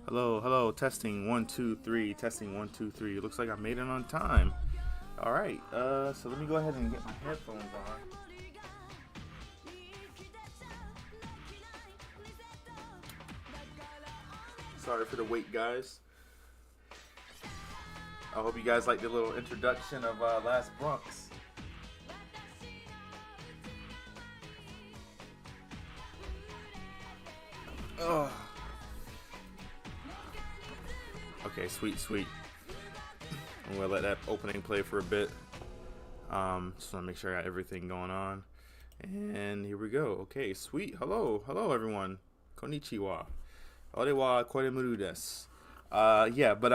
Hello, hello, testing 1 2 3, testing 1 2 3. It looks like I made it on time. All right, so let me go ahead and get my headphones on. Sorry for the wait, guys. I hope you guys like the little introduction of Last Bronx. Oh. Okay, sweet, sweet. I'm gonna let that opening play for a bit. Just want to make sure I got everything going on. And here we go. Okay, sweet. Hello, hello everyone. Konnichiwa. Orewa Kori Maru desu. Yeah, but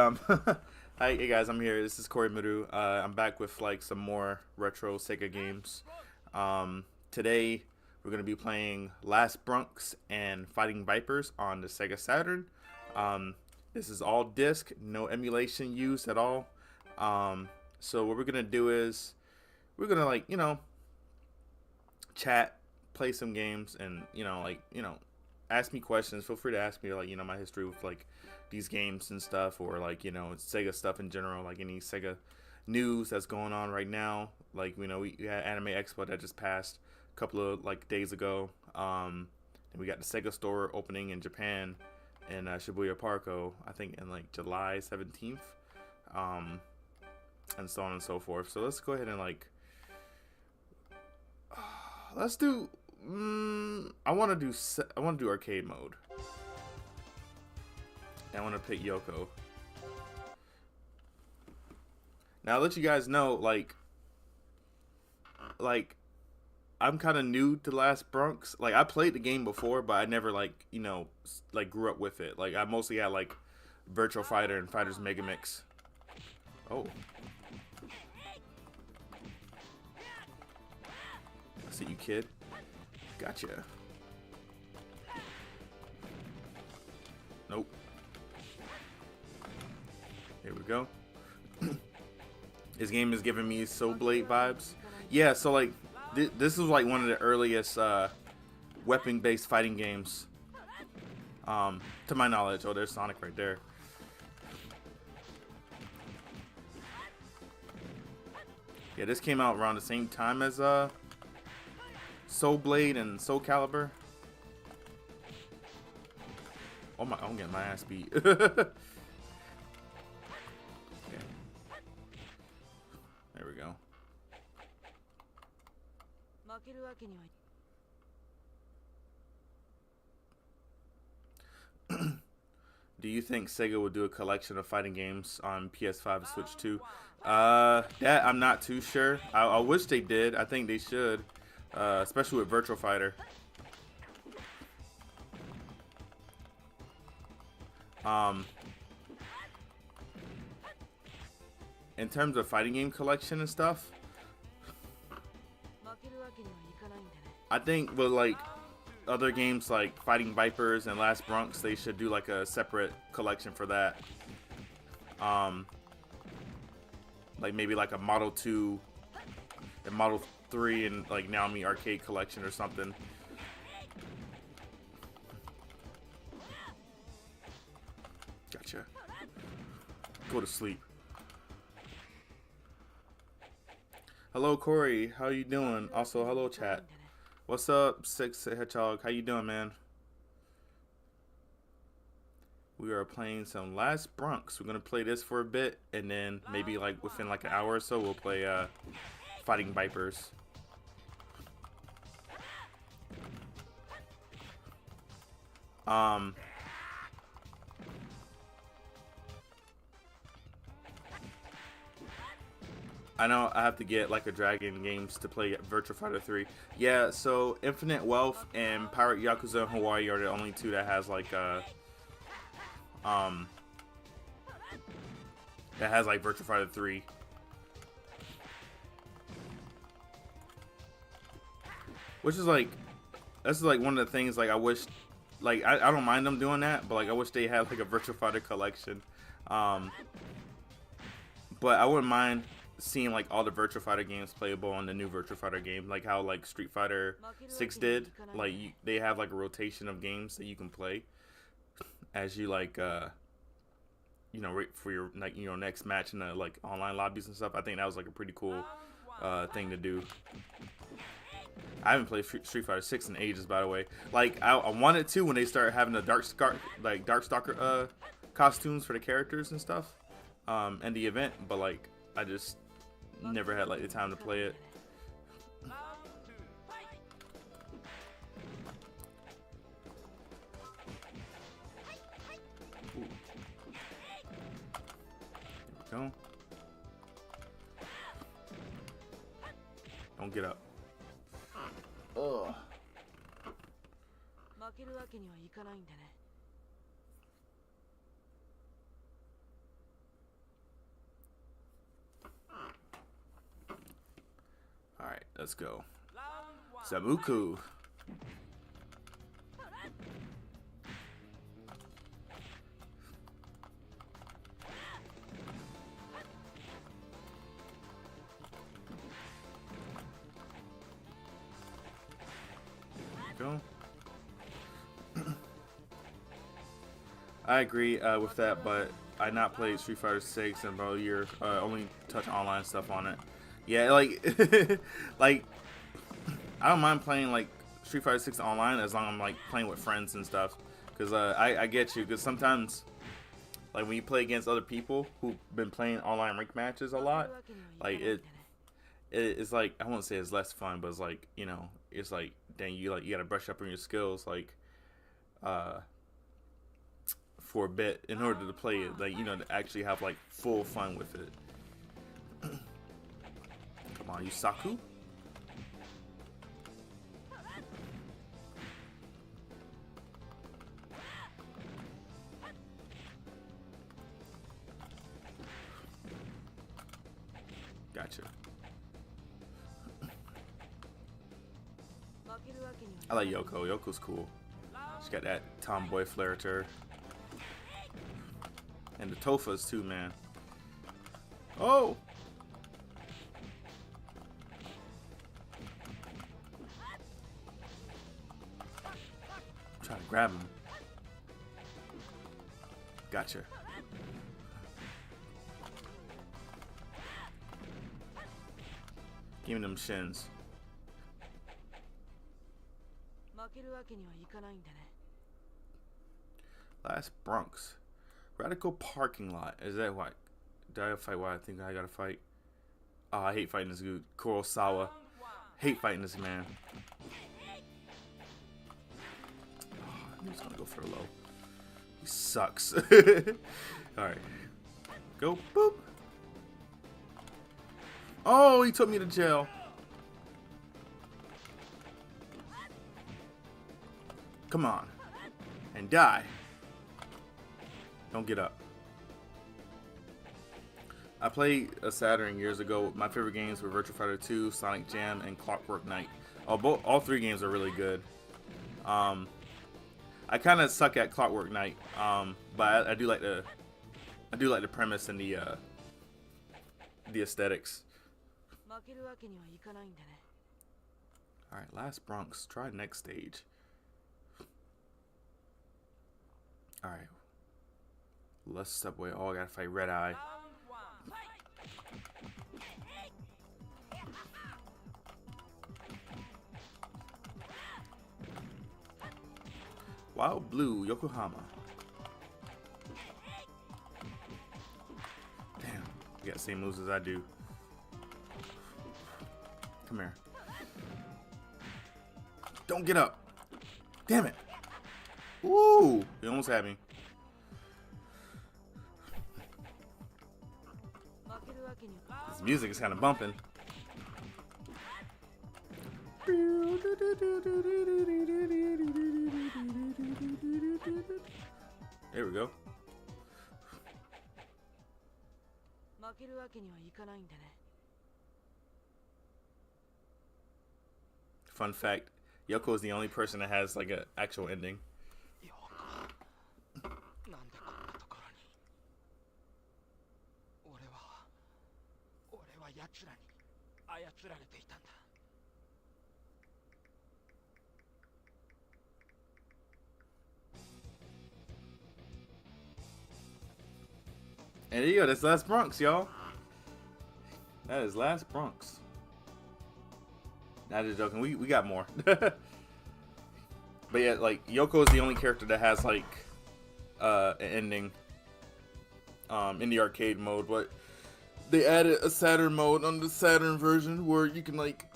hi, hey guys, I'm here. This is Kori Maru. I'm back with like some more retro Sega games. Today we're gonna be playing Last Bronx and Fighting Vipers on the SEGA Saturn. This is all disc, no emulation used at all. So what we're gonna do is we're gonna chat, play some games, and ask me questions. Feel free to ask me my history with like these games and stuff, or Sega stuff in general, like any Sega news that's going on right now. Like we had Anime Expo that just passed a couple of days ago. And we got the Sega store opening in Japan in Shibuya Parko, I think in July 17th. And so on and so forth. So let's go ahead and let's do I want to do arcade mode. And I want to pick Yoko. Now I'll let you guys know I'm kind of new to Last Bronx. I played the game before, but I never grew up with it. I mostly had Virtual Fighter and Fighters Mega Mix. Oh. I see you, kid. Gotcha. Nope. Here we go. This game is giving me Soul Blade vibes. Yeah, so this is one of the earliest weapon-based fighting games. To my knowledge. Oh, there's Sonic right there. Yeah, this came out around the same time as Soul Blade and Soul Calibur. Oh my, I'm getting my ass beat. Okay. There we go. Do you think Sega will do a collection of fighting games on PS5 and Switch 2? That I'm not too sure. I wish they did. I think they should, especially with Virtual Fighter. In terms of fighting game collection and stuff, I think with other games like Fighting Vipers and Last Bronx, they should do a separate collection for that. Maybe a Model 2 and Model 3 and Naomi Arcade collection or something. Gotcha. Go to sleep. Hello, Kori. How you doing? Also, hello, chat. What's up, Six Hedgehog? How you doing, man? We are playing some Last Bronx. We're gonna play this for a bit, and then maybe within an hour or so, we'll play Fighting Vipers. I know I have to get a Dragon Games to play Virtua Fighter 3. Yeah, so Infinite Wealth and Pirate Yakuza in Hawaii are the only two that has Virtua Fighter 3. Which is this is one of the things I wish I don't mind them doing that, but I wish they had a Virtua Fighter collection. But I wouldn't mind seeing like all the Virtua Fighter games playable on the new Virtua Fighter game, like how like Street Fighter 6 did. Like they have like a rotation of games that you can play as you like you know, wait for your like, you know, next match in the like online lobbies and stuff. I think that was like a pretty cool thing to do. I haven't played Street Fighter 6 in ages, by the way. Like I wanted to when they started having the Darkstalker costumes for the characters and stuff in the event, but like I just never had like the time to play it. Ooh. There we go. Don't get up. Ugh. Alright, let's go. Samuku. Go. I agree with that, but I not played Street Fighter 6 in about a year. Only touch online stuff on it. Yeah, like, like I don't mind playing like Street Fighter 6 online as long as I'm like playing with friends and stuff. Cause I get you. Cause sometimes, like when you play against other people who've been playing online rank matches a lot, like it's like, I won't say it's less fun, but it's like, you know, it's like, dang, you gotta brush up on your skills, like, for a bit in order to play it, like, you know, to actually have like full fun with it. Come on, you Saku. Gotcha. I like Yoko. Yoko's cool. She's got that tomboy flair to her. And the Tofas too, man. Oh! I'm trying to grab him. Gotcha. Give me them shins. Last Bronx. Radical parking lot. Is that what? Did I fight what I think I gotta fight? Oh, I hate fighting this dude. Kurosawa. Hate fighting this man. Oh, I'm just gonna go for the low. He sucks. Alright. Go. Boop. Oh, he took me to jail. Come on. And die. Don't get up. I played a Saturn years ago. My favorite games were Virtua Fighter 2, Sonic Jam, and Clockwork Knight. All three games are really good. I kind of suck at Clockwork Knight, but I do like the premise and the aesthetics. All right, last Bronx. Try next stage. All right. Let's subway. Oh, I gotta fight Red Eye. Wild Blue, Yokohama. Damn, you got the same moves as I do. Come here. Don't get up. Damn it. Woo! You almost had me. This music is kind of bumping. There we go. Fun fact, Yoko is the only person that has like an actual ending. And there you go, that's last Bronx, y'all. That is last Bronx. Not just joking, we got more. But yeah, like Yoko is the only character that has like an ending in the arcade mode, but they added a Saturn mode on the Saturn version where you can like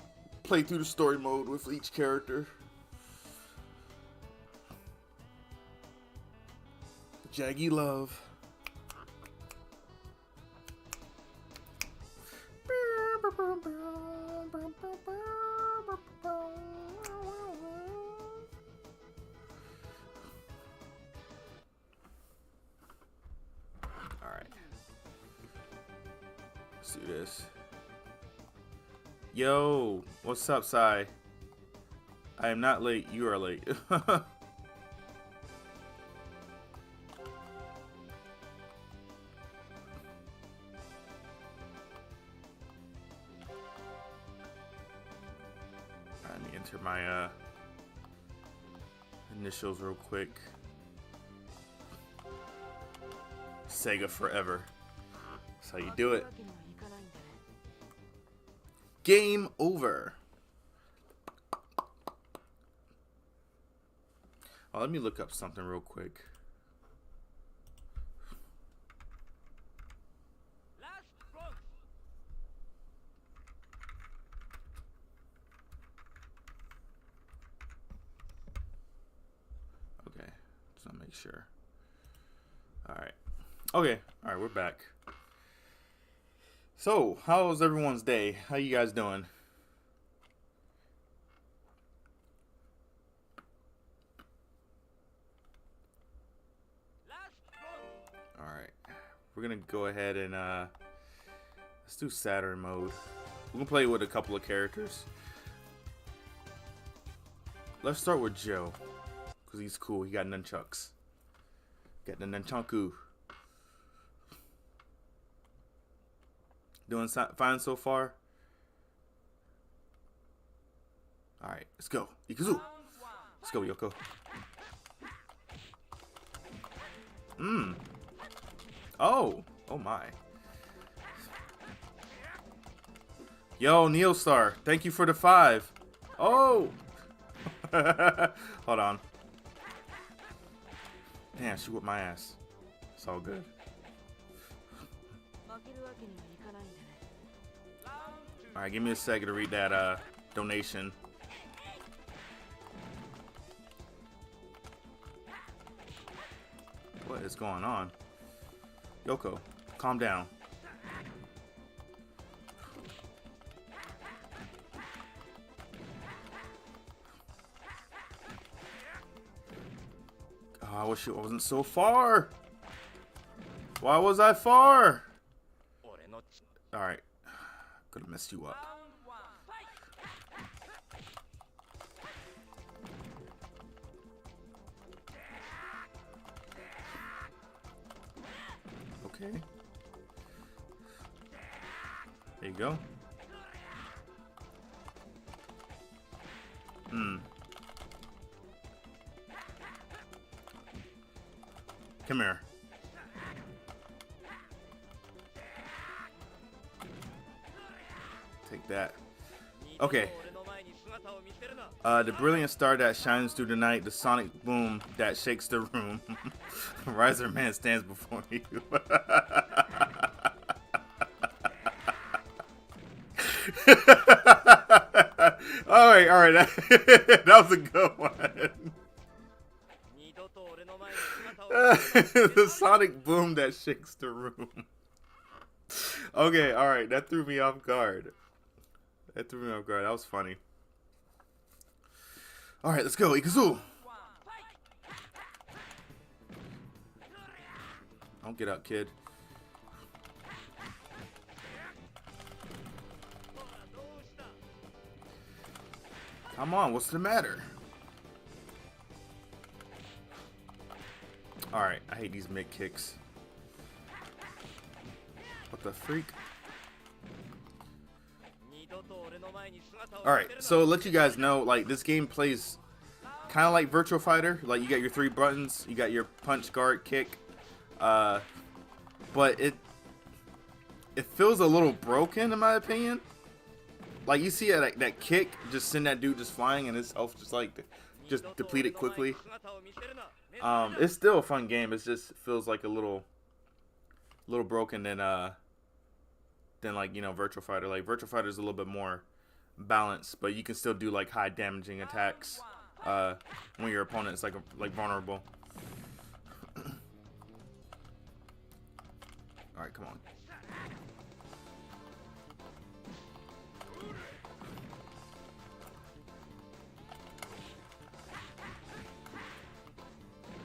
play through the story mode with each character. Jaggy Love. Alright. Let's do this. Yo, what's up, Sai? I am not late, you are late. Let me enter my initials real quick. Sega forever. That's how you do it. Game over. Oh, let me look up something real quick. Okay, just want to make sure. Alright. Okay, alright, we're back. So, how's everyone's day? How you guys doing? Alright. We're gonna go ahead and let's do Saturn mode. We're gonna play with a couple of characters. Let's start with Joe. Because he's cool, he got nunchucks. Got the nunchaku. Doing fine so far? Alright, let's go. Ikuzu! Let's go, Yoko. Oh! Oh my. Yo, Neostar, thank you for the 5. Oh! Hold on. Damn, she whipped my ass. It's all good. Alright, give me a second to read that donation. What is going on? Yoko, calm down. Oh, I wish it wasn't so far. Why was I far? Alright. Could have messed you up. Okay. There you go. Come here. Take that. Okay. The brilliant star that shines through the night, the sonic boom that shakes the room. Riser Man stands before you. Alright. That was a good one. The sonic boom that shakes the room. Okay, alright, that threw me off guard. That was funny. Alright, let's go, Ikuzu! Don't get up, kid. Come on, what's the matter? Alright, I hate these mid kicks. What the freak? Alright, so let you guys know, like, this game plays kind of like Virtua Fighter. Like, you got your 3 buttons, you got your punch, guard, kick. But it feels a little broken in my opinion. Like, you see that kick, just send that dude just flying and his health just like just depleted quickly. It's still a fun game. It just feels like a little broken than like, you know, Virtua Fighter. Like, Virtua Fighter is a little bit more balanced, but you can still do like high damaging attacks when your opponent is like vulnerable. All right, come on.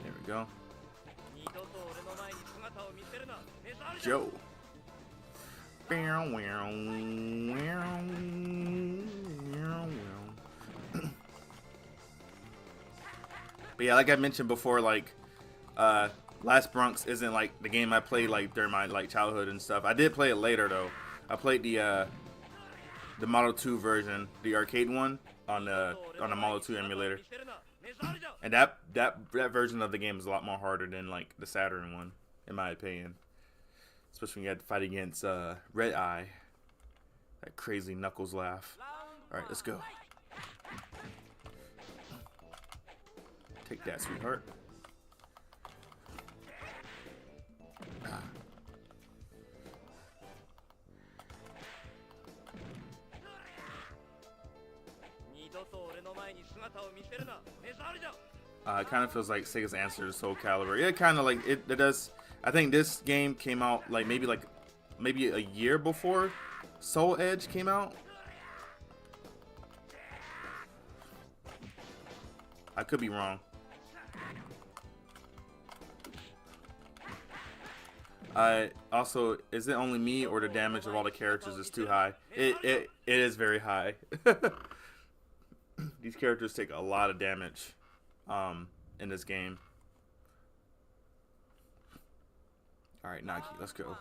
There we go. Joe. But yeah, like I mentioned before, like Last Bronx isn't like the game I played like during my like childhood and stuff. I did play it later though. I played the Model 2 version, the arcade one on the Model 2 emulator. And that version of the game is a lot more harder than like the Saturn one, in my opinion. Especially when you had to fight against Red Eye. That crazy Knuckles laugh. Alright, let's go. Take that, sweetheart. Ah. It kind of feels like Sega's answer to Soul Calibur. Yeah, kind of like it does. I think this game came out like maybe a year before Soul Edge came out. I could be wrong. Also, is it only me or the damage of all the characters is too high? It is very high. These characters take a lot of damage in this game. Alright, Naki, let's go.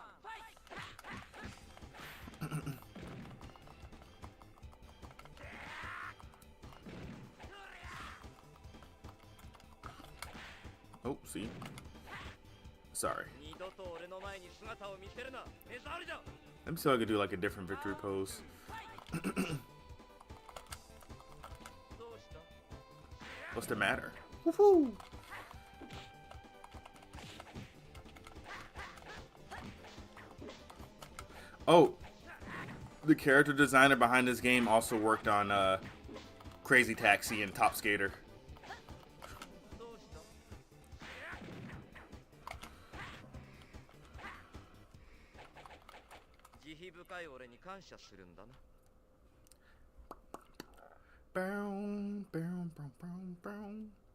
Oh, see? Sorry. Let me see if I could do like a different victory pose. What's the matter? Woohoo! Oh, the character designer behind this game also worked on Crazy Taxi and Top Skater.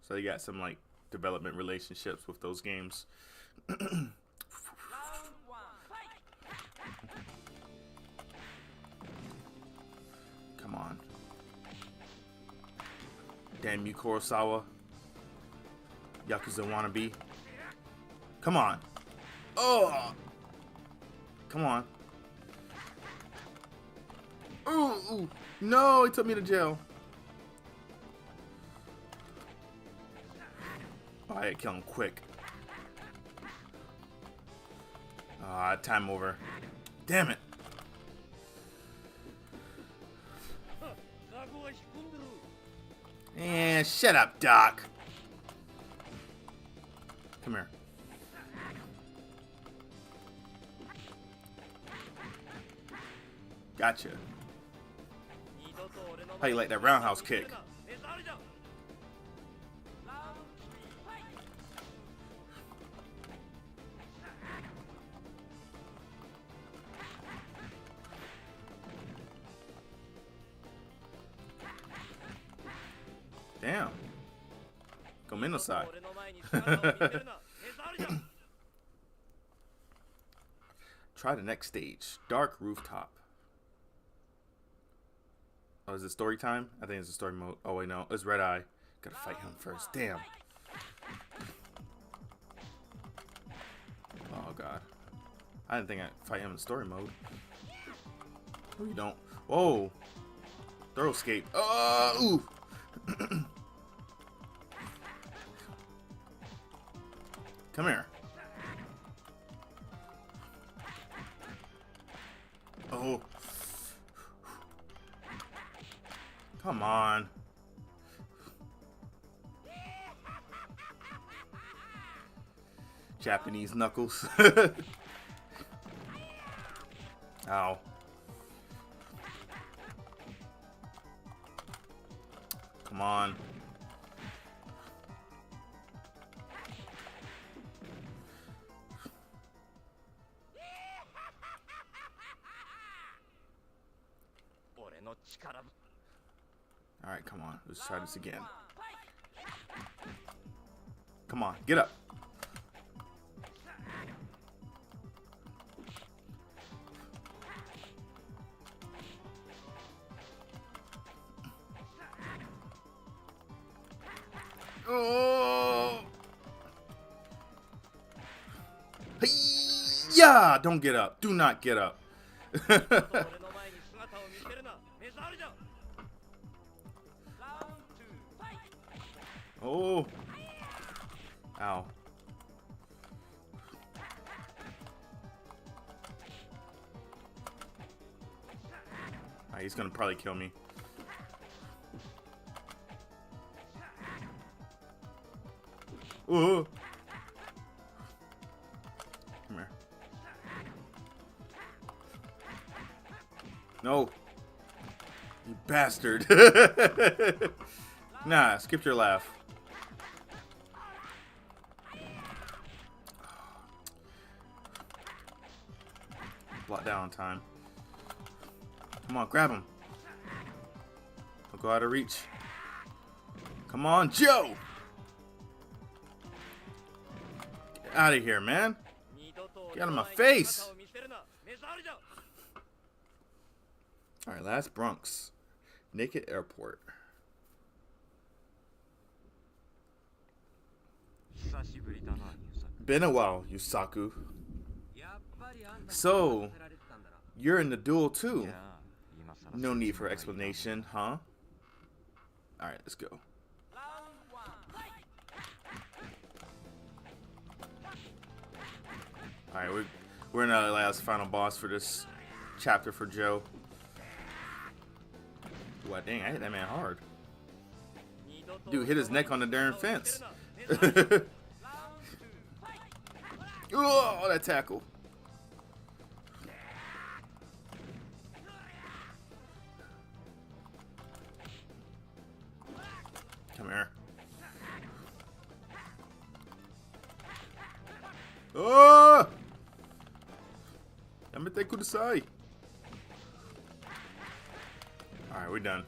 So you got some like development relationships with those games. Come on. Damn you, Kurosawa. Yakuza wannabe. Come on. Oh! Come on. Ooh, no, he took me to jail. Oh, I had to kill him quick. Time over. Damn it. And shut up, Doc. Come here. Gotcha. How you like that roundhouse kick? Damn. Gomenosai. Try the next stage. Dark Rooftop. Oh, is it story time? I think it's a story mode. Oh, wait, no. It's Red Eye. Gotta fight him first. Damn. Oh, God. I didn't think I'd fight him in story mode. No, you don't. Whoa. Throw escape. Oh, ooh. Come here. Oh. Come on. Japanese knuckles. Ow. Come on. Alright, come on. Let's try this again. Come on, get up. Oh! Yeah! Don't get up. Do not get up. Oh. Ow. Alright, he's gonna probably kill me. Ooh. Come here. No. You bastard. Nah, skip your laugh. Block down on time. Come on, grab him. Don't go out of reach. Come on, Joe! Get out of here, man. Get out of my face. Alright, last Bronx. Naked Airport. Been a while, Yusaku. So, you're in the duel too. No need for explanation, huh? Alright, let's go. Alright, we're in the last final boss for this chapter for Joe. Wow, dang, I hit that man hard. Dude hit his neck on the darn fence. Oh, that tackle. Come here. Oh! Yamete kudasai. Alright, we're done.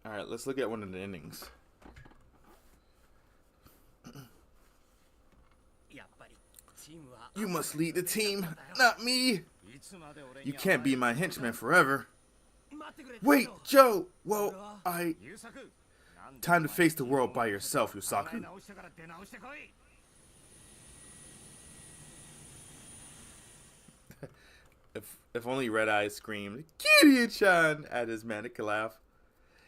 Alright, let's look at one of the endings. You must lead the team, not me. You can't be my henchman forever. Wait, Joe! Well, time to face the world by yourself, Yusaku. If only Red Eye screamed, Kiryu-chan, at his manic laugh.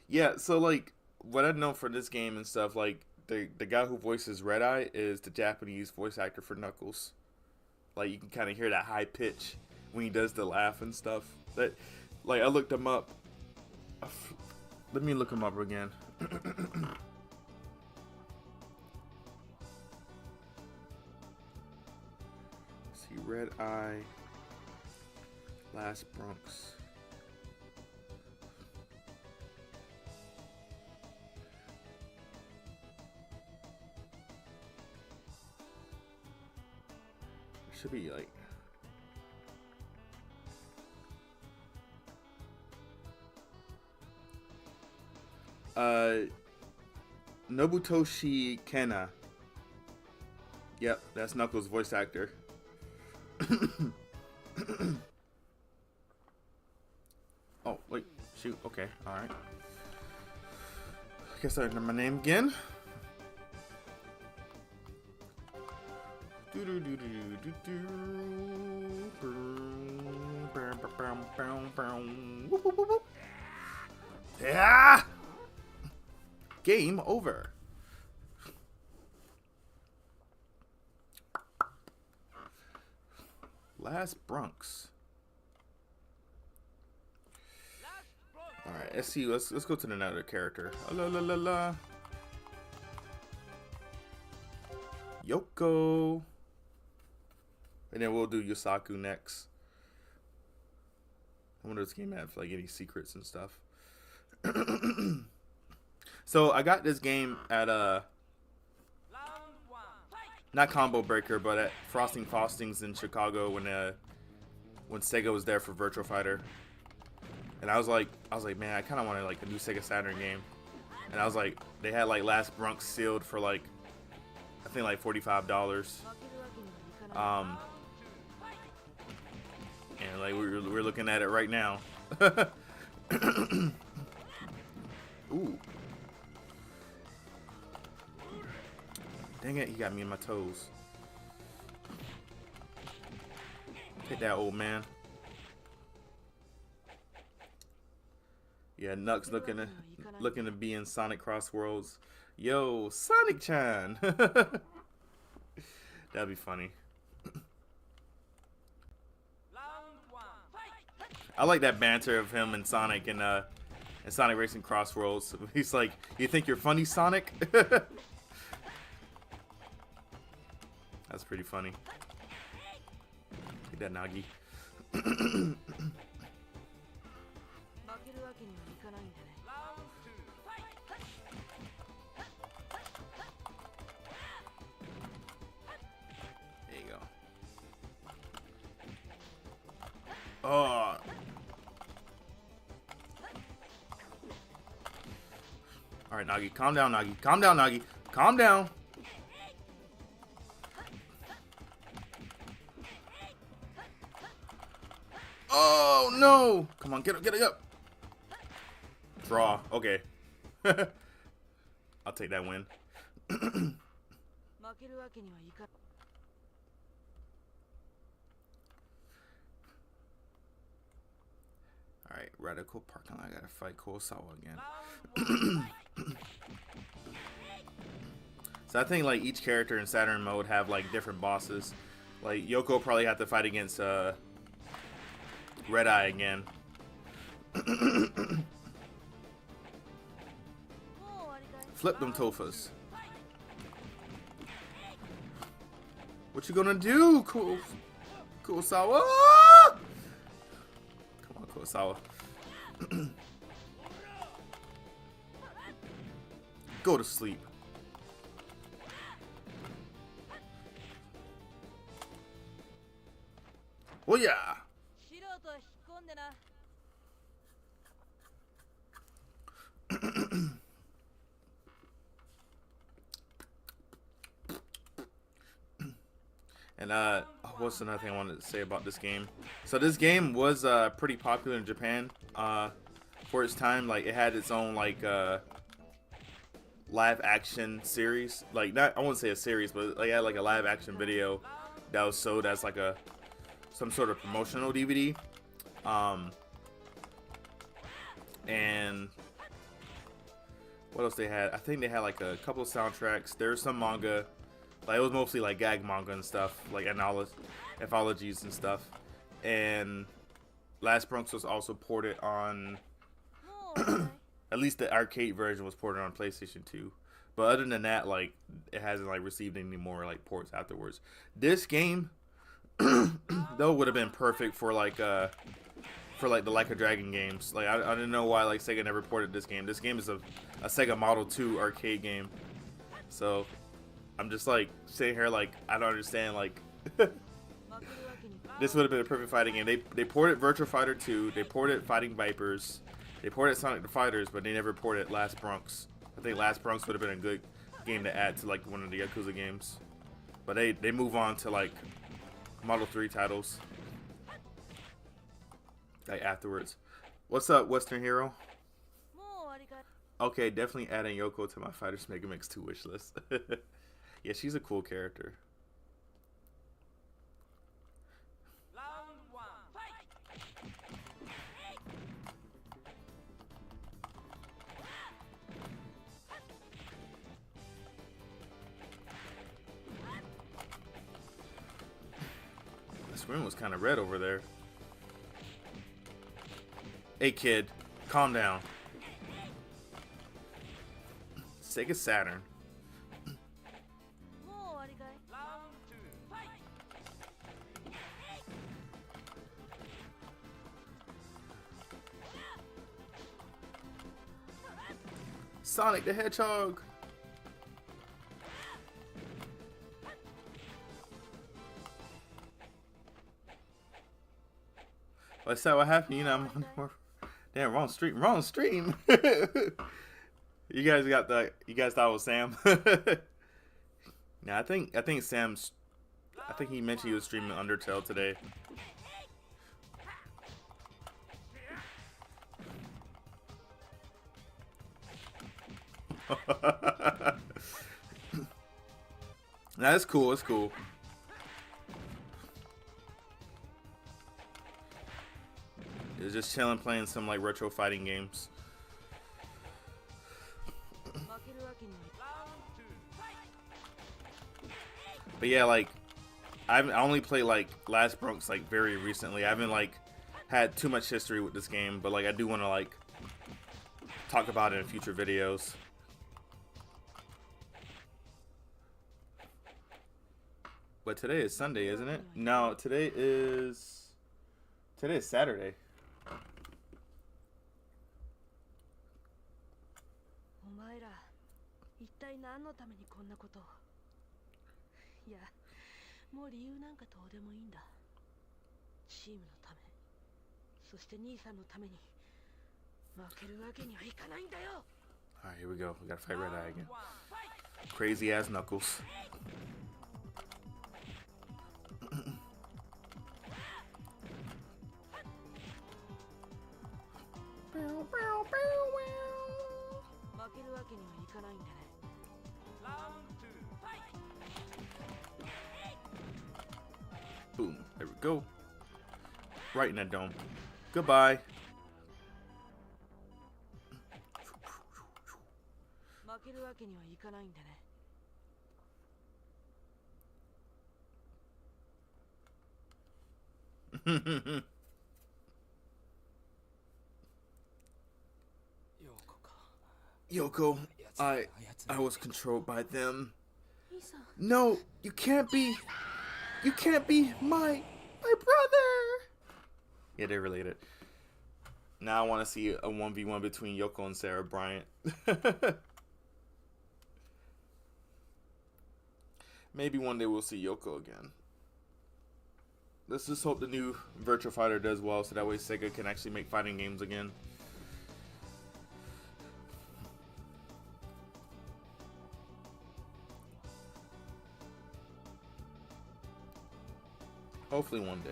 Yeah, so, like, what I know for this game and stuff, like, the guy who voices Red Eye is the Japanese voice actor for Knuckles. Like, you can kind of hear that high pitch when he does the laugh and stuff. That, like, I looked him up. Let me look him up again. See, Red Eye, Last Bronx. Should be like Nobutoshi Kena. Yep, that's Knuckles' voice actor. Oh, wait, shoot, okay, alright. I guess I remember my name again. Yeah. Game over. Last Bronx. All right, let's see. Let's go to another character. La la la la. Yoko. And then we'll do Yosaku next. I wonder if this game has like any secrets and stuff. So I got this game at not Combo Breaker, but at Frosting Faustings in Chicago when Sega was there for Virtual Fighter. And I was like, man, I kind of wanted like a new SEGA Saturn game. And I was like, they had like Last Bronx sealed for like, I think like $45. And like we're looking at it right now. Ooh. Dang it, he got me in my toes. Hit that, old man. Yeah, Nux looking to be in Sonic Cross Worlds. Yo, Sonic-chan. That'd be funny. I like that banter of him and Sonic and Sonic Racing Cross Worlds. He's like, "You think you're funny, Sonic?" That's pretty funny. Take that, Nagi. There you go. Oh. All right, Nagi, calm down, Nagi. Calm down, Nagi. Calm down. Oh no! Come on, get up, get up. Draw. Okay. I'll take that win. Alright, Radical Parking Lot. I gotta fight Kurosawa again. So I think like each character in Saturn mode have like different bosses. Like Yoko probably have to fight against Red Eye again. Flip them Tofas. What you gonna do, Kurosawa? Come on, Kurosawa. Go to sleep. Oh yeah. And what's another thing I wanted to say about this game? So this game was pretty popular in Japan for its time. Like it had its own like live action series. Like not, I wouldn't say a series, but like it had like a live action video that was sold as like some sort of promotional DVD. And what else they had? I think they had like a couple of soundtracks. There's some manga. Like it was mostly like gag manga and stuff, like anthologies and stuff. And Last Bronx was also ported on, at least the arcade version was ported on PlayStation 2. But other than that, like it hasn't like received any more like ports afterwards. This game, though, would have been perfect for like the Like a Dragon games. Like I didn't know why like Sega never ported this game. This game is a Sega Model 2 arcade game. So I'm just like sitting here like I don't understand like this would have been a perfect fighting game. They ported Virtual Fighter 2, they ported Fighting Vipers, they ported Sonic the Fighters, but they never ported Last Bronx. I think Last Bronx would have been a good game to add to like one of the Yakuza games. But they move on to like Model 3 titles like afterwards. What's up, Western Hero? Okay, definitely adding Yoko to my Fighters Mega Mix 2 wish list. Yeah, she's a cool character. screen was kind of red over there. Hey kid, calm down. SEGA Saturn. Sonic the Hedgehog. Let's say what happened. You know, I'm on damn wrong stream. Wrong stream. You guys got the. You guys thought it was Sam. Nah, I think Sam's. I think he mentioned he was streaming Undertale today. Nah, it's cool. It's cool. It's just chilling, playing some like retro fighting games. But yeah, like I only played like Last Bronx like very recently. I haven't like had too much history with this game, but like I do want to like talk about it in future videos. But today is Sunday, isn't it? No, today is Saturday. Alright, here we go. We gotta fight Red Eye again. Crazy ass Knuckles. Boom. There we go. Right in that dome. Goodbye. Yoko, I was controlled by them. No, you can't be my brother. Yeah, they're related. Now I want to see a 1v1 between Yoko and Sarah Bryant. Maybe one day we'll see Yoko again. Let's just hope the new Virtua Fighter does well, so that way Sega can actually make fighting games again. Hopefully one day.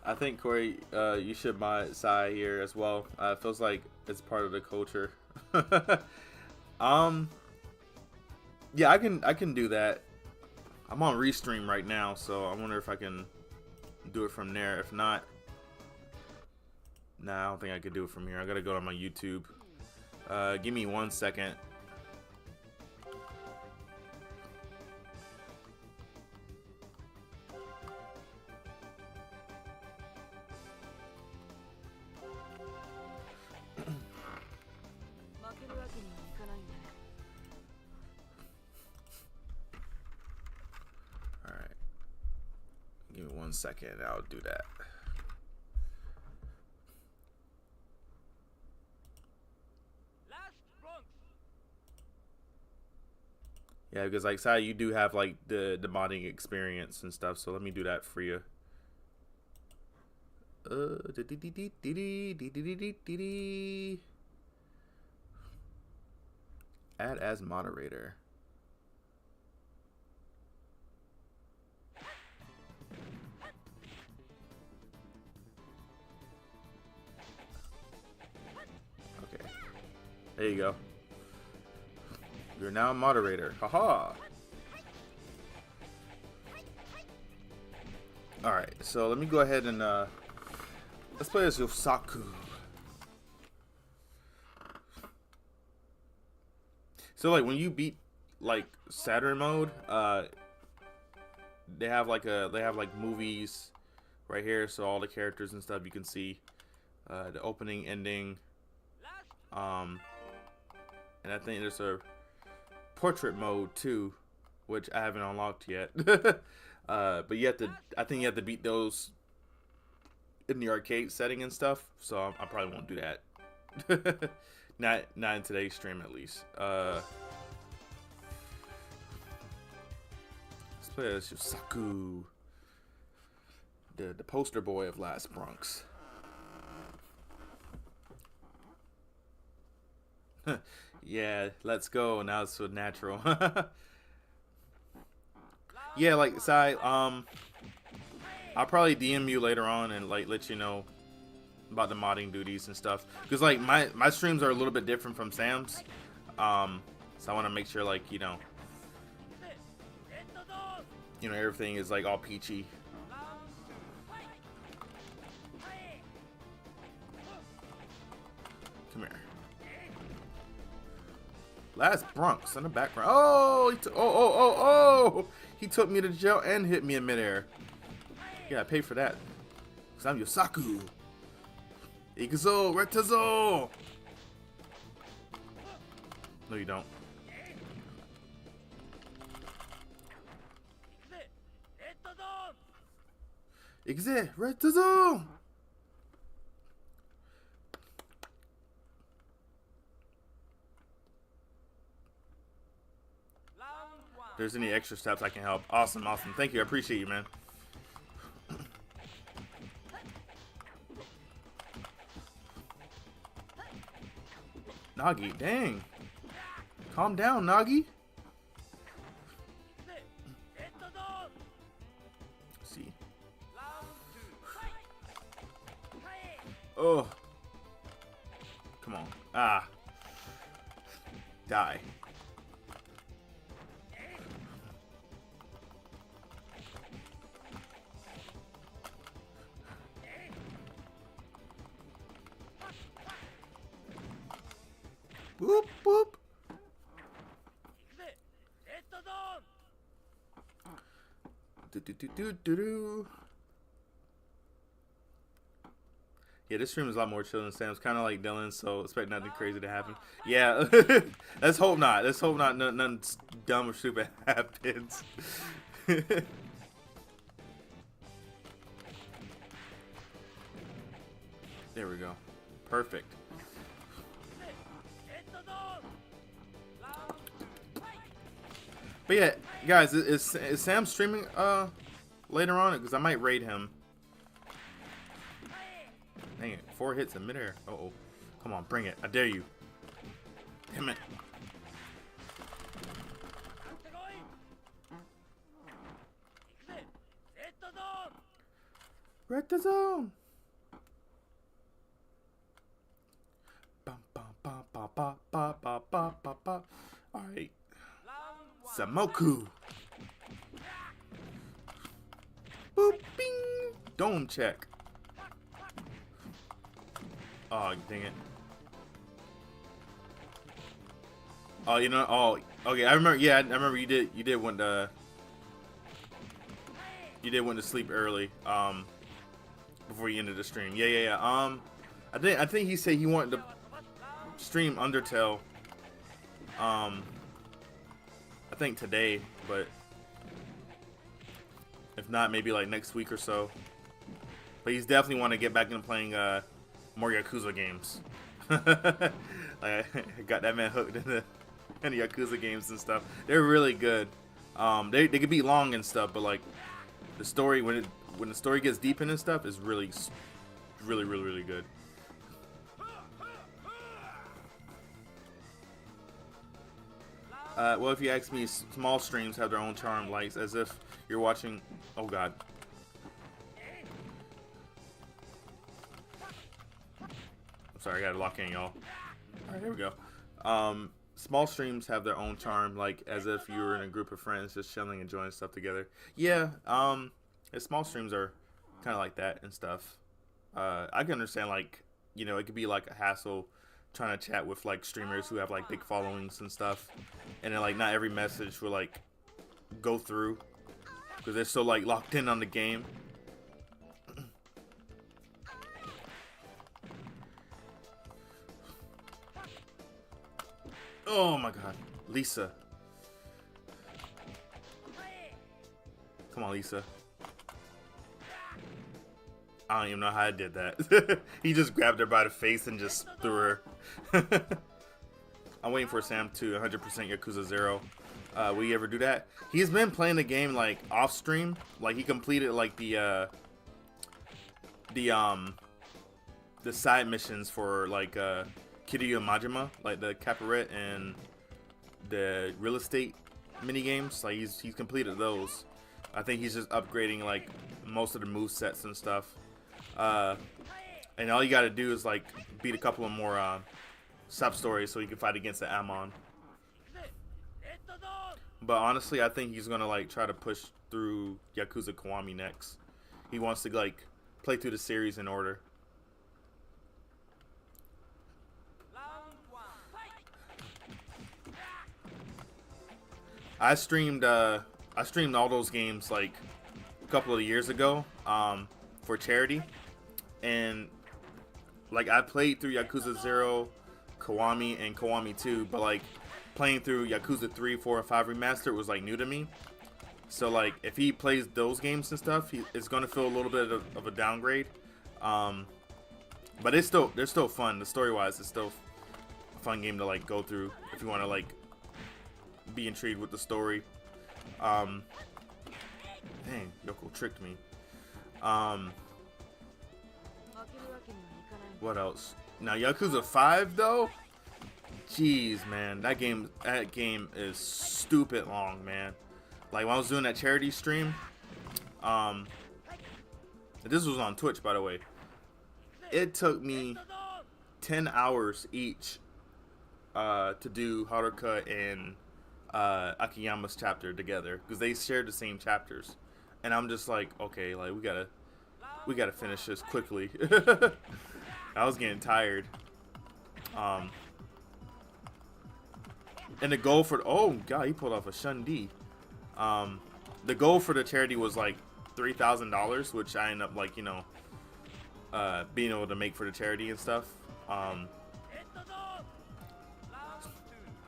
I think Kori, you should buy Sai here as well. It feels like it's part of the culture. Yeah, I can do that. I'm on Restream right now, so I wonder if I can do it from there. If not, nah, I don't think I could do it from here. I gotta go to my YouTube. Give me 1 second. Alright. Give me 1 second, I'll do that. Yeah, because like Sai, you do have like the modding experience and stuff, so let me do that for you. Add as moderator. Okay. There you go. You're now a moderator. Haha. Alright, so let me go ahead and Let's play as Yosaku. So like when you beat like Saturn mode, they have like movies right here, so all the characters and stuff you can see, the opening, ending, and I think there's a portrait mode too, which I haven't unlocked yet. But you have to, I think you have to beat those in the arcade setting and stuff, so I probably won't do that. not in today's stream at least. Let's play as Yosaku, the poster boy of Last Bronx. Yeah, let's go. Now it's so natural. Yeah, like Sai, I'll probably DM you later on and like let you know about the modding duties and stuff, because like my streams are a little bit different from Sam's, so I want to make sure like you know everything is like all peachy. Come here. Last Bronx in the background. Oh, he took me to jail and hit me in midair. Yeah, I paid for that. Cause I'm Yosaku. Ikuzo, Retazo. No, you don't. Ikuze, Retazo. If there's any extra steps I can help. Awesome, awesome. Thank you. I appreciate you, man. Nagi, dang. Calm down, Nagi. Let's see. Oh. Come on. Ah. Die. Boop, boop. Do. Yeah, this stream is a lot more chill than Sam's. Kind of like Dylan, so expect nothing crazy to happen. Yeah, let's hope not. Let's hope not. Nothing dumb or stupid happens. There we go. Perfect. But yeah, guys, is Sam streaming later on? Because I might raid him. Dang it, 4 hits in midair. Uh-oh. Come on, bring it. I dare you. Damn it. Red the zone. Alright. Samoku. Boop, bing. Dome check. Oh, dang it. Oh, you know. Oh, okay. I remember. Yeah, I remember you did want to. You did want to sleep early. Before you ended the stream. Yeah. I think he said he wanted to stream Undertale. I think today, but if not, maybe like next week or so. But he's definitely want to get back into playing more Yakuza games. Like, I got that man hooked in the Yakuza games and stuff. They're really good. They could be long and stuff, but like the story when the story gets deep in and stuff is really good. Well, if you ask me, small streams have their own charm, like as if you're watching. Oh God. I'm sorry, I gotta lock in, y'all. All right, here we go. Small streams have their own charm, like as if you were in a group of friends just chilling, enjoying stuff together. Yeah. Small streams are kind of like that and stuff. I can understand, like, you know, it could be like a hassle trying to chat with like streamers who have like big followings and stuff, and then like not every message will like go through because they're so like locked in on the game. Oh my god, Lisa. Come on, Lisa. I don't even know how I did that. He just grabbed her by the face and just threw her. I'm waiting for Sam to 100% Yakuza 0. Will you ever do that? He's been playing the game like off stream. Like he completed like the side missions for like Kiryu Majima, like the Caporet and the real estate mini games. Like he's completed those. I think he's just upgrading like most of the move sets and stuff. And all you gotta do is like beat a couple of more sub stories so you can fight against the Amon. But honestly, I think he's gonna like try to push through Yakuza Kiwami next. He wants to like play through the series in order. I streamed all those games like a couple of years ago for charity, and like I played through Yakuza 0, Kiwami, and Kiwami 2, but like playing through Yakuza 3, 4, and 5 Remastered was like new to me. So like if he plays those games and stuff, it's gonna feel a little bit of a downgrade. But they're still fun. The story wise, it's still a fun game to like go through if you want to like be intrigued with the story. Dang, Yoko tricked me. What else? Now Yakuza 5 though, jeez man, that game is stupid long, man. Like when I was doing that charity stream, this was on Twitch by the way, it took me 10 hours each to do Haruka and Akiyama's chapter together because they shared the same chapters, and I'm just like, okay, like we gotta finish this quickly. I was getting tired. And the goal for oh god, he pulled off a Shundi. The goal for the charity was like $3,000, which I ended up like, you know, being able to make for the charity and stuff.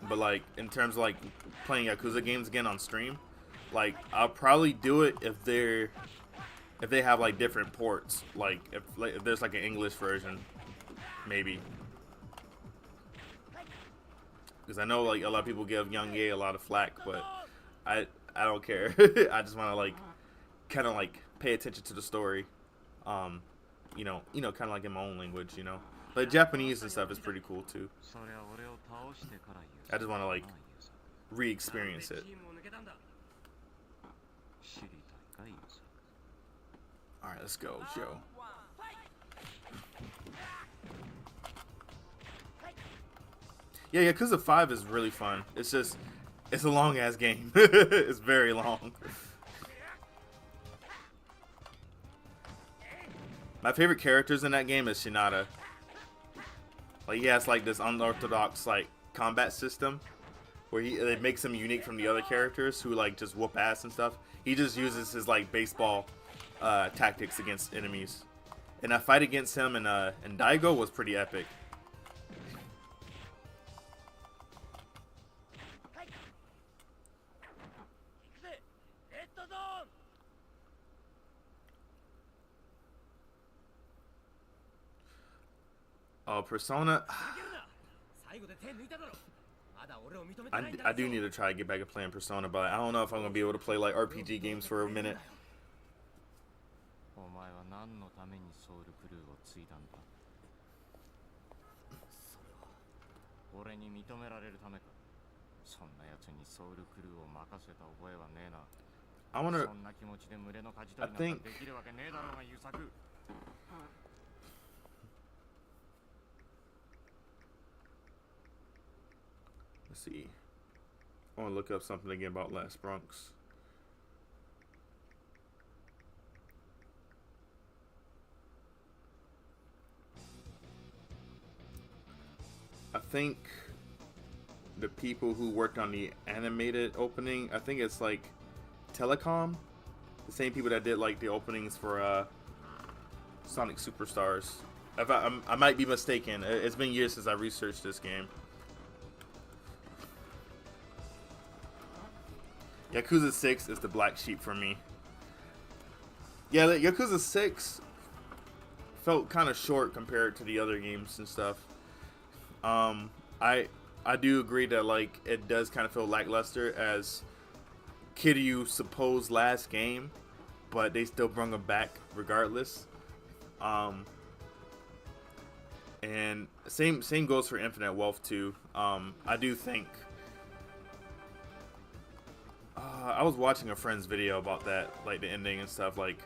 But like in terms of like playing Yakuza games again on stream, like I'll probably do it if they have like different ports, like if there's like an English version, maybe. Because I know like a lot of people give Young Ye a lot of flack, but I don't care. I just want to like kind of like pay attention to the story, you know, kind of like in my own language, you know. Like Japanese and stuff is pretty cool too. I just want to like re-experience it. All right, let's go, Joe. Yeah, Yakuza 5 is really fun. It's just, it's a long ass game. It's very long. My favorite characters in that game is Shinada. Like he has like this unorthodox like combat system where it makes him unique from the other characters who like just whoop ass and stuff. He just uses his like baseball tactics against enemies. And that fight against him in Daigo was pretty epic. Oh, Persona. I do need to try to get back to playing Persona, but I don't know if I'm gonna be able to play like RPG games for a minute. I wanna. I think. Let's see. I want to look up something again about Last Bronx. I think the people who worked on the animated opening, I think it's like Telecom, the same people that did like the openings for Sonic Superstars. I might be mistaken. It's been years since I researched this game. Yakuza 6 is the black sheep for me. Yeah, Yakuza 6 felt kind of short compared to the other games and stuff. I do agree that like it does kind of feel lackluster as Kiryu's supposed last game, but they still brought him back regardless. And same goes for Infinite Wealth too. I do think I was watching a friend's video about that, like the ending and stuff. Like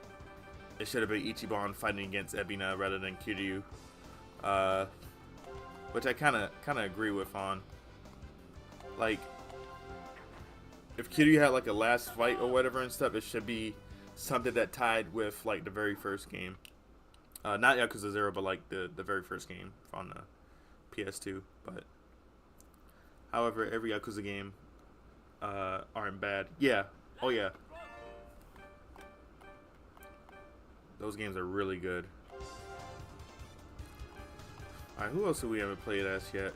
it should have been Ichiban fighting against Ebina rather than Kiryu, which I kind of agree with on. Like if Kiryu had like a last fight or whatever and stuff, it should be something that tied with like the very first game. Not Yakuza 0, but like the very first game on the PS2. But however, every Yakuza game aren't bad. Yeah. Oh yeah. Those games are really good. Alright, who else do we haven't played as yet?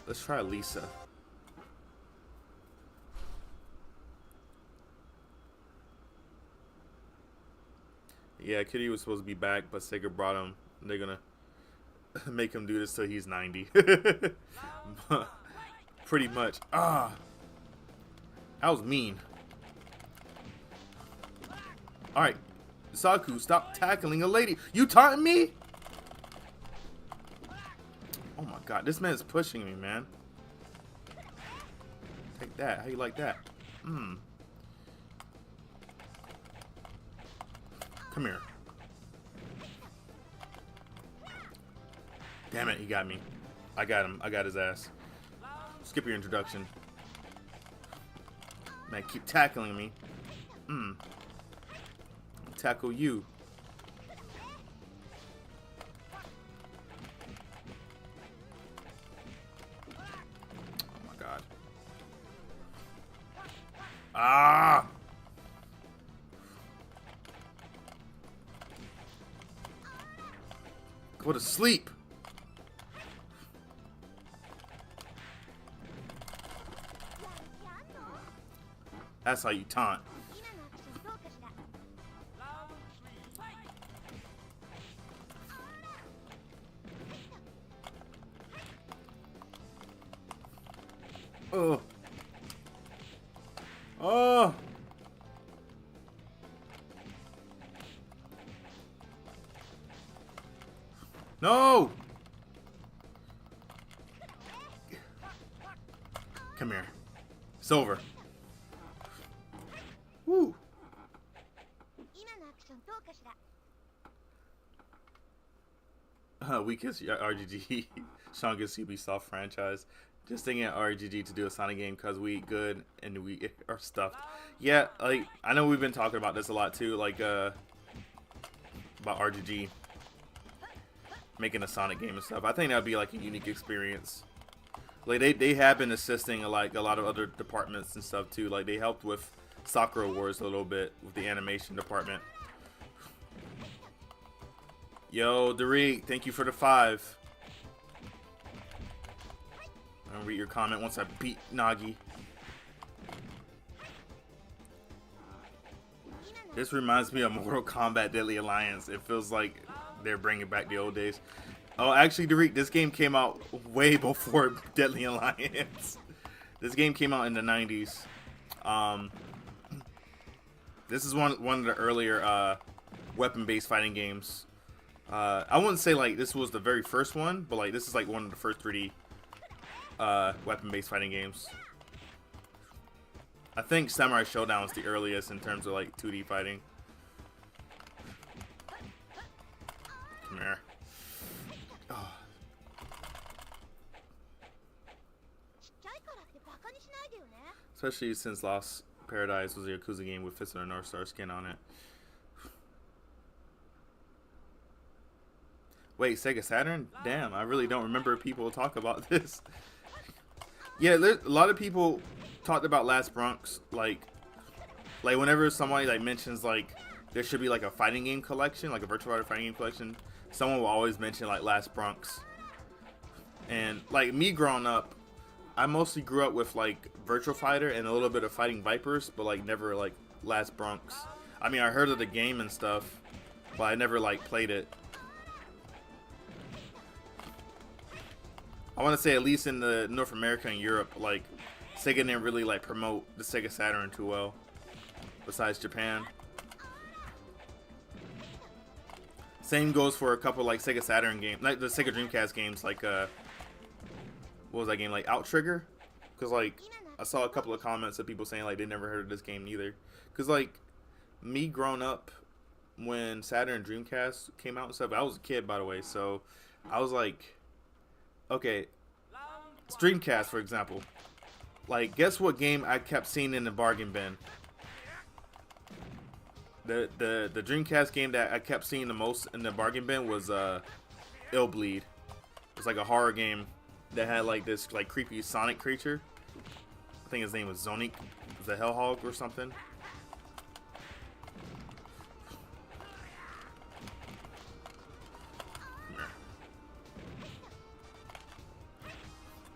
Let's try Lisa. Yeah, Kitty was supposed to be back, but Sega brought him. They're gonna make him do this till he's 90. Pretty much. That was mean. Alright, Saku, stop tackling a lady. You taunting me? Oh my god, this man's pushing me, man. Take that. How you like that? Come here. Damn it, he got me. I got him. I got his ass. Skip your introduction. Man, keep tackling me. Tackle you. Oh my god. Ah! Go to sleep. That's how you taunt. Oh. Oh. No. Come here. It's over. Woo. Weakest RGG, strongest Ubisoft franchise. Just thinking at RGG to do a Sonic game because we good and we are stuffed. Yeah, like I know we've been talking about this a lot too, like about RGG making a Sonic game and stuff. I think that would be like a unique experience. Like they have been assisting like a lot of other departments and stuff too. Like they helped with Sakura Wars a little bit with the animation department. Yo, Derek, thank you for the 5. I'll read your comment once I beat Nagi. This reminds me of Mortal Kombat Deadly Alliance. It feels like they're bringing back the old days. Oh, actually, Derek, this game came out way before Deadly Alliance. This game came out in the 90s. This is one of the earlier weapon-based fighting games. I wouldn't say like this was the very first one, but like this is like one of the first 3D weapon-based fighting games. I think Samurai Showdown is the earliest in terms of like 2D fighting. Come here. Oh. Especially since Lost Paradise was a Yakuza game with Fist of the North Star skin on it. Wait, Sega Saturn? Damn, I really don't remember people talk about this. Yeah, a lot of people talked about Last Bronx. Like whenever somebody like mentions like there should be like a fighting game collection, like a Virtual Fighter fighting game collection, someone will always mention like Last Bronx. And like me growing up, I mostly grew up with like Virtual Fighter and a little bit of Fighting Vipers, but like never like Last Bronx. I mean, I heard of the game and stuff, but I never like played it. I want to say at least in the North America and Europe, like Sega didn't really like promote the Sega Saturn too well, besides Japan. Same goes for a couple like Sega Saturn games, like the Sega Dreamcast games, like what was that game, like Outrigger? Because like I saw a couple of comments of people saying like they never heard of this game either. Because like me growing up when Saturn and Dreamcast came out and stuff, I was a kid by the way, so I was like, okay, Dreamcast for example. Like, guess what game I kept seeing in the bargain bin? The Dreamcast game that I kept seeing the most in the bargain bin was Ill Bleed. It's like a horror game that had like this like creepy Sonic creature. I think his name was Zonik, the Hellhog or something.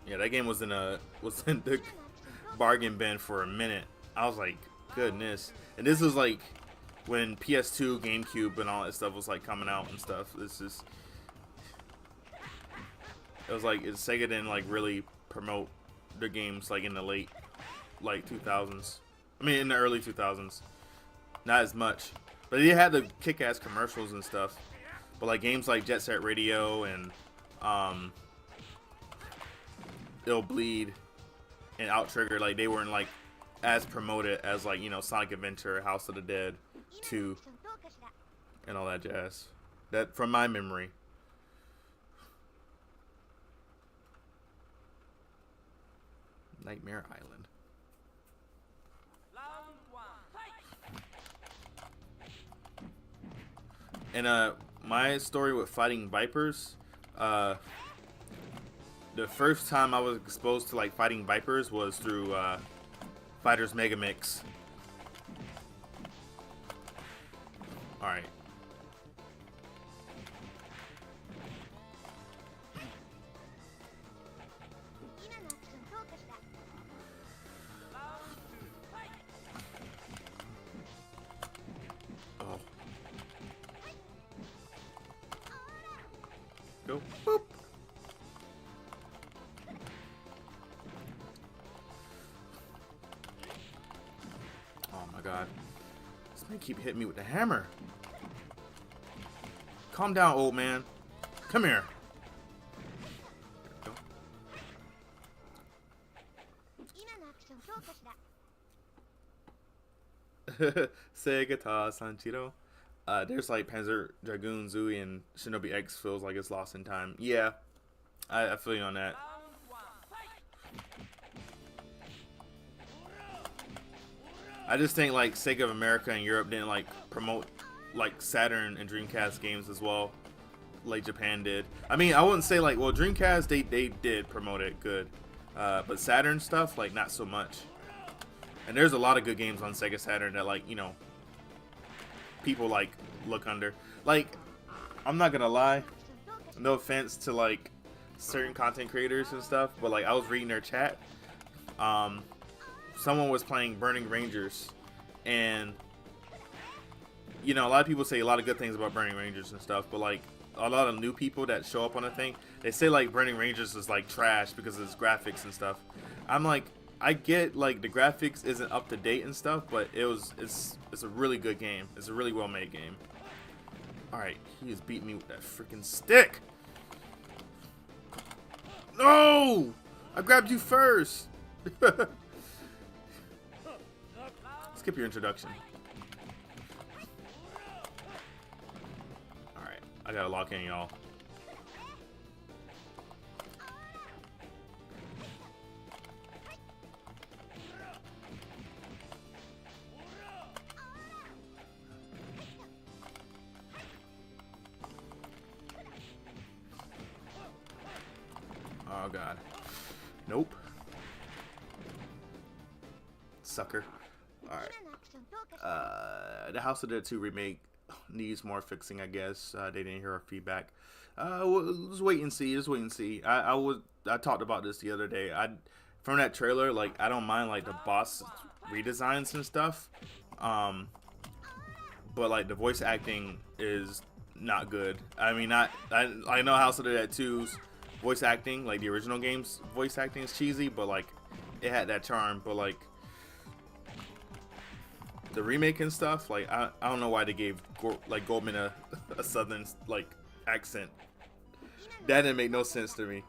Yeah, that game was in the bargain bin for a minute. I was like, goodness. And this was like when PS2, GameCube, and all that stuff was like coming out and stuff. This is, it was like Sega didn't like really promote their games like in the late like 2000s. I mean in the early 2000s, not as much. But they had the kick-ass commercials and stuff. But like games like Jet Set Radio and Ill Bleed and Outrigger, like they weren't like as promoted as like, you know, Sonic Adventure, House of the Dead 2 and all that jazz. That from my memory. Nightmare Island. And my story with Fighting Vipers, the first time I was exposed to like Fighting Vipers was through Fighters Mega Mix. Alright. Oh. Go. Boop. Oh my god. This man keep hitting me with the hammer. Calm down, old man. Come here. Sega Ta Sanchiro. There's like Panzer Dragoon Zooey and Shinobi X feels like it's lost in time. Yeah, I feel you on that. I just think like Sega of America and Europe didn't like promote like Saturn and Dreamcast games as well, like Japan did. I mean, I wouldn't say like, well, Dreamcast they did promote it good, but Saturn stuff like not so much. And there's a lot of good games on Sega Saturn that like, you know, people like look under. Like, I'm not gonna lie, no offense to like certain content creators and stuff, but like I was reading their chat. Someone was playing Burning Rangers, and you know, a lot of people say a lot of good things about Burning Rangers and stuff, but like a lot of new people that show up on a thing, they say like Burning Rangers is like trash because of its graphics and stuff. I'm like, I get like the graphics isn't up to date and stuff, but it's a really good game. It's a really well made game. All right, he just beat me with that freaking stick. No, I grabbed you first. Skip your introduction. All right, I gotta lock in, y'all. Oh god. Nope. Sucker. Alright. The House of the Dead 2 remake needs more fixing, I guess. They didn't hear our feedback. Let's wait and see. Just wait and see. I talked about this the other day. From that trailer, like, I don't mind like the boss redesigns and stuff. But like the voice acting is not good. I mean, I know House of the Dead 2's voice acting, like the original game's voice acting, is cheesy, but like it had that charm. But like the remake and stuff, like I don't know why they gave Goldman a southern like accent. That didn't make no sense to me.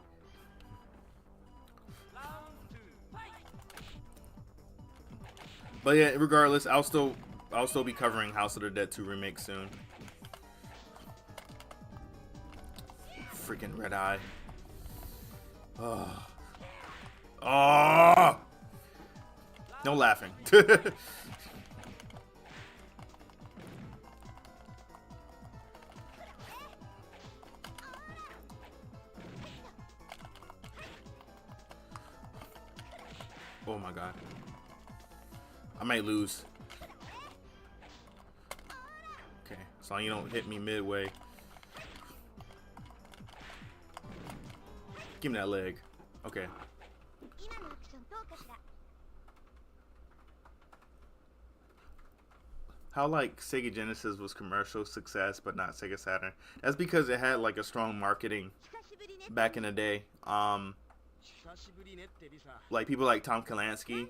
But yeah, regardless, I'll still be covering House of the Dead 2 remake soon. Freaking red eye. Oh. Oh. No laughing. Oh my god. I might lose. Okay, as long as you don't hit me midway. Give me that leg. Okay. How like Sega Genesis was commercial success but not Sega Saturn. That's because it had like a strong marketing back in the day. Like people like Tom Kalinske,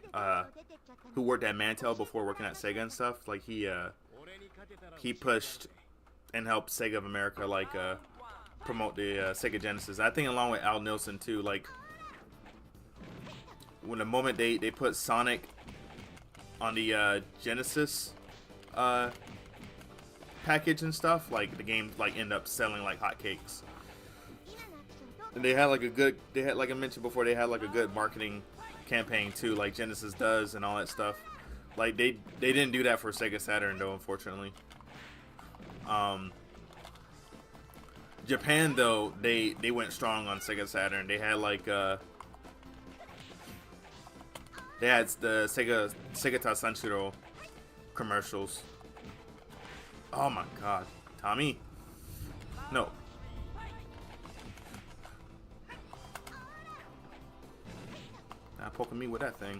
who worked at Mantel before working at Sega and stuff. Like he pushed and helped Sega of America like promote the Sega Genesis. I think along with Al Nilsson too. Like when the moment they put Sonic on the Genesis package and stuff, like the game like end up selling like hotcakes. And they had like like I mentioned before, they had like a good marketing campaign too, like Genesis does and all that stuff. Like they didn't do that for Sega Saturn though, unfortunately. Japan though, they went strong on Sega Saturn. They had like they had the Sega Sanshiro commercials. Oh my god, Tommy, no. Not poking me with that thing.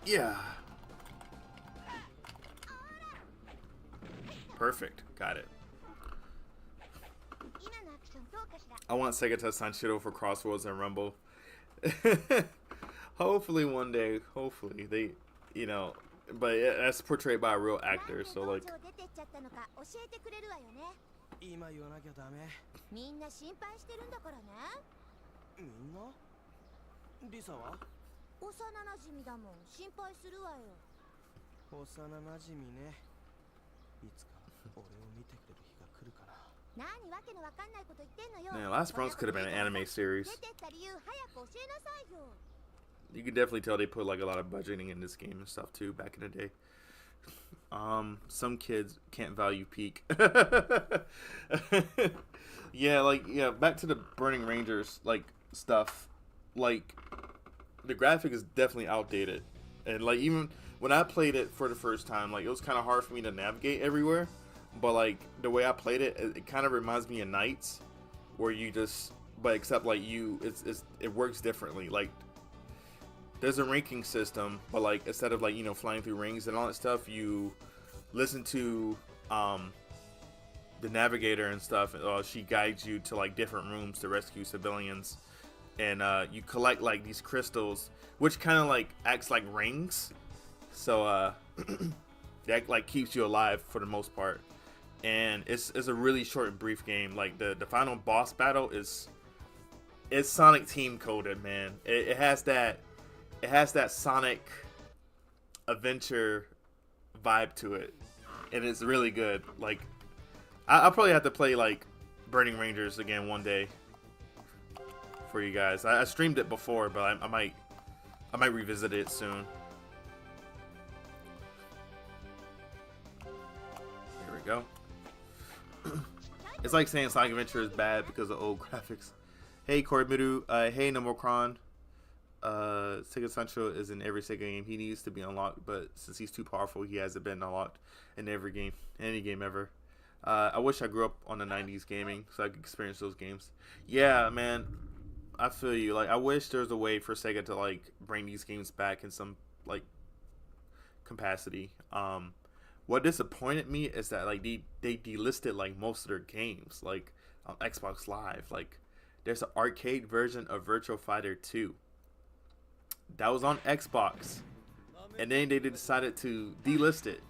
Yeah. Perfect. Got it. I want Sega Sanshiro for Crossroads and Rumble. Hopefully one day. Hopefully they, you know, but that's portrayed by a real actor. So like. Man, Last Bronx could have been an anime series. You could definitely tell they put like a lot of budgeting in this game and stuff too back in the day. Some kids can't value peak. Yeah, back to the Burning Rangers like stuff. Like the graphic is definitely outdated, and like even when I played it for the first time, like it was kind of hard for me to navigate everywhere. But like the way I played it, it kind of reminds me of Knights, where you just, but except like it works differently. Like there's a ranking system, but like instead of like, you know, flying through rings and all that stuff, you listen to the navigator and stuff. She guides you to like different rooms to rescue civilians, and you collect like these crystals, which kind of like acts like rings. So that like keeps you alive for the most part. And it's a really short and brief game. Like the final boss battle is Sonic team coded, man. It has that Sonic adventure vibe to it, and it's really good. Like I'll probably have to play like Burning Rangers again one day for you guys. I streamed it before, but I might revisit it soon. Here we go. It's like saying Sonic Adventure is bad because of old graphics. Hey, Kori Maru. Hey, Nomocron. Sega Central is in every Sega game. He needs to be unlocked, but since he's too powerful, he hasn't been unlocked in every game, any game ever. I wish I grew up on the '90s gaming so I could experience those games. Yeah, man, I feel you. Like, I wish there was a way for Sega to like bring these games back in some like capacity. What disappointed me is that like they delisted like most of their games, like on Xbox Live. Like, there's an arcade version of Virtua Fighter 2 that was on Xbox, and then they decided to delist it.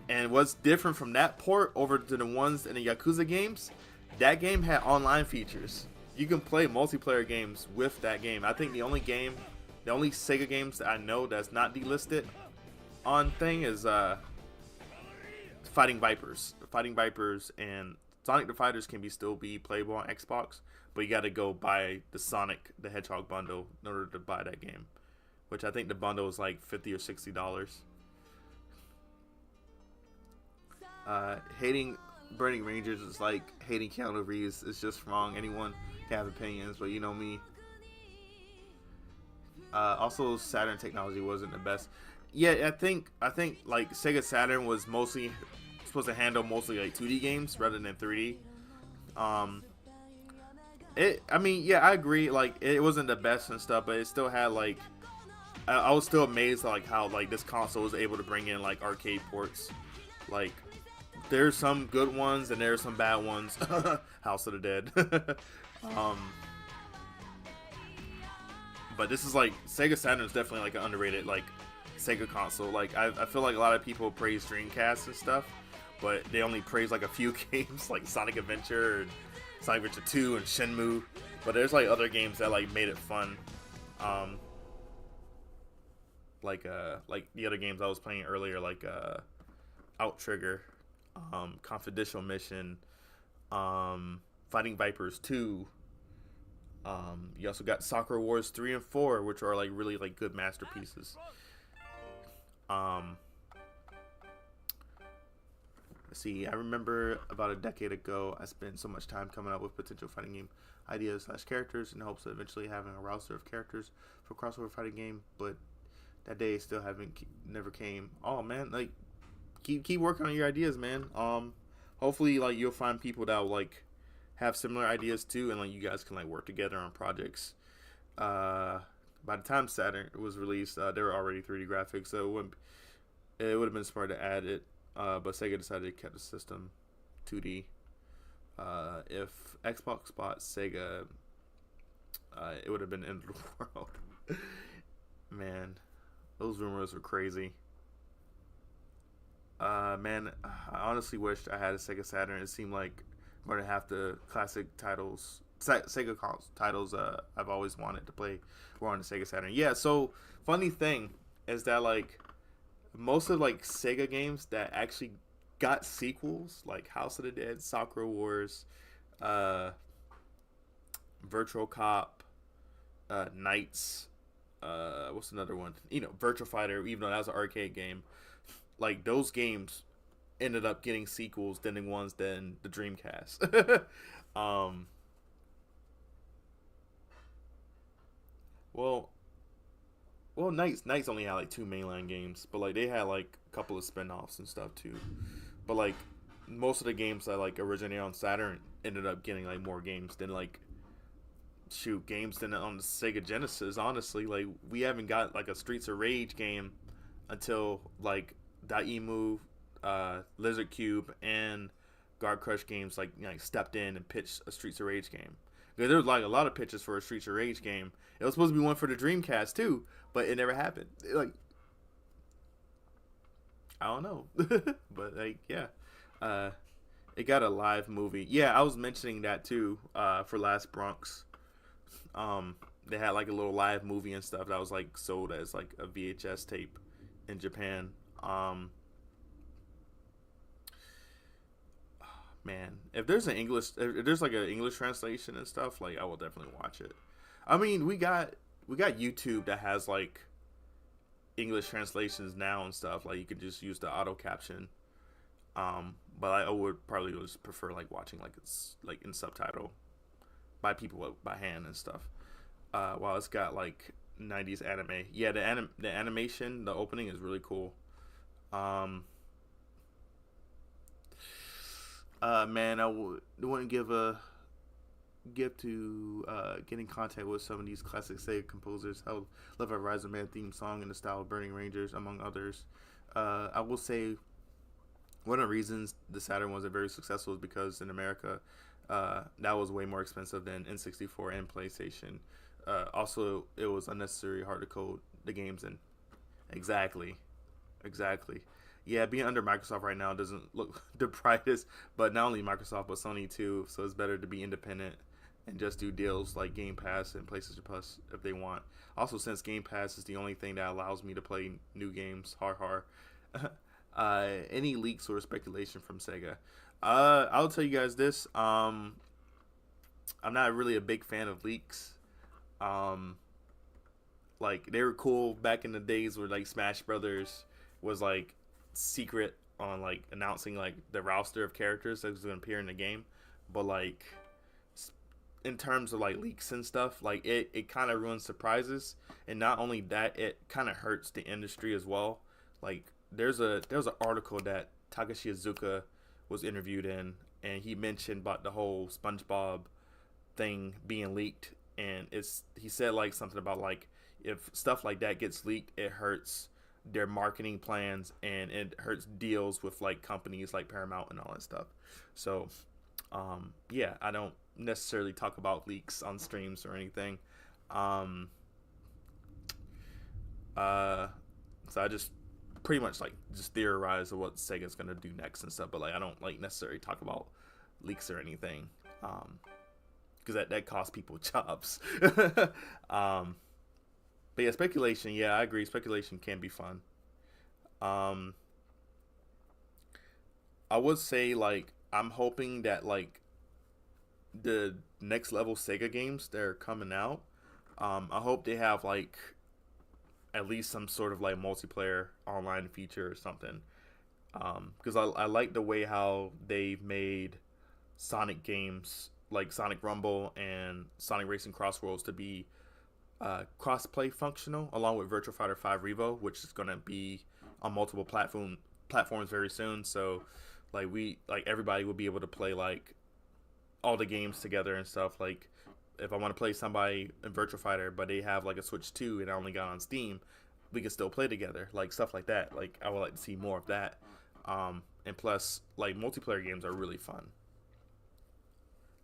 And what's different from that port over to the ones in the Yakuza games, that game had online features. You can play multiplayer games with that game. I think the only Sega games that I know that's not delisted on thing is Fighting Vipers. Fighting Vipers and Sonic the Fighters can still be playable on Xbox, but you got to go buy the Sonic the Hedgehog bundle in order to buy that game, which I think the bundle is like $50 or $60. Hating Burning Rangers is like hating Keanu Reeves. It's just wrong. Anyone can have opinions, but you know me. Also, Saturn technology wasn't the best. Yeah, I think like Sega Saturn was mostly supposed to handle mostly like 2D games rather than 3D. I mean, yeah, I agree. Like, it wasn't the best and stuff, but it still had like, I was still amazed at like how like this console was able to bring in like arcade ports. Like, there's some good ones and there's some bad ones. House of the Dead. But this is like Sega Saturn is definitely like an underrated like Sega console. Like, I feel like a lot of people praise Dreamcast and stuff, but they only praise like a few games like Sonic Adventure and Sonic Adventure 2 and Shenmue. But there's like other games that like made it fun. Like the other games I was playing earlier, like Outrigger, Confidential Mission, Fighting Vipers 2. You also got Sakura Wars 3 and 4, which are like really like good masterpieces. Let's see, I remember about a decade ago, I spent so much time coming up with potential fighting game ideas / characters in hopes of eventually having a roster of characters for crossover fighting game, but that day still never came. Oh man, like keep working on your ideas, man. Hopefully like you'll find people that will like have similar ideas too, and like you guys can like work together on projects. By the time Saturn was released, there were already 3D graphics, so it would have been smart to add it. But Sega decided to keep the system 2D. If Xbox bought Sega, it would have been the end of the world. Man, those rumors were crazy. Man, I honestly wished I had a Sega Saturn. It seemed like more than half the classic titles, Sega titles, I've always wanted to play were on the Sega Saturn. Yeah, so funny thing is that like most of like Sega games that actually got sequels, like House of the Dead, Sakura Wars, Virtual Cop, Knights, what's another one? You know, Virtua Fighter, even though that was an arcade game. Like, those games ended up getting sequels than the ones than the Dreamcast. Well, Knights only had like 2 mainline games, but like they had like a couple of spin-offs and stuff too. But like most of the games that like originated on Saturn ended up getting like more games than like games than on the Sega Genesis. Honestly, like we haven't got like a Streets of Rage game until like Daemu, Lizard Cube, and Guard Crush games like stepped in and pitched a Streets of Rage game. Because there was like a lot of pitches for a Streets of Rage game. It was supposed to be one for the Dreamcast too, but it never happened. Like, I don't know, but like yeah, it got a live movie. Yeah, I was mentioning that too for last Bronx. They had like a little live movie and stuff that was like sold as like a VHS tape in Japan. Man, if there's like an English translation and stuff, like I will definitely watch it. I mean, we got YouTube that has like English translations now and stuff. Like you could just use the auto caption. But I would probably just prefer like watching like it's like in subtitle by people by hand and stuff. While it's got like 90s anime. Yeah, the animation, the opening is really cool. Um, Man, wouldn't give to get in contact with some of these classic Sega composers. I would love a Rise of Man theme song in the style of Burning Rangers, among others. I will say one of the reasons the Saturn wasn't very successful is because in America, that was way more expensive than N64 and PlayStation. Also, it was unnecessarily hard to code the games in. Exactly, exactly. Yeah, being under Microsoft right now doesn't look the brightest, but not only Microsoft but Sony too. So it's better to be independent and just do deals like Game Pass and PlayStation Plus if they want. Also, since Game Pass is the only thing that allows me to play new games, any leaks or speculation from Sega. I'll tell you guys this. I'm not really a big fan of leaks. Um, like they were cool back in the days where like Smash Brothers was like secret on like announcing like the roster of characters that was going to appear in the game, but like in terms of like leaks and stuff, like it kind of ruins surprises, and not only that, it kind of hurts the industry as well. Like there's an article that Takashi Iizuka was interviewed in, and he mentioned about the whole SpongeBob thing being leaked, and he said like something about like if stuff like that gets leaked, it hurts their marketing plans and it hurts deals with like companies like Paramount and all that stuff. So yeah, I don't necessarily talk about leaks on streams or anything. Um, uh, so I just pretty much like just theorize of what Sega's gonna do next and stuff, but like I don't like necessarily talk about leaks or anything. Because that costs people jobs. um, but yeah, speculation. Yeah, I agree. Speculation can be fun. Um, I would say like I'm hoping that like the next level Sega games that are coming out, I hope they have like at least some sort of like multiplayer online feature or something. Because I like the way how they've made Sonic games like Sonic Rumble and Sonic Racing Crossworlds to be cross-play functional, along with Virtual Fighter 5 Revo, which is gonna be on multiple platforms very soon. So, like everybody will be able to play like all the games together and stuff. Like, if I want to play somebody in Virtual Fighter, but they have like a Switch 2 and I only got on Steam, we can still play together. Like stuff like that. Like I would like to see more of that. And plus, like multiplayer games are really fun.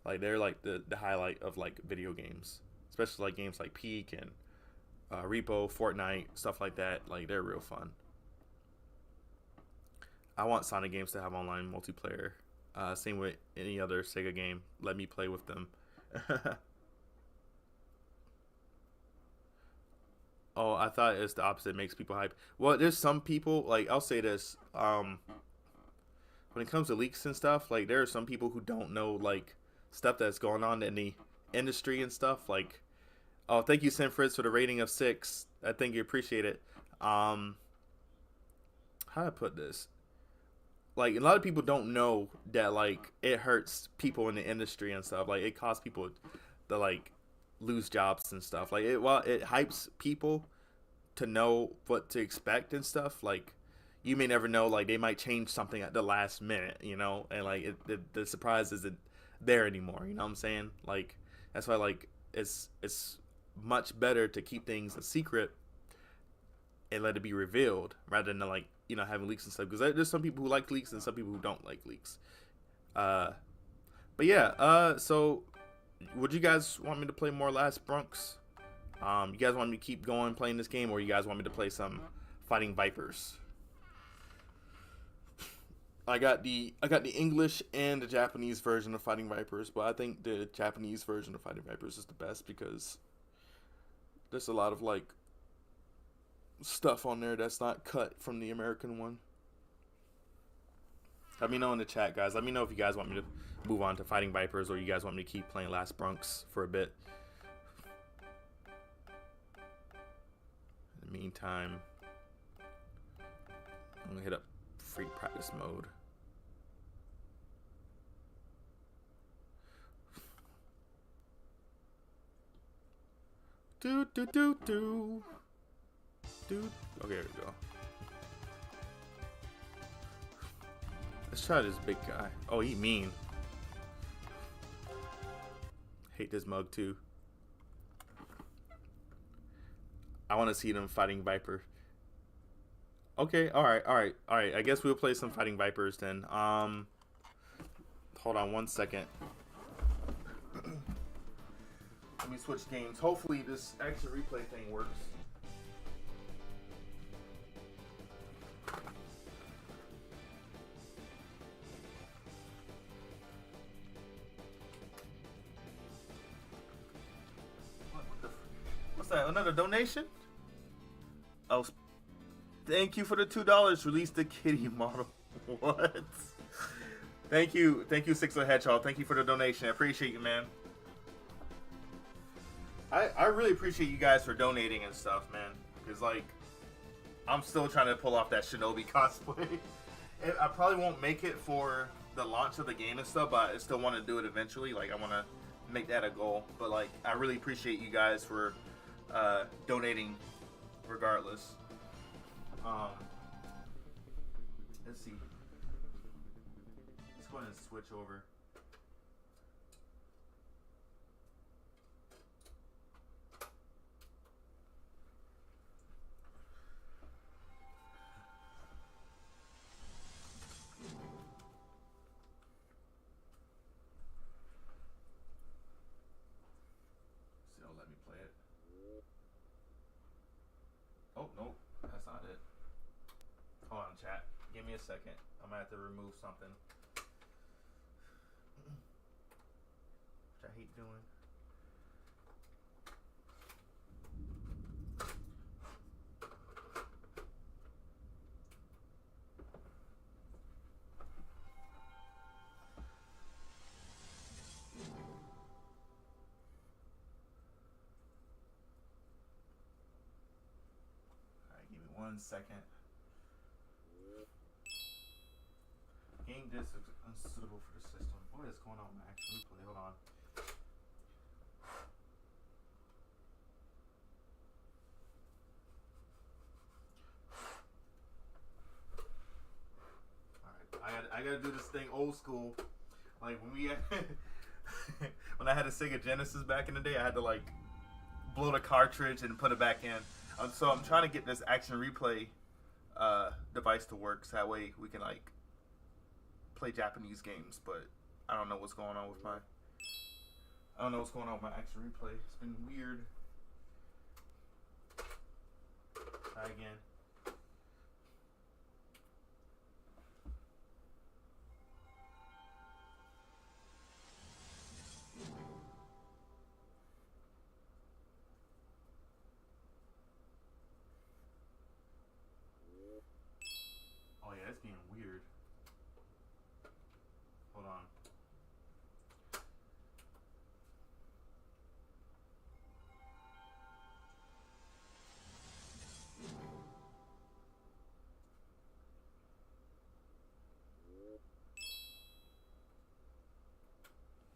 Like they're like the highlight of like video games, especially like games like Peak and Repo, Fortnite, stuff like that. Like they're real fun. I want Sonic games to have online multiplayer. Same with any other Sega game. Let me play with them. Oh, I thought it's the opposite. It makes people hype. Well, there's some people like I'll say this. When it comes to leaks and stuff, like there are some people who don't know like stuff that's going on in the industry and stuff. Like, oh, thank you, Sinfritz, for the rating of 6. I think you appreciate it. Um, how do I put this? Like a lot of people don't know that like it hurts people in the industry and stuff. Like it causes people to like lose jobs and stuff. Like while it hypes people to know what to expect and stuff. Like you may never know. Like they might change something at the last minute, and like the surprise isn't there anymore. You know what I'm saying? Like that's why like it's much better to keep things a secret and let it be revealed rather than like having leaks and stuff, because there's some people who like leaks and some people who don't like leaks. uh but yeah, so would you guys want me to play more Last Bronx? You guys want me to keep going playing this game, or you guys want me to play some Fighting Vipers? I got the English and the Japanese version of Fighting Vipers, but I think the Japanese version of Fighting Vipers is the best because there's a lot of like stuff on there that's not cut from the American one. Let me know in the chat, guys. Let me know if you guys want me to move on to Fighting Vipers, or you guys want me to keep playing Last Bronx for a bit. In the meantime, I'm gonna hit up free practice mode. Do do do do. Dude. Okay, there we go. Let's try this big guy. Oh, he mean. Hate this mug too. I want to see them fighting Viper. Okay, alright. I guess we'll play some fighting Vipers then. Hold on 1 second. Let me switch games. Hopefully this action replay thing works. What's that? Another donation? Oh, thank you for the $2. Release the kitty model. What? Thank you, Six of the Hedgehog. Thank you for the donation. I appreciate you, man. I really appreciate you guys for donating and stuff, man. Because, like, I'm still trying to pull off that Shinobi cosplay. I probably won't make it for the launch of the game and stuff, but I still want to do it eventually. Like, I want to make that a goal. But, like, I really appreciate you guys for donating regardless. Let's see. Let's go ahead and switch over. Oh, no, that's not it. Hold on, chat. Give me a second. I'm gonna have to remove something. Which I hate doing. Alright, give me 1 second. Game disc is unsuitable for the system. What is going on with my action replay? Hold on. Alright, I gotta do this thing old school. Like when we when I had a Sega Genesis back in the day, I had to like blow the cartridge and put it back in. So I'm trying to get this action replay device to work, so that way we can like play Japanese games. But I don't know what's going on with my action replay. It's been weird. Try again. Oh yeah, it's being weird. Hold on.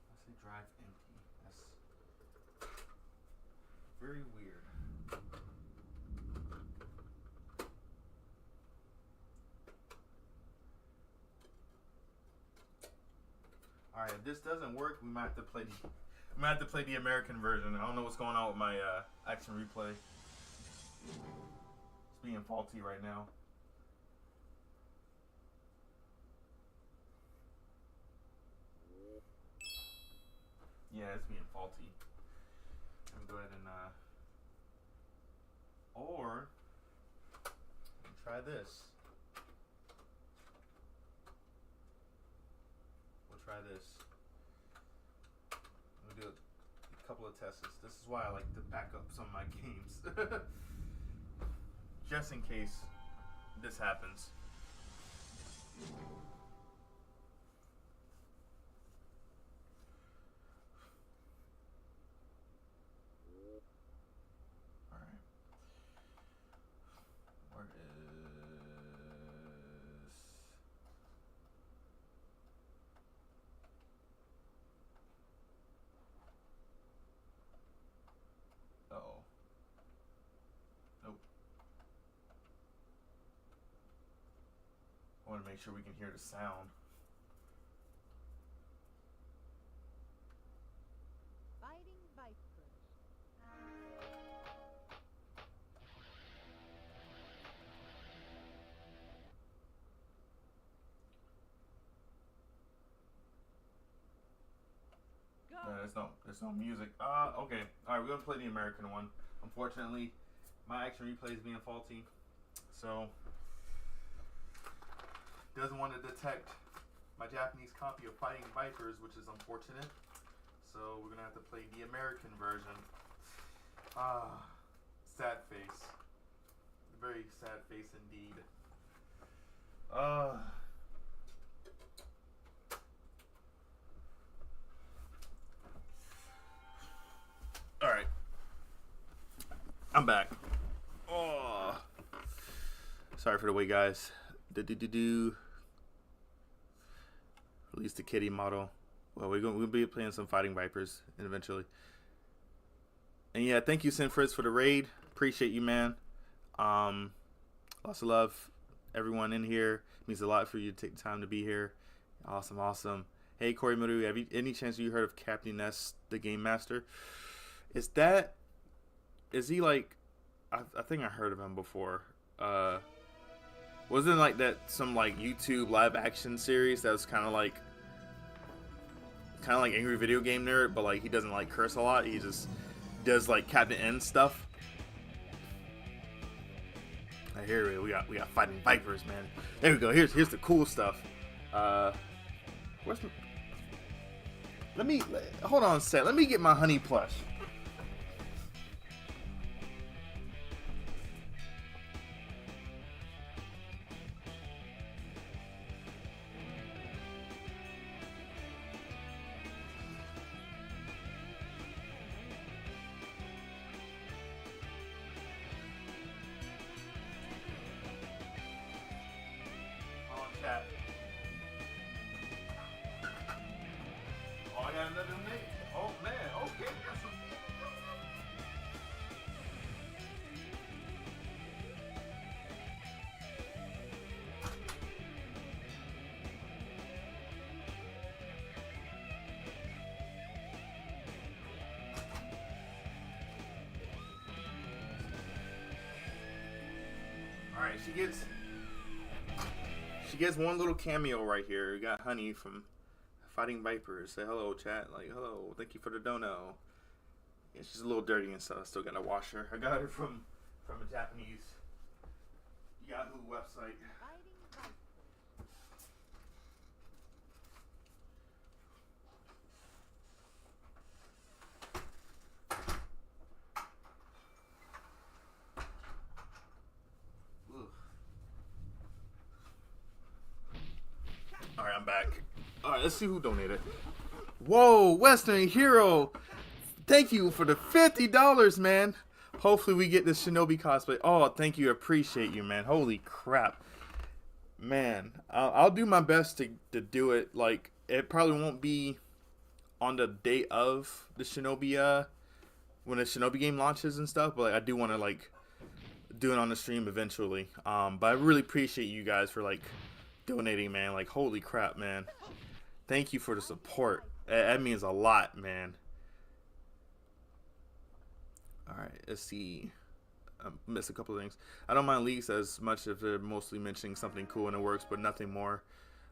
I say drive empty. That's very weird. All right, if this doesn't work, we might have to play the American version. I don't know what's going on with my action replay. It's being faulty right now. Yeah, it's being faulty. Let me go ahead and or try this. We'll try this. We'll do a couple of tests. This is why I like to back up some of my games. Just in case this happens. want to make sure we can hear the sound. Fighting Vipers. There's no music. Okay. All right, we're gonna play the American one. Unfortunately, my action replay is being faulty, so doesn't want to detect my Japanese copy of Fighting Vipers, which is unfortunate. So we're gonna have to play the American version. Sad face. Very sad face indeed. Alright. I'm back. Oh. Sorry for the wait, guys. Release the kitty model. Well, we'll be playing some Fighting Vipers eventually. And yeah, thank you, Sinfritz, for the raid. Appreciate you, man. Lots of love, everyone in here. It means a lot for you to take the time to be here. Awesome, awesome. Hey, Kori, Maru, have you any chance you heard of Captain Ness, the Game Master? Is he like? I think I heard of him before. Wasn't like that some like YouTube live action series that was kind of like Angry Video Game Nerd, but like he doesn't like curse a lot. He just does like Captain N stuff. Right, here we got Fighting Vipers, man. There we go. Here's the cool stuff. Hold on a sec. Let me get my honey plush. Oh, I got another mate. Oh man, okay. All right, she gets one little cameo right here. We got Honey from Fighting Vipers. Say hello, chat. Like, hello. Thank you for the dono. Yeah, she's a little dirty and stuff. I still gotta wash her. I got her from a Japanese Yahoo website. Fighting Vipers. Alright, I'm back. Alright, let's see who donated. Whoa, Western Hero. Thank you for the $50, man. Hopefully we get this Shinobi cosplay. Oh, thank you. Appreciate you, man. Holy crap. Man, I'll do my best to do it. Like, it probably won't be on the day of the Shinobi, when the Shinobi game launches and stuff. But like, I do want to, like, do it on the stream eventually. But I really appreciate you guys for, like, donating, man. Like, holy crap, man. Thank you for the support. That means a lot, man. Alright, let's see. I missed a couple of things. I don't mind leaks as much if they're mostly mentioning something cool in the works, but nothing more.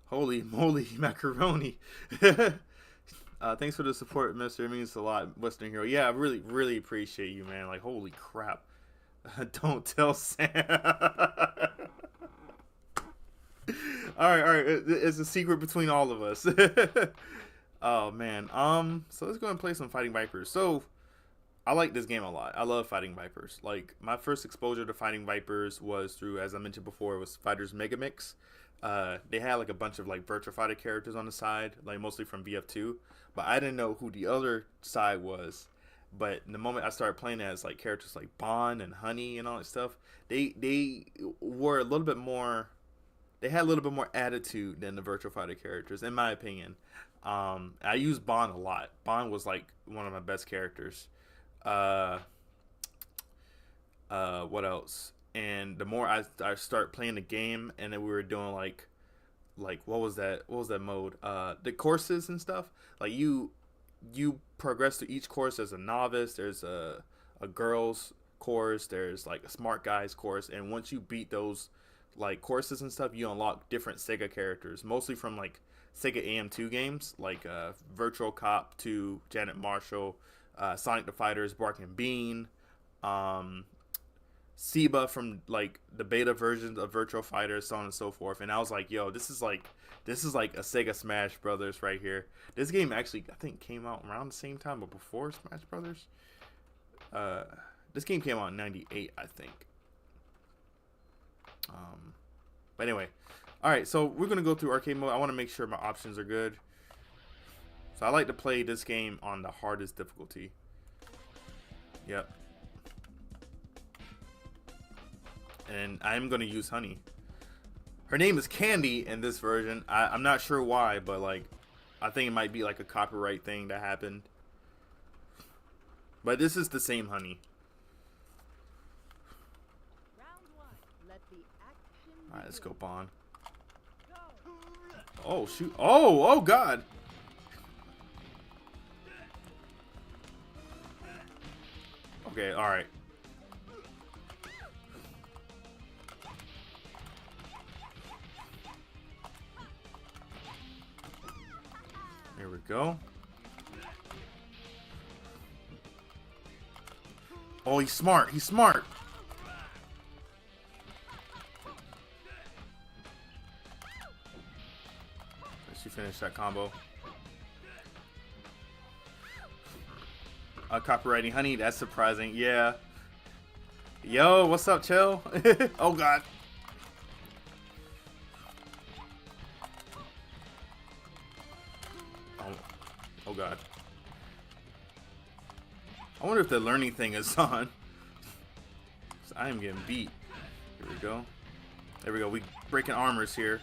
Holy moly, macaroni. Thanks for the support, mister. It means a lot, Western Hero. Yeah, I really, really appreciate you, man. Like, holy crap. Don't tell Sam. Alright, it's a secret between all of us. Oh man. So let's go and play some Fighting Vipers. So I like this game a lot. I love Fighting Vipers. Like, my first exposure to Fighting Vipers was through, as I mentioned before, it was Fighters Mega Mix. They had like a bunch of like Virtua Fighter characters on the side, like mostly from VF2, but I didn't know who the other side was. But the moment I started playing as like characters like Bond and Honey and all that stuff, they were a little bit more. They had a little bit more attitude than the Virtua Fighter characters, in my opinion. I used Bond a lot. Bond was like one of my best characters. What else? And the more I start playing the game, and then we were doing like like what was that? What was that mode? The courses and stuff. Like you progress through each course as a novice. There's a girls course. There's like a smart guys course, and once you beat those like courses and stuff, you unlock different Sega characters, mostly from like Sega AM2 games, like Virtual Cop 2, Janet Marshall, Sonic the Fighters, Bark and Bean, Seba from like the beta versions of Virtual Fighters, so on and so forth. And I was like, yo, this is like a Sega Smash Brothers right here. This game actually I think came out around the same time but before Smash Brothers. This game came out in '98, I think. But anyway, all right. So we're gonna go through arcade mode. I want to make sure my options are good. So I like to play this game on the hardest difficulty. Yep. And I'm gonna use Honey. Her name is Candy in this version. I'm not sure why, but like, I think it might be like a copyright thing that happened. But this is the same Honey. Alright, let's go Bond. Oh shoot. Oh god. Okay, alright. Here we go. Oh, he's smart. He's smart. She finished that combo. Copywriting Honey, that's surprising. Yeah. Yo, what's up, Chill? Oh god. Oh god. I wonder if the learning thing is on. I am getting beat. Here we go. There we go. We breaking armors here.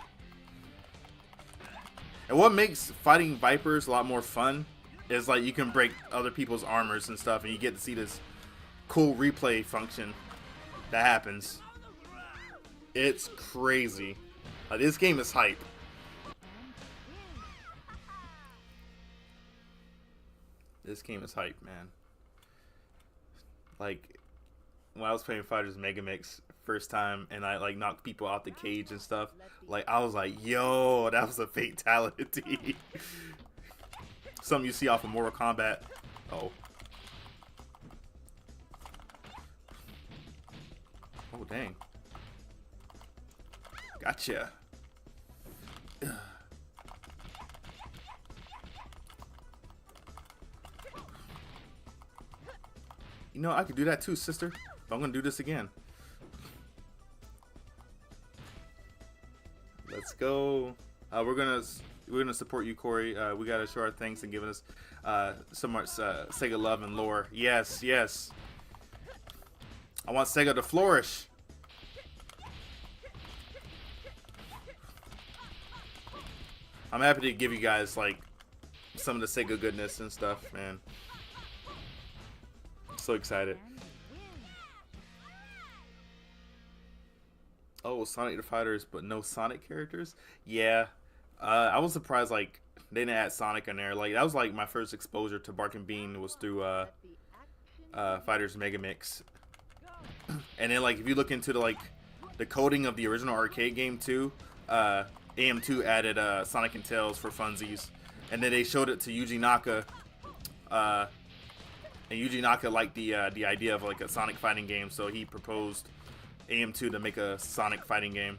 And what makes fighting Vipers a lot more fun is like you can break other people's armors and stuff, and you get to see this cool replay function that happens. It's crazy. This game is hype. This game is hype, man. Like when I was playing Fighters Mega Mix first time and I like knocked people out the cage and stuff, like I was like, yo, that was a fatality. Something you see off of Mortal Kombat. Oh dang. Gotcha. You know, I could do that too, sister. But I'm gonna do this again. Let's go. We're gonna support you, Kori. We gotta show our thanks and giving us so much Sega love and lore. Yes, yes. I want Sega to flourish. I'm happy to give you guys like some of the Sega goodness and stuff, man. So excited. Oh, Sonic the Fighters, but no Sonic characters? Yeah. I was surprised like they didn't add Sonic in there. Like that was like my first exposure to Bark and Bean was through Fighters Mega Mix. And then like if you look into the coding of the original arcade game too, AM2 added Sonic and Tails for funsies. And then they showed it to Yuji Naka. And Yuji Naka liked the idea of like a Sonic fighting game, so he proposed AM2 to make a Sonic fighting game.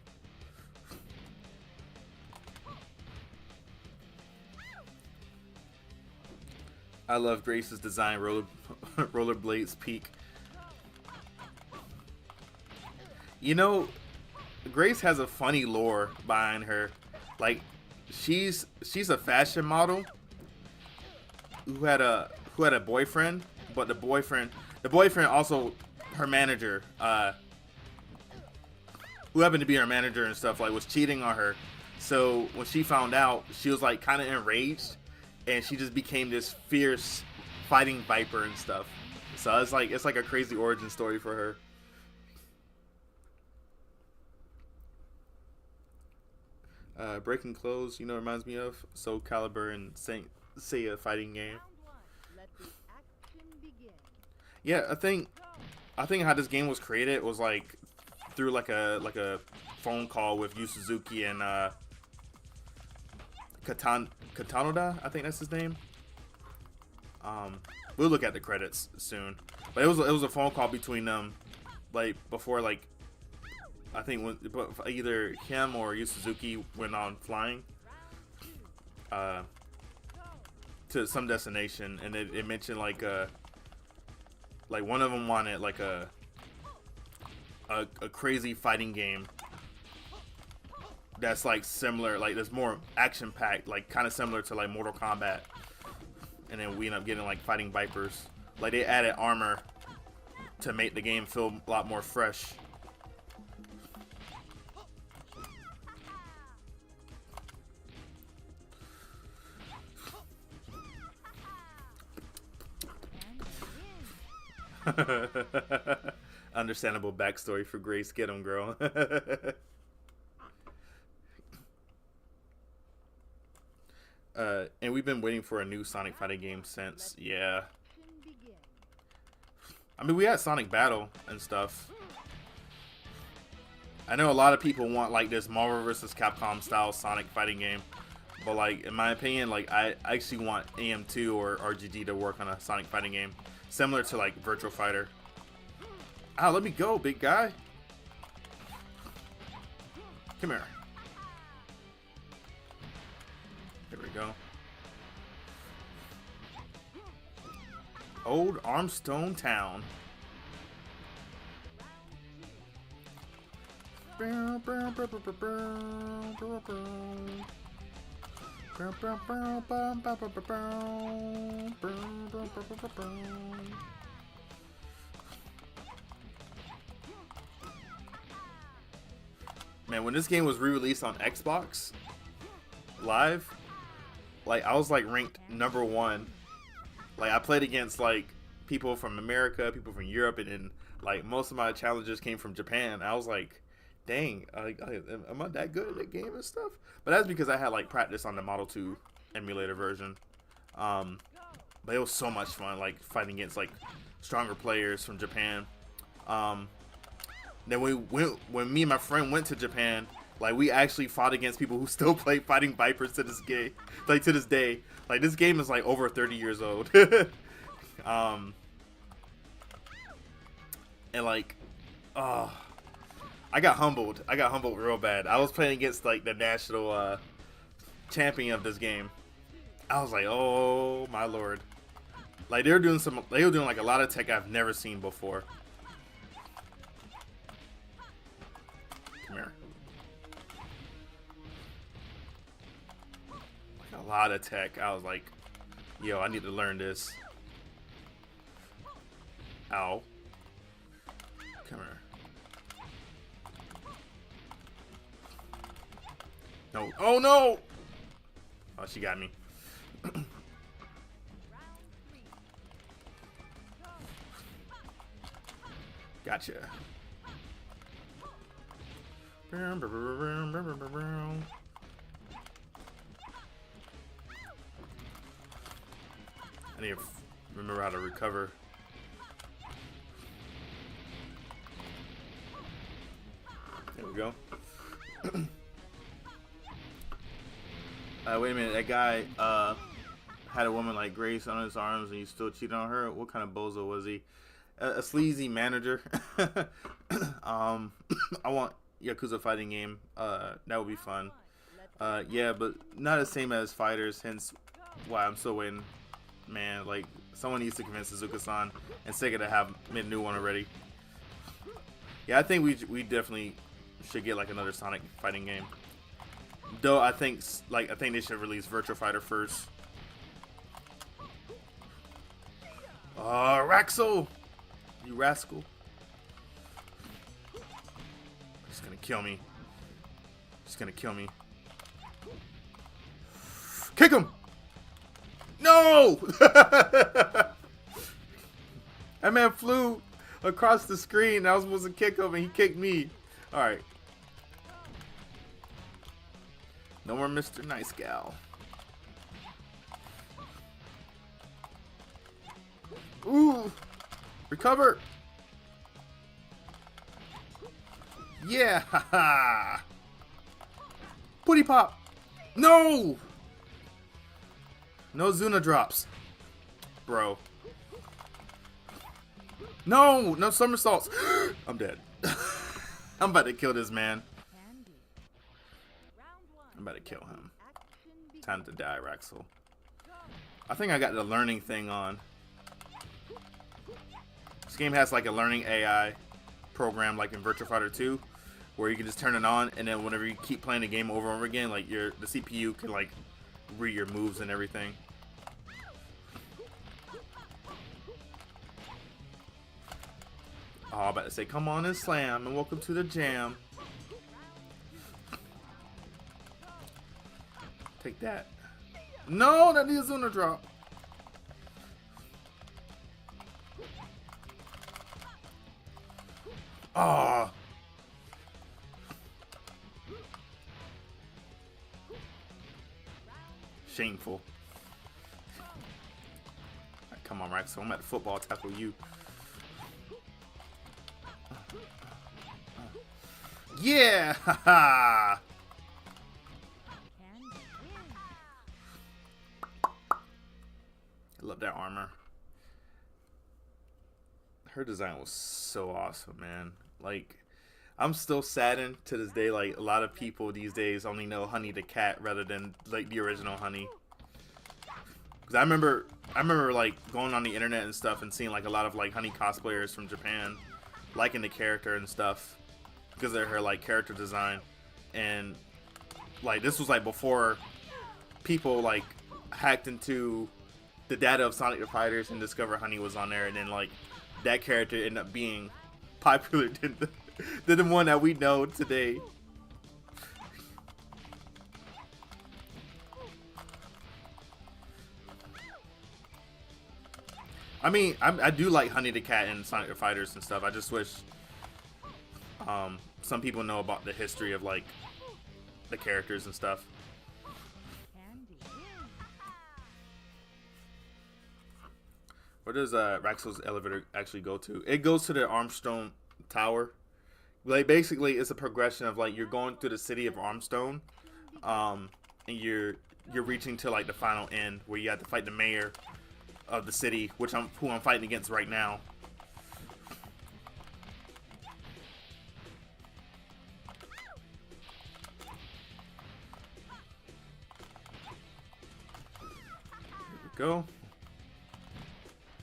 I love Grace's design, rollerblades peak. You know, Grace has a funny lore behind her. Like, she's a fashion model who had a boyfriend, but the boyfriend also her manager, who happened to be her manager and stuff, like was cheating on her. So when she found out, she was like kind of enraged, and she just became this fierce fighting viper and stuff. So it's like a crazy origin story for her. Breaking Clothes, you know, reminds me of Soul Calibur and SEGA Fighting Game. Round one. Let the action begin. Yeah, I think how this game was created was like through like a phone call with Yu Suzuki and Katanoda, I think that's his name. We'll look at the credits soon, but it was a phone call between them, like before, like I think when either him or Yu Suzuki went on flying to some destination, and it mentioned like one of them wanted like a crazy fighting game that's like similar, like there's more action packed, like kind of similar to like Mortal Kombat. And then we end up getting like Fighting Vipers. Like they added armor to make the game feel a lot more fresh. Understandable backstory for Grace. Get him, girl. And we've been waiting for a new Sonic fighting game since, yeah. I mean, we had Sonic Battle and stuff. I know a lot of people want like this Marvel vs. Capcom style Sonic fighting game, but like in my opinion, like I actually want AM2 or RGD to work on a Sonic fighting game similar to like Virtual Fighter. Ah, let me go, big guy. Come here. Here we go. Old Armstone Town. Man, when this game was re-released on Xbox Live, like I was like ranked #1. Like I played against like people from America, people from Europe, and then like most of my challenges came from Japan. I was like, dang, am I that good at that game and stuff? But that's because I had like practice on the Model 2 emulator version. But it was so much fun, like fighting against like stronger players from Japan. Then when me and my friend went to Japan, like we actually fought against people who still play Fighting Vipers to this day. Like to this day, like this game is like over 30 years old. And like, I got humbled. I got humbled real bad. I was playing against like the national champion of this game. I was like, oh my lord. Like they were doing like a lot of tech I've never seen before. Come here. Like a lot of tech. I was like, yo, I need to learn this. Ow. Come here. No. Oh no! Oh, she got me. Gotcha. I need to remember how to recover. There we go. Wait a minute, that guy had a woman like Grace on his arms and you still cheated on her? What kind of bozo was he? A sleazy manager. I want Yakuza fighting game. That would be fun. Yeah, but not the same as fighters, hence why I'm still waiting. Man, like, someone needs to convince Suzuka-san and Sega to have made a new one already. Yeah, I think we definitely should get like another Sonic fighting game. Though I think they should release Virtua Fighter first. Raxel! You rascal. He's gonna kill me. He's gonna kill me. Kick him! No! That man flew across the screen. I was supposed to kick him and he kicked me. Alright. No more Mr. Nice Gal. Ooh! Recover! Yeah! Haha! Putty pop! No! No Zuna drops. Bro. No! No somersaults! I'm dead. I'm about to kill this man. I'm about to kill him. Time to die, Raxel. I think I got the learning thing on. This game has like a learning AI program like in Virtua Fighter 2 where you can just turn it on, and then whenever you keep playing the game over and over again, like the CPU can like read your moves and everything. Oh, I'm about to say, come on and slam, and welcome to the jam. Take that. No, that needs Zuna drop. Ah. Shameful. Right, come on, Raxel. I'm at the football tackle you. Yeah! Haha! I love that armor. Her design was so awesome, man. Like, I'm still saddened to this day. Like, a lot of people these days only know Honey the Cat rather than like the original Honey. Because I remember like going on the internet and stuff and seeing like a lot of like Honey cosplayers from Japan liking the character and stuff because of her like character design. And like this was like before people like hacked into the data of Sonic the Fighters and discovered Honey was on there, and then like that character ended up being popular than the one that we know today. I mean, I do like Honey the Cat and Sonic the Fighters and stuff. I just wish some people know about the history of like the characters and stuff. Where does Raxel's elevator actually go to? It goes to the Armstone Tower. Like basically, it's a progression of like you're going through the city of Armstone, and you're reaching to like the final end where you have to fight the mayor of the city, who I'm fighting against right now. Here we go.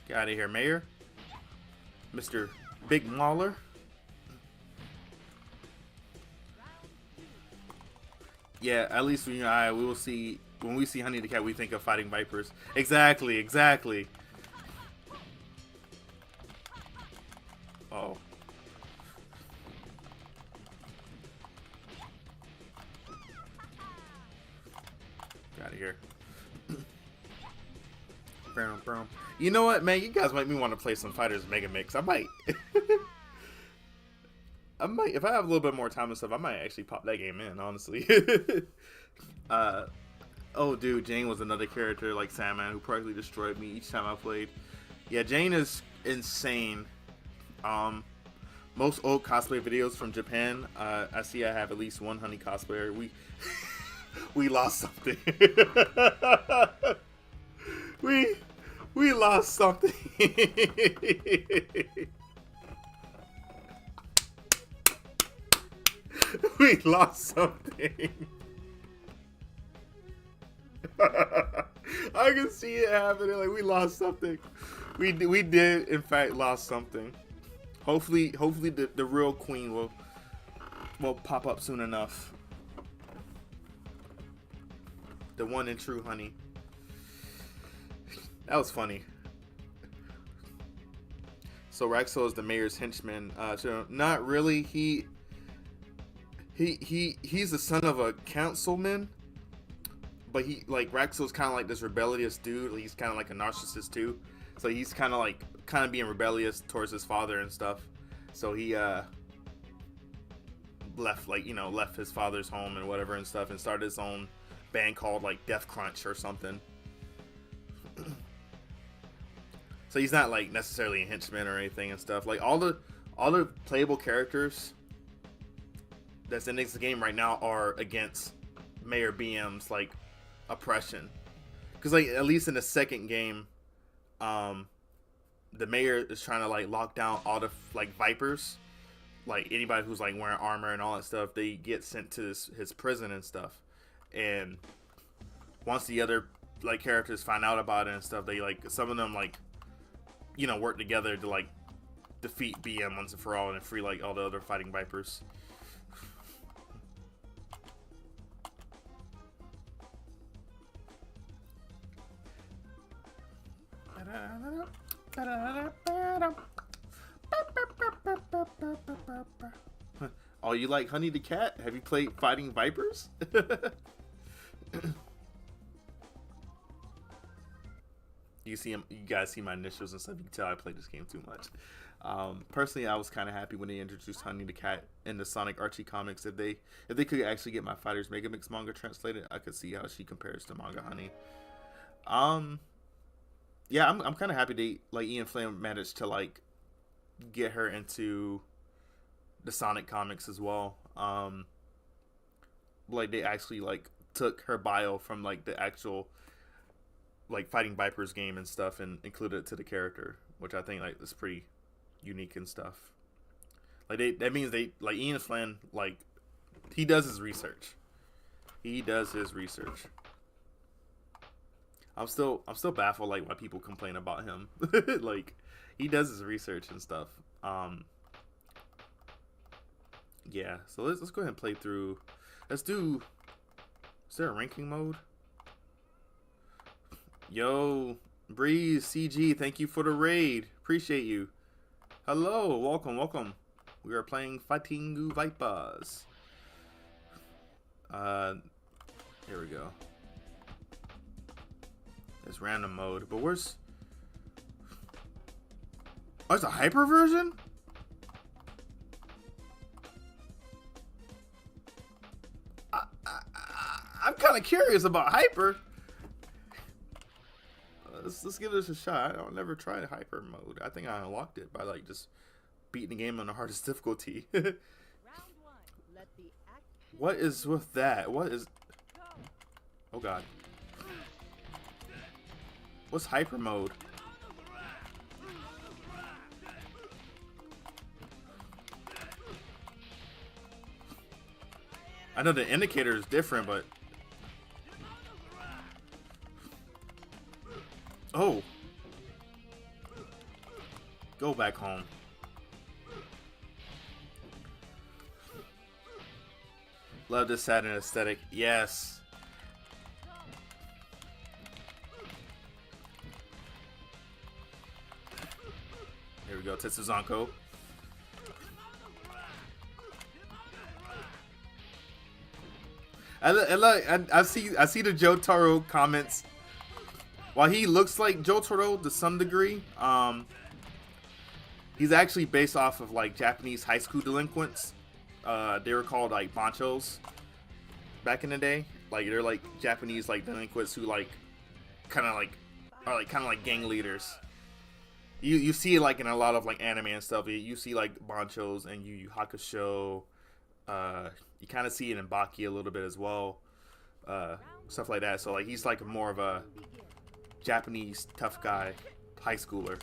Get out of here, Mayor. Mr. Big Mauler. Yeah, at least we will see when we see Honey the Cat, we think of Fighting Vipers. Exactly, exactly. Oh. Get out of here. You know what, man? You guys make me want to play some Fighters Mega Mix. I might. I might, if I have a little bit more time and stuff, I might actually pop that game in, honestly. Oh, dude, Jane was another character like Sandman who practically destroyed me each time I played. Yeah, Jane is insane. Most old cosplay videos from Japan, I see I have at least one Honey cosplayer. We lost something. We lost something. We lost something. I can see it happening. Like we lost something. We did in fact lost something. Hopefully the real queen will pop up soon enough. The one and true Honey. That was funny. So Raxel is the mayor's henchman. So not really. He's the son of a councilman, but Raxel's kind of like this rebellious dude. He's kind of like a narcissist too. So he's kind of being rebellious towards his father and stuff. So he left his father's home and whatever and stuff, and started his own band called like Death Crunch or something. So he's not like necessarily a henchman or anything and stuff. Like all the playable characters that's in this game right now are against Mayor BM's like oppression. Because like at least in the second game, the mayor is trying to like lock down all the like Vipers, like anybody who's like wearing armor and all that stuff. They get sent to his prison and stuff. And once the other like characters find out about it and stuff, they like some of them like work together to like defeat BM once and for all and free like all the other fighting Vipers. Oh, you like Honey the Cat? Have you played Fighting Vipers? You guys see my initials and stuff. You can tell I played this game too much. Personally, I was kind of happy when they introduced Honey the Cat in the Sonic Archie comics. If they could actually get my Fighters Mega Mix manga translated, I could see how she compares to manga Honey. Yeah, I'm kind of happy they like Ian Flynn managed to like get her into the Sonic comics as well. Like they actually like took her bio from like the actual like Fighting Vipers game and stuff and included it to the character, which I think like is pretty unique and stuff. Like that means they like Ian Flynn, like he does his research. He does his research. I'm still baffled like why people complain about him. Like he does his research and stuff. Yeah, so let's go ahead and play through. Let's do. Is there a ranking mode? Yo, Breeze CG, thank you for the raid. Appreciate you. Hello, welcome. We are playing Fighting Vipers. Here we go. It's random mode, but where's? Oh, it's a hyper version? I'm kind of curious about hyper. Let's give this a shot. I'll never try hyper mode. I think I unlocked it by like just beating the game on the hardest difficulty. What is with that? What is? Oh god. What's hyper mode? I know the indicator is different, but oh, go back home. Love the Saturn aesthetic. Yes. Here we go, Tetsuzanko. I see the Jotaro comments. While he looks like Jotaro to some degree, he's actually based off of like Japanese high school delinquents. They were called like banchos back in the day. Like they're like Japanese like delinquents who like kind of like gang leaders. You see it like in a lot of like anime and stuff. You see like banchos and Yu Yu Hakusho. You kind of see it in Baki a little bit as well. Stuff like that. So like he's like more of a Japanese tough guy, high schooler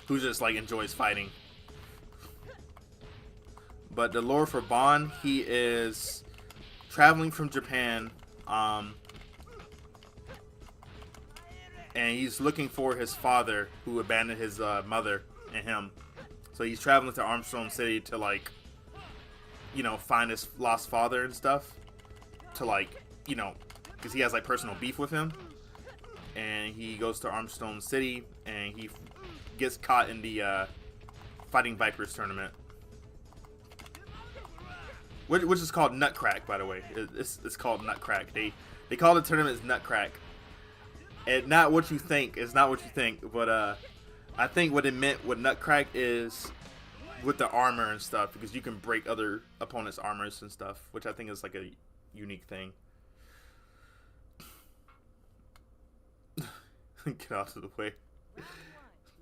who just like enjoys fighting. But the lore for Bon, he is traveling from Japan, and he's looking for his father who abandoned his mother and him. So he's traveling to Armstrong City to like, find his lost father and stuff. To like, because he has like personal beef with him. And he goes to Armstrong City and he gets caught in the Fighting Vipers tournament. Which is called Nutcrack, by the way. It's called Nutcrack. They call the tournament Nutcrack. And not what you think. It's not what you think. But I think what it meant with Nutcrack is with the armor and stuff, because you can break other opponents' armors and stuff, which I think is like a unique thing. Get out of the way.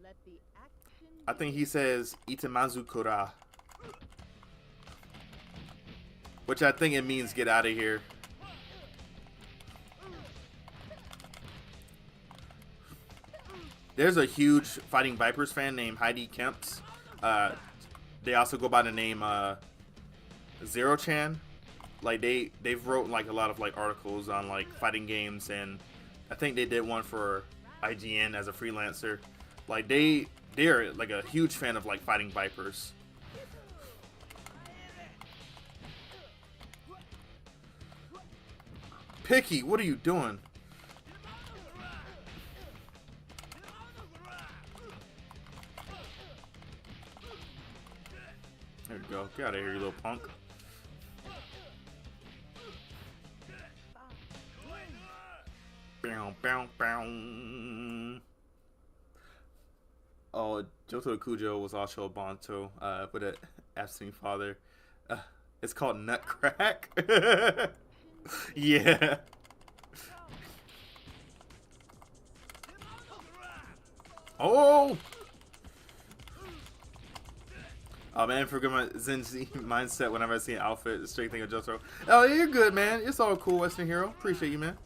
Let the action I think he says Itamazu Kura, which I think it means get out of here. There's a huge Fighting Vipers fan named Heidi Kemps. They also go by the name Zero Chan. Like they've wrote like a lot of like articles on like fighting games, and I think they did one for IGN as a freelancer. Like they're like a huge fan of like Fighting Vipers. Picky, what are you doing? There you go. Get out of here, you little punk. Bow, bow, bow. Oh, Johto Kujo was also a Banto with an absent father. It's called Nutcrack. Yeah. Oh! Oh man, forget my Zenzi mindset whenever I see an outfit, straight thing of Johto. Oh, you're good, man. It's all cool, Western Hero. Appreciate you, man.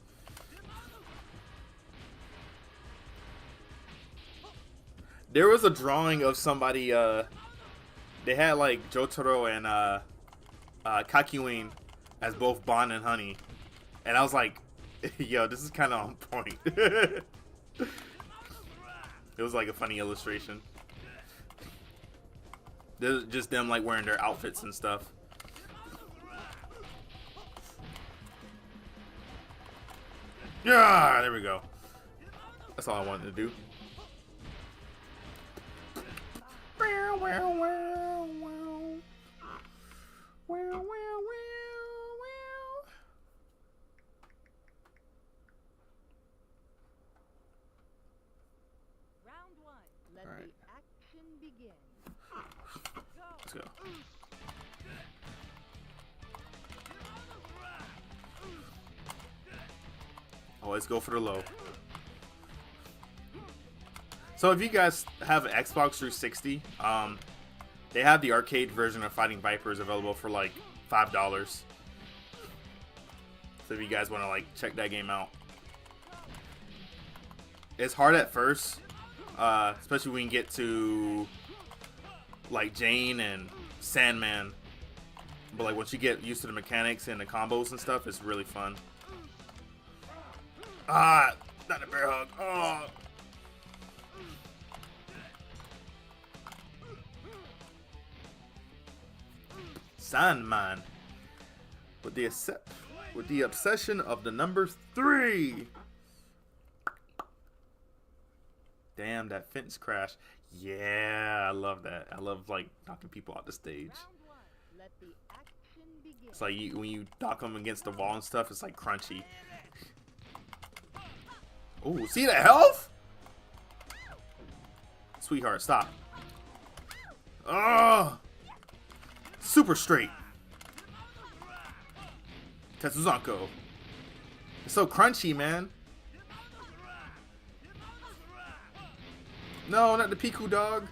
There was a drawing of somebody, they had like Jotaro and Kakyoin as both Bon and Honey. And I was like, yo, this is kind of on point. It was like a funny illustration. There's just them like wearing their outfits and stuff. Yeah, there we go. That's all I wanted to do. Round 1. Let All right. the action begin. Let's go. Always go for the low. So if you guys have an Xbox 360, they have the arcade version of Fighting Vipers available for like $5. So if you guys want to like check that game out. It's hard at first, especially when you get to like Jane and Sandman. But like once you get used to the mechanics and the combos and stuff, it's really fun. Ah, not a bear hug. Oh. Sandman with the obsession of the number 3. Damn, that fence crash. Yeah, I love that. I love like knocking people out the stage. Round 1. Let the action begin. It's like when you knock them against the wall and stuff, it's like crunchy. Oh, see the health? Sweetheart, stop. Oh, super straight. Tetsuzanko. It's so crunchy, man. No, not the Piku dog.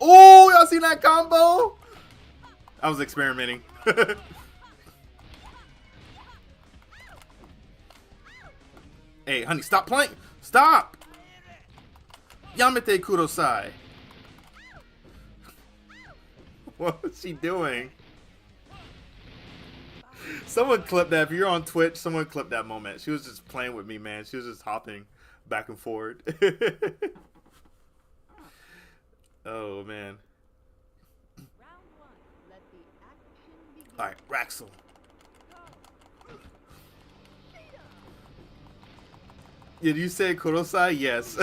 Oh, y'all seen that combo? I was experimenting. Hey, honey, stop playing. Stop. Yamete Kudosai. What was she doing? Someone clip that. If you're on Twitch, someone clip that moment. She was just playing with me, man. She was just hopping back and forward. Oh, man. Round 1. Let the action begin. All right, Raxel. Did you say Kurosai? Yes.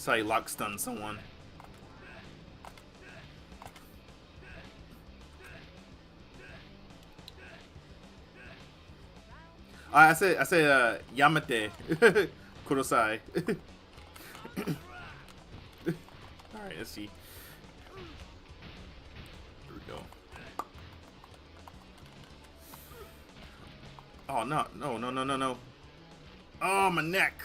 That's how you lock stun someone. I said Yamate Kurosai. Alright, let's see. Here we go. Oh no, no, no, no, no, no. Oh, my neck.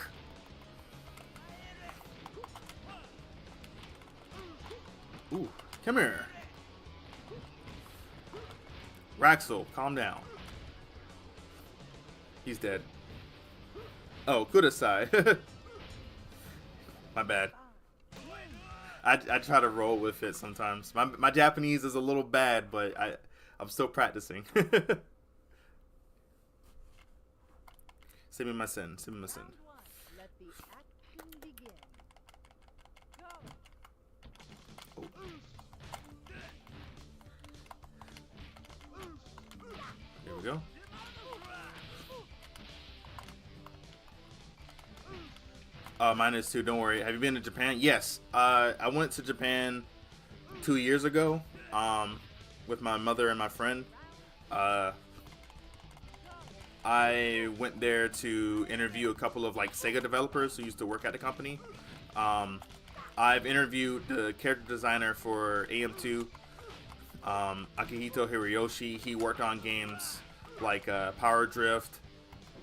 Ooh, come here. Raxel, calm down. He's dead. Oh, Kudasai. My bad. I try to roll with it sometimes. My Japanese is a little bad, but I'm still practicing. Send me my sin. Send me my sin. Let the action begin. Go. Oh. There we go. Mine is too. Don't worry. Have you been to Japan? Yes. I went to Japan 2 years ago. With my mother and my friend. I went there to interview a couple of like SEGA developers who used to work at the company. I've interviewed the character designer for AM2, Akihito Hiroyoshi. He worked on games like Power Drift,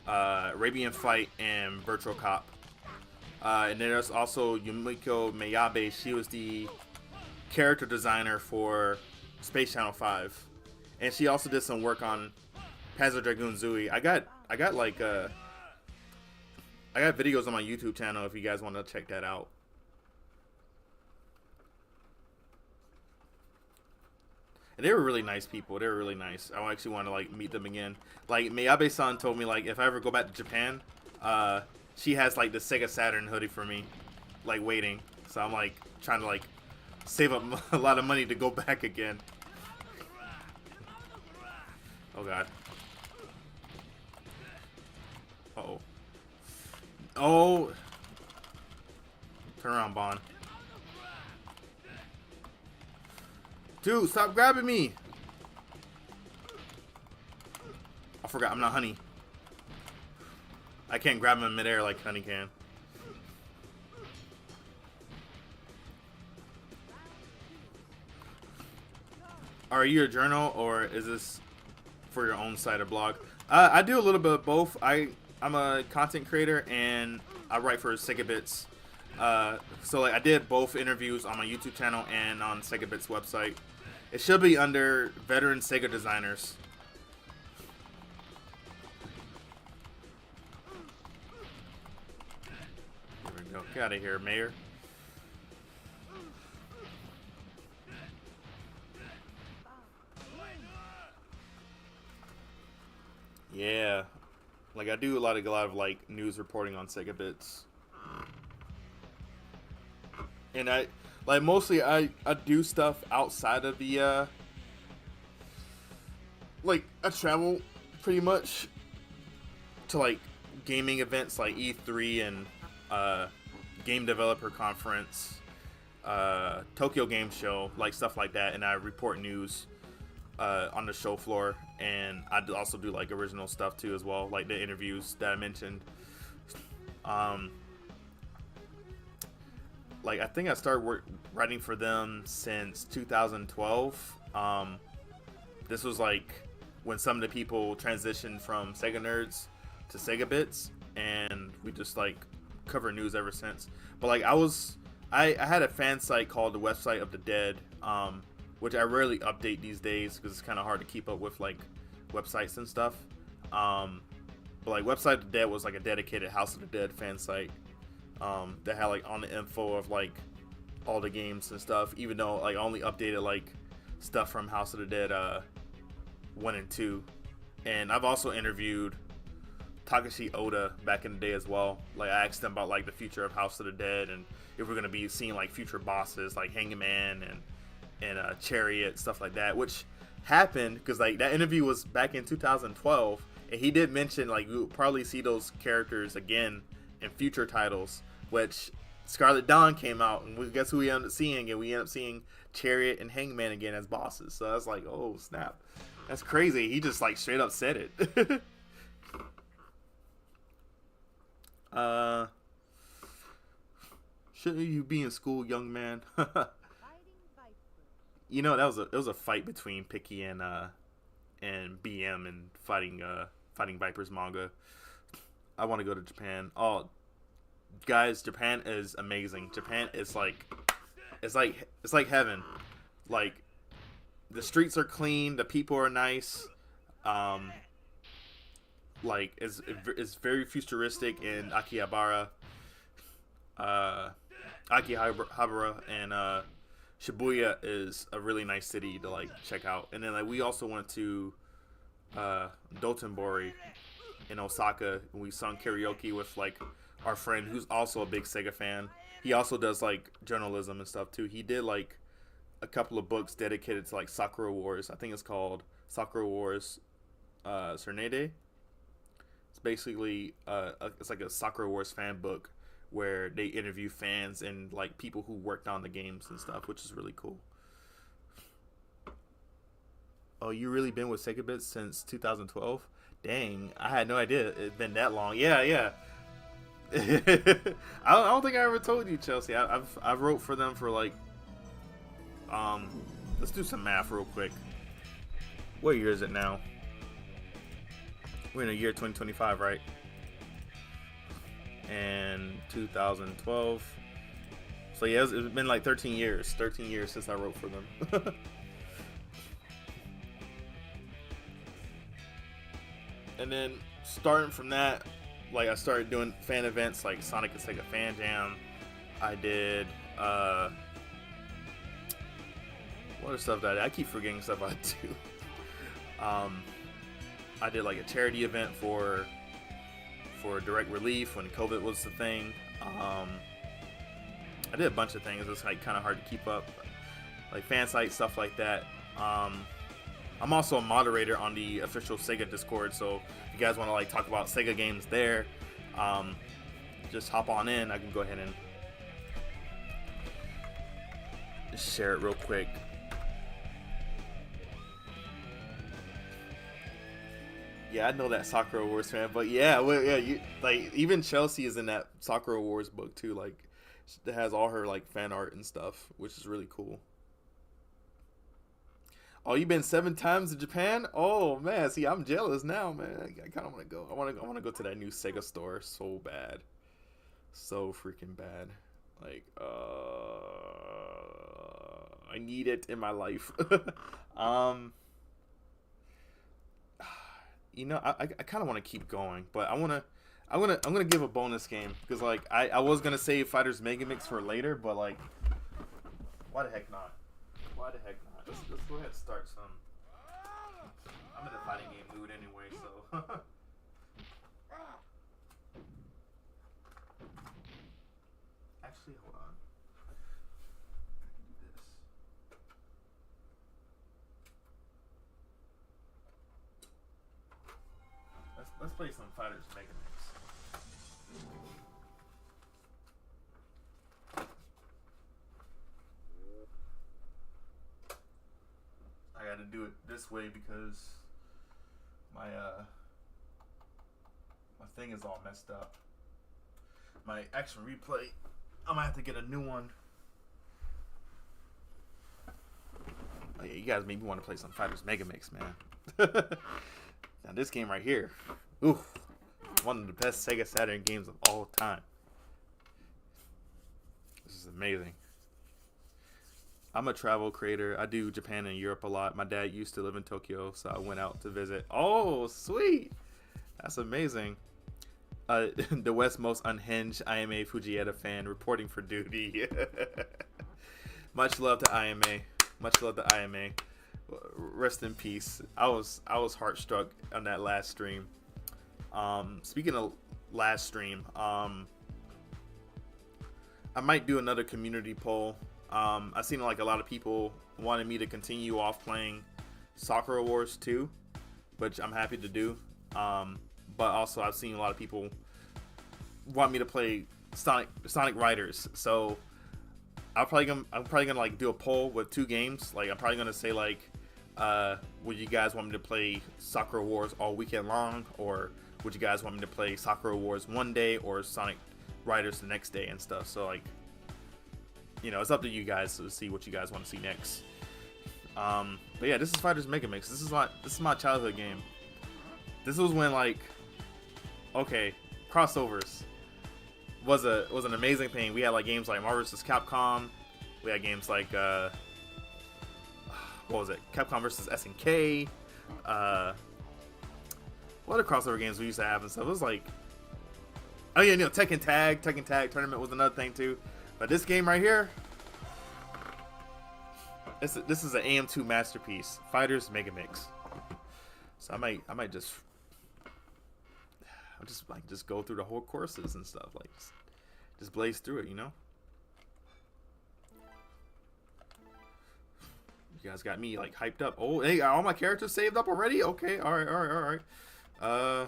Arabian Fight, and Virtual Cop. And then there's also Yumiko Miyabe. She was the character designer for Space Channel 5, and she also did some work on Panzer Dragoon Zooey. I got videos on my YouTube channel if you guys want to check that out. And they were really nice people. They were really nice. I actually want to like meet them again. Like Miyabe-san told me like if I ever go back to Japan, she has like the SEGA Saturn hoodie for me, like waiting. So I'm like trying to like save up a lot of money to go back again. Oh god. Uh-oh. Oh. Turn around, Bond. Dude, stop grabbing me. I forgot, I'm not Honey. I can't grab him in midair like Honey can. Are you a journal or is this for your own site or blog? I do a little bit of both. I'm a content creator and I write for SEGA Bits. So like I did both interviews on my YouTube channel and on SEGA Bits website. It should be under veteran SEGA designers. There we go. Get out of here, Mayor. Yeah, like I do a lot of like news reporting on SEGA Bits, and I like mostly I do stuff outside of the like I travel pretty much to like gaming events like E3 and Game Developer Conference, Tokyo Game Show, like stuff like that, and I report news on the show floor, and I also do like original stuff too as well, like the interviews that I mentioned. Like I think I started writing for them since 2012. This was like when some of the people transitioned from Sega Nerds to Sega Bits, and we just like cover news ever since. But like I had a fan site called the Website of the Dead, which I rarely update these days because it's kind of hard to keep up with like websites and stuff. But like Website of the Dead was like a dedicated House of the Dead fan site that had like on the info of like all the games and stuff, even though like I only updated like stuff from House of the Dead 1 and 2. And I've also interviewed Takashi Oda back in the day as well. Like I asked them about like the future of House of the Dead and if we're gonna be seeing like future bosses like Hangman and Chariot, stuff like that, which happened because like that interview was back in 2012, and he did mention like we'll probably see those characters again in future titles, which Scarlet Dawn came out, and guess who we ended up seeing? And we ended up seeing Chariot and Hangman again as bosses. So I was like, oh snap, that's crazy. He just like straight up said it. Shouldn't you be in school, young man? Fighting Vipers. You know, it was a fight between Picky and BM and Fighting Vipers manga. I want to go to Japan. Oh, guys, Japan is amazing. Japan is like it's like heaven. Like the streets are clean, the people are nice. Like it's very futuristic in Akihabara. Akihabara and Shibuya is a really nice city to like check out. And then like we also went to Dotonbori in Osaka, and we sung karaoke with like our friend who's also a big Sega fan. He also does like journalism and stuff too. He did like a couple of books dedicated to like Sakura Wars. I think it's called Sakura Wars Cernede. It's basically it's like a Sakura Wars fan book where they interview fans and like people who worked on the games and stuff, which is really cool. Oh, you really been with Sega Bits since 2012? Dang, I had no idea it'd been that long. Yeah. I don't think I ever told you, Chelsea. I've wrote for them for like let's do some math real quick. What year is it now? We're in the year 2025, right? And 2012. So yeah, it's been like 13 years. 13 years since I wrote for them. And then starting from that, like I started doing fan events like Sonic and Sega Fan Jam. I did what other stuff that I keep forgetting stuff I do. I did like a charity event for Direct Relief when COVID was the thing. I did a bunch of things. It's like kind of hard to keep up, like fan site stuff like that. I'm also a moderator on the official Sega Discord, so if you guys want to like talk about Sega games there, just hop on in. I can go ahead and share it real quick. Yeah, I know that Sakura Wars fan, but yeah, you like even Chelsea is in that Sakura Wars book too. Like, it has all her like fan art and stuff, which is really cool. Oh, you've been 7 times to Japan? Oh man, see, I'm jealous now, man. I kind of want to go. I want to go to that new Sega store so bad, so freaking bad. Like, I need it in my life. You know, I kind of want to keep going, but I'm gonna give a bonus game because like I was gonna save Fighters Mega Mix for later, but like, why the heck not? Why the heck not? Let's go ahead and start some. I'm in a fighting game mood anyway, so. Actually, hold on. I can do this. Let's play some Fighters Mega Mix. I got to do it this way because my thing is all messed up. My action replay, I'm gonna have to get a new one. Oh yeah, you guys made me want to play some Fighters Mega Mix, man. Now this game right here, ooh, one of the best SEGA Saturn games of all time. This is amazing. I'm a travel creator. I do Japan and Europe a lot. My dad used to live in Tokyo, so I went out to visit. Oh, sweet. That's amazing. The West's most unhinged IMA Fujieta fan reporting for duty. Much love to IMA. Much love to IMA. Rest in peace. I was heartstruck on that last stream. Speaking of last stream, I might do another community poll. I've seen like a lot of people wanted me to continue off playing Sakura Wars 2, which I'm happy to do. But also I've seen a lot of people want me to play Sonic Riders. So I'm probably gonna like do a poll with 2 games. Like I'm probably gonna say like, would you guys want me to play Sakura Wars all weekend long, or would you guys want me to play Sakura Wars one day or Sonic Riders the next day and stuff? So like, you know, it's up to you guys to see what you guys want to see next. But yeah, this is Fighters Mega Mix. This is my childhood game. This was when like, okay, crossovers was an amazing thing. We had like games like Maru vs. Capcom. We had games like what was it? Capcom vs. SNK. What other crossover games we used to have and stuff? It was like, oh yeah, you know, Tekken Tag Tournament was another thing too. But this game right here, this is an AM2 masterpiece, Fighters Mega Mix. So I might just go through the whole courses and stuff, like just blaze through it, you know. You guys got me like hyped up. Oh, hey, all my characters saved up already? Okay, all right. I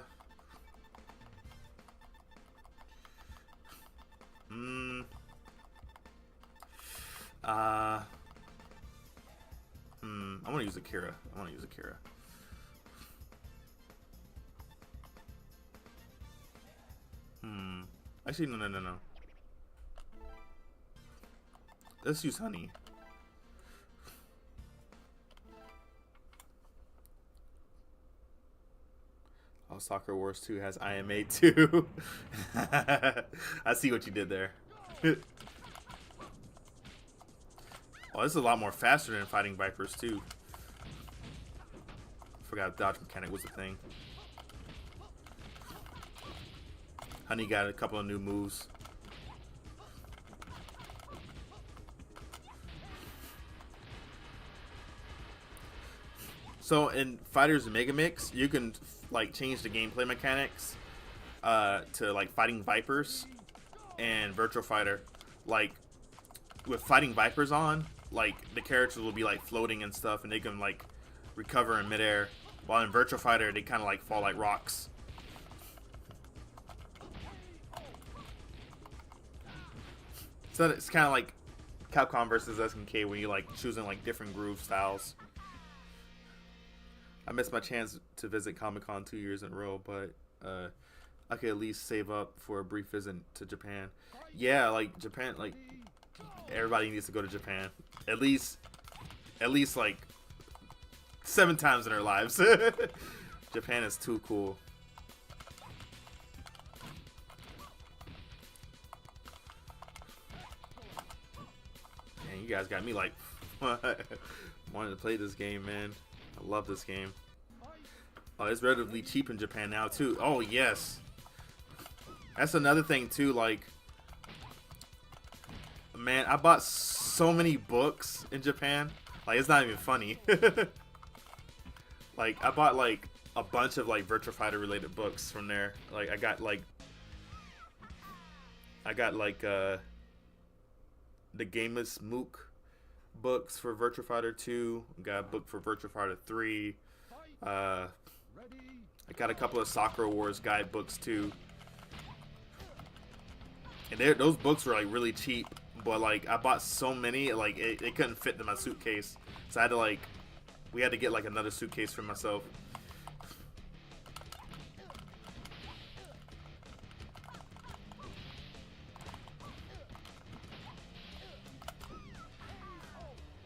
want to use Akira. Actually, no. Let's use Honey. Oh, Soccer Wars 2 has IMA too. I see what you did there. Oh, this is a lot more faster than Fighting Vipers too. Forgot dodge mechanic was a thing. Honey got a couple of new moves. So in Fighters Mega Mix, you can like change the gameplay mechanics to like Fighting Vipers and Virtual Fighter. Like with Fighting Vipers on, like the characters will be like floating and stuff, and they can like recover in midair. While in Virtual Fighter, they kind of like fall like rocks. So it's kind of like Capcom versus SNK, where you like choosing like different groove styles. I missed my chance to visit Comic-Con 2 years in a row, but I could at least save up for a brief visit to Japan. Yeah, like Japan, like everybody needs to go to Japan at least like 7 times in their lives. Japan is too cool. Man, you guys got me like wanting to play this game, man. I love this game. Oh, it's relatively cheap in Japan now too. Oh yes, that's another thing too. Like, man, I bought so many books in Japan. Like, it's not even funny. Like, I bought like a bunch of like Virtua Fighter related books from there. Like, I got like the Gameless Mook books for Virtua Fighter 2. Got a book for Virtua Fighter 3. I got a couple of Sakura Wars guide books too. And those books were like really cheap, but like I bought so many, like it couldn't fit in my suitcase. So I had to we had to get like another suitcase for myself.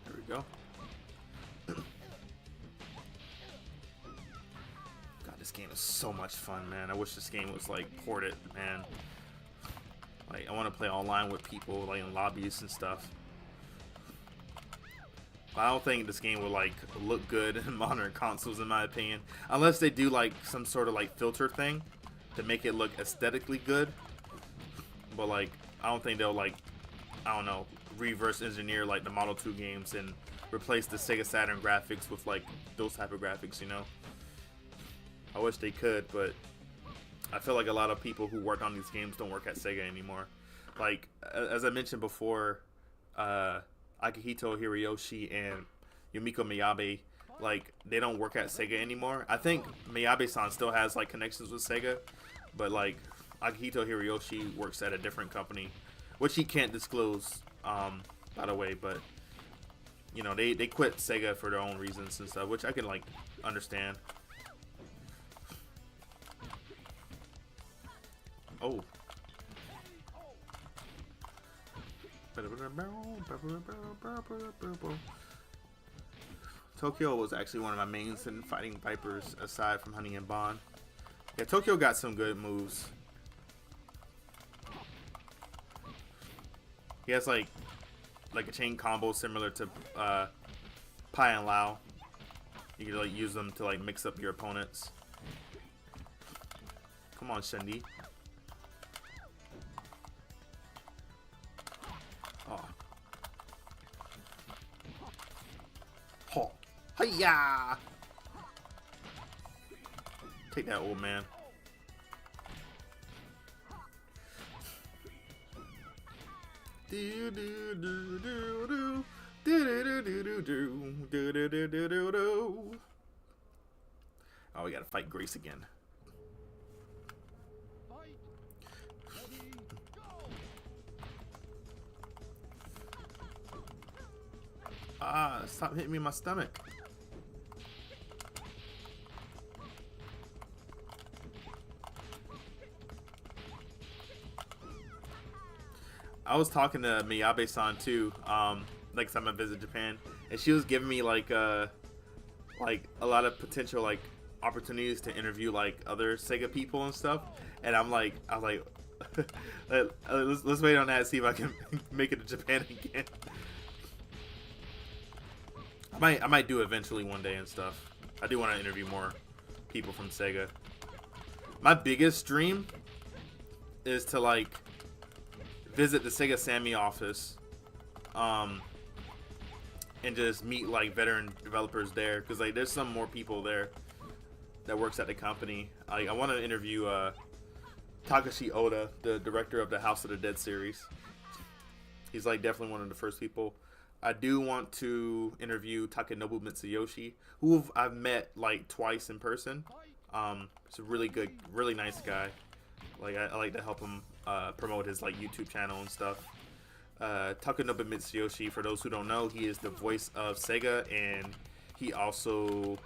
There we go. God, this game is so much fun, man. I wish this game was like ported, man. Like, I want to play online with people, like in lobbies and stuff. But I don't think this game would like look good in modern consoles, in my opinion, unless they do like some sort of like filter thing to make it look aesthetically good. But like, I don't think they'll like, I don't know, reverse engineer like the Model 2 games and replace the Sega Saturn graphics with like those type of graphics, you know. I wish they could, but I feel like a lot of people who work on these games don't work at Sega anymore. Like, as I mentioned before, Akihito Hiroyoshi and Yumiko Miyabe, like, they don't work at Sega anymore. I think Miyabe-san still has, like, connections with Sega, but, like, Akihito Hiroyoshi works at a different company, which he can't disclose, by the way. But you know, they quit Sega for their own reasons and stuff, which I can like understand. Oh. Tokyo was actually one of my mains in Fighting Vipers, aside from Honey and Bond. Yeah, Tokyo got some good moves. He has like a chain combo similar to Pai and Lao. You can like use them to like mix up your opponents. Come on, Shendy. Oh. Ho. Hiya! Take that, old man. Do do do do do do do do do do do do do do do. Oh, we gotta fight Grace again. Ah, stop hitting me in my stomach. I was talking to Miyabe-san too, next time I visit Japan, and she was giving me like a lot of potential like opportunities to interview like other Sega people and stuff, and I was like, let's wait on that and see if I can make it to Japan again. I might do it eventually one day and stuff. I do want to interview more people from Sega. My biggest dream is to like visit the Sega Sammy office, and just meet like veteran developers there, because like there's some more people there that works at the company. I want to interview Takashi Oda, the director of the House of the Dead series. He's like definitely one of the first people. I do want to interview Takenobu Mitsuyoshi, who I've met like twice in person. He's a really good, really nice guy. Like I like to help him promote his like YouTube channel and stuff. Takenobu Mitsuyoshi, for those who don't know, he is the voice of Sega, and he also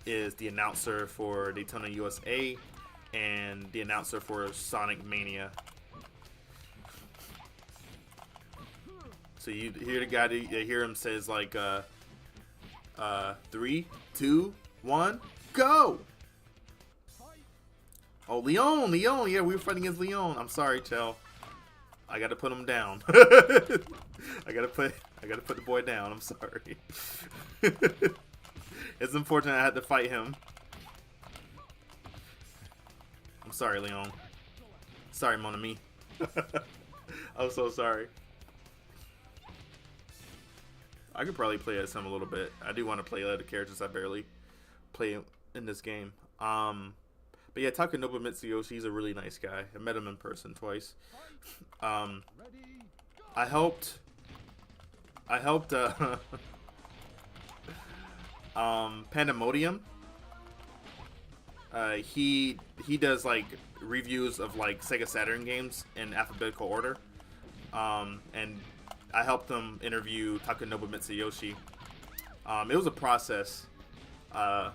is the announcer for Daytona USA and the announcer for Sonic Mania. So you hear the guy, you hear him says like 3, 2, 1, go! Oh, Leon, yeah, we were fighting against Leon. I'm sorry, Chell. I gotta put him down. I gotta put the boy down. I'm sorry. It's unfortunate I had to fight him. I'm sorry, Leon. Sorry, mon ami. I'm so sorry. I could probably play as him a little bit. I do want to play other characters I barely play in this game. But yeah, Takenobu Mitsuyoshi, he's a really nice guy. I met him in person twice. I helped Pandemodium. He does like reviews of like Sega Saturn games in alphabetical order. And I helped him interview Takenobu Mitsuyoshi. It was a process. Because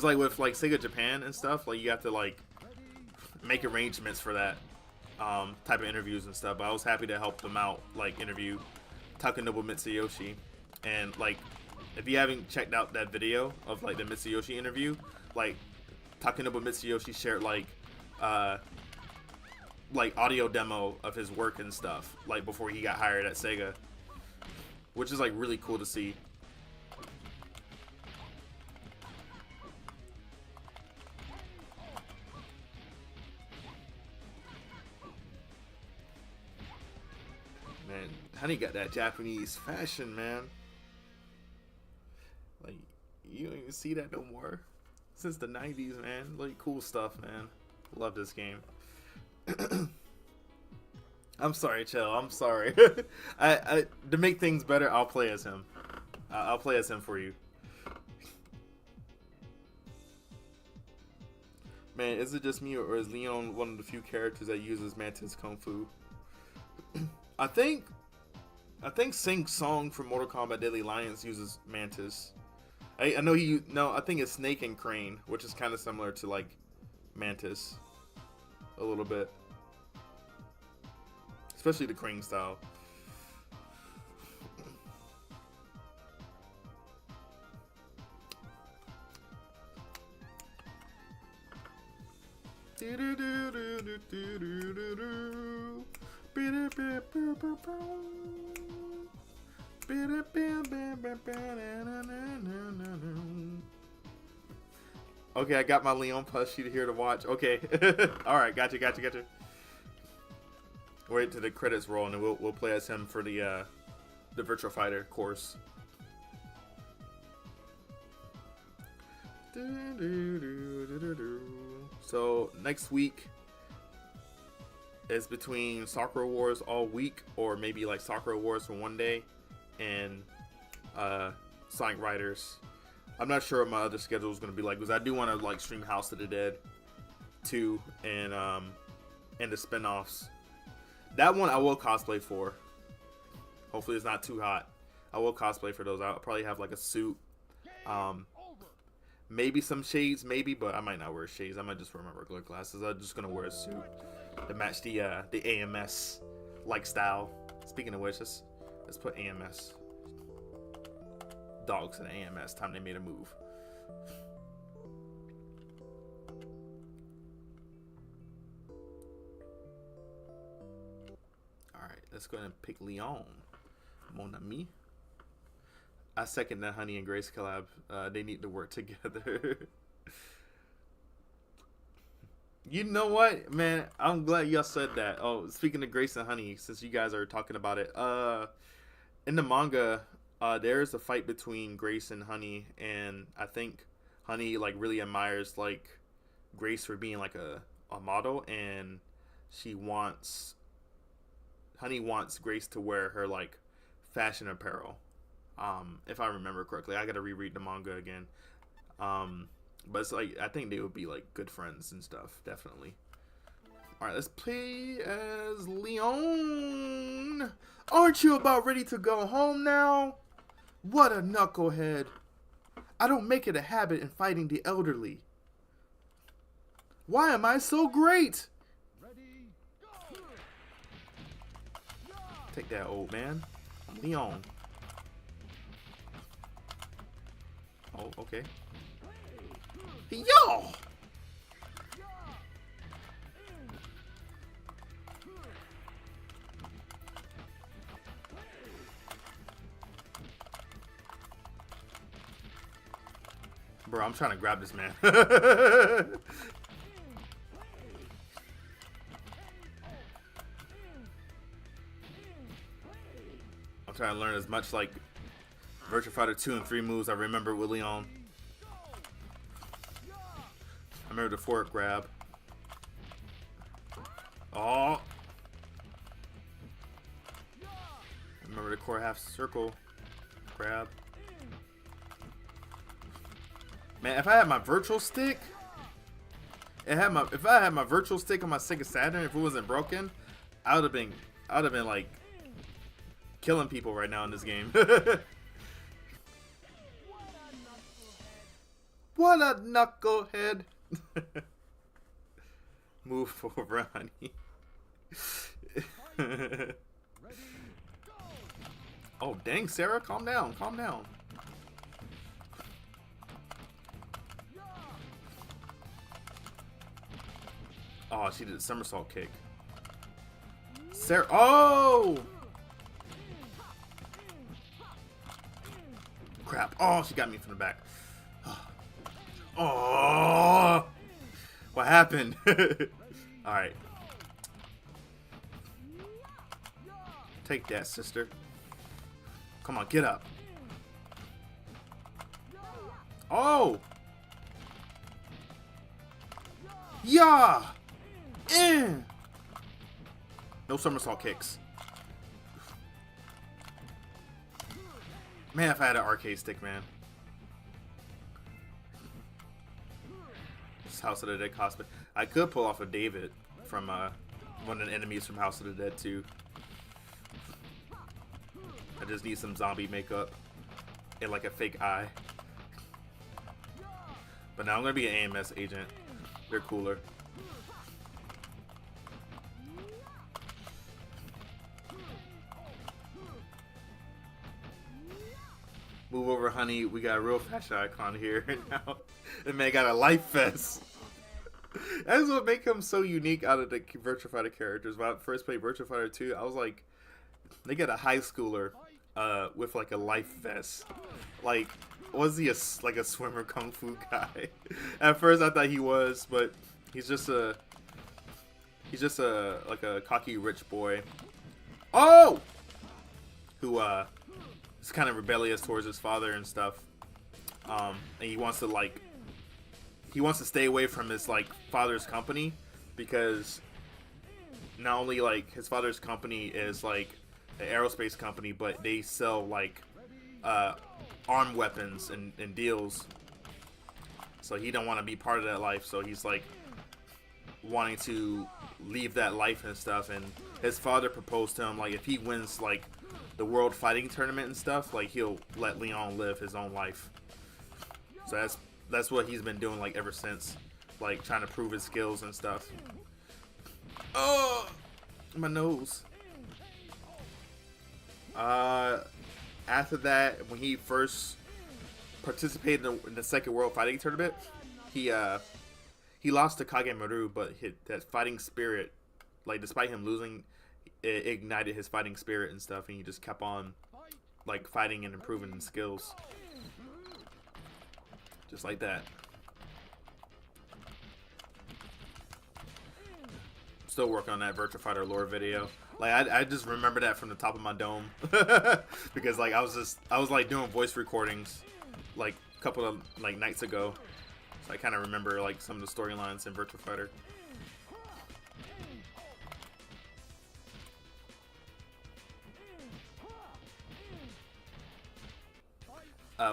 like with like Sega Japan and stuff, like you have to like make arrangements for that type of interviews and stuff. But I was happy to help them out, like interview Takenobu Mitsuyoshi. And like if you haven't checked out that video of like the Mitsuyoshi interview, like Takenobu Mitsuyoshi shared like audio demo of his work and stuff, like before he got hired at Sega, which is like really cool to see. Man, Honey got that Japanese fashion, man. Like, you don't even see that no more. Since the 90s, man. Like, cool stuff, man. Love this game. I'm sorry, Chell. I'm sorry. I to make things better, I'll play as him. I'll play as him for you. Man, is it just me or is Leon one of the few characters that uses Mantis Kung Fu? I think Sing Song from Mortal Kombat Deadly Alliance uses Mantis. I know I think it's Snake and Crane, which is kind of similar to like Mantis a little bit. Especially the Crane style. Okay, I got my Leon plushie here to watch. Okay. Alright, gotcha. Wait till the credits roll and then we'll play as him for the Virtual Fighter course. So next week is between Sakura Wars all week, or maybe like Sakura Wars for one day, and Sonic Riders. I'm not sure what my other schedule is going to be like, because I do want to like stream House of the Dead 2 and the spin-offs. That one I will cosplay for. Hopefully it's not too hot. I will cosplay for those. I'll probably have like a suit. Maybe some shades, maybe, but I might not wear shades. I might just wear my regular glasses. I'm just gonna wear a suit to match the AMS like style. Speaking of which, let's put AMS dogs in AMS. Time they made a move. All right, let's go ahead and pick Leon, mon ami. I second the Honey and Grace collab. They need to work together. You know what, man? I'm glad y'all said that. Oh, speaking of Grace and Honey, since you guys are talking about it, in the manga, there's a fight between Grace and Honey, and I think Honey like really admires like Grace for being like a model, and Honey wants Grace to wear her like fashion apparel. If I remember correctly, I gotta reread the manga again. But it's like, I think they would be like good friends and stuff, definitely. Alright, let's play as Leon. Aren't you about ready to go home now? What a knucklehead. I don't make it a habit in fighting the elderly. Why am I so great? Take that, old man. I'm Leon. Oh, okay. Yo! Bro, I'm trying to grab this man. I'm trying to learn as much like Virtua Fighter 2 and 3 moves I remember with Leon. I remember the forward grab. Oh! I remember the core half circle grab. Man, if I had my virtual stick, if I had my virtual stick on my SEGA Saturn, if it wasn't broken, I would have been like killing people right now in this game. What a knucklehead. Move forward, honey. Oh, dang, Sarah, calm down, calm down. Oh, she did a somersault kick. Sarah, oh! Crap. Oh, she got me from the back. Oh! What happened? Alright. Take that, sister. Come on, get up. Oh! Yeah! No somersault kicks. Man, if I had an arcade stick, man. House of the Dead cosplay. I could pull off a David from one of the enemies from House of the Dead too. I just need some zombie makeup and like a fake eye. But now I'm gonna be an AMS agent. They're cooler. Move over, honey. We got a real fashion icon here now. The man got a life vest. That's what makes him so unique out of the Virtua Fighter characters. When I first played Virtua Fighter 2, I was like, they got a high schooler with like a life vest. Like, was he like a swimmer kung fu guy? At first I thought he was, but he's just a like a cocky rich boy. Oh! Who is kind of rebellious towards his father and stuff. And he wants to stay away from his like father's company, because not only like his father's company is like an aerospace company, but they sell like armed weapons and deals. So he don't want to be part of that life. So he's like wanting to leave that life and stuff. And his father proposed to him, like, if he wins like the world fighting tournament and stuff, like he'll let Leon live his own life. So that's what he's been doing like ever since, like trying to prove his skills and stuff. Oh, my nose. After that, when he first participated in the second world fighting tournament, he lost to Kage Maru, but that fighting spirit, like despite him losing, it ignited his fighting spirit and stuff, and he just kept on like fighting and improving his skills. Just like that. Still working on that Virtua Fighter lore video. Like I just remember that from the top of my dome. Because like I was like doing voice recordings like a couple of like nights ago. So I kind of remember like some of the storylines in Virtua Fighter.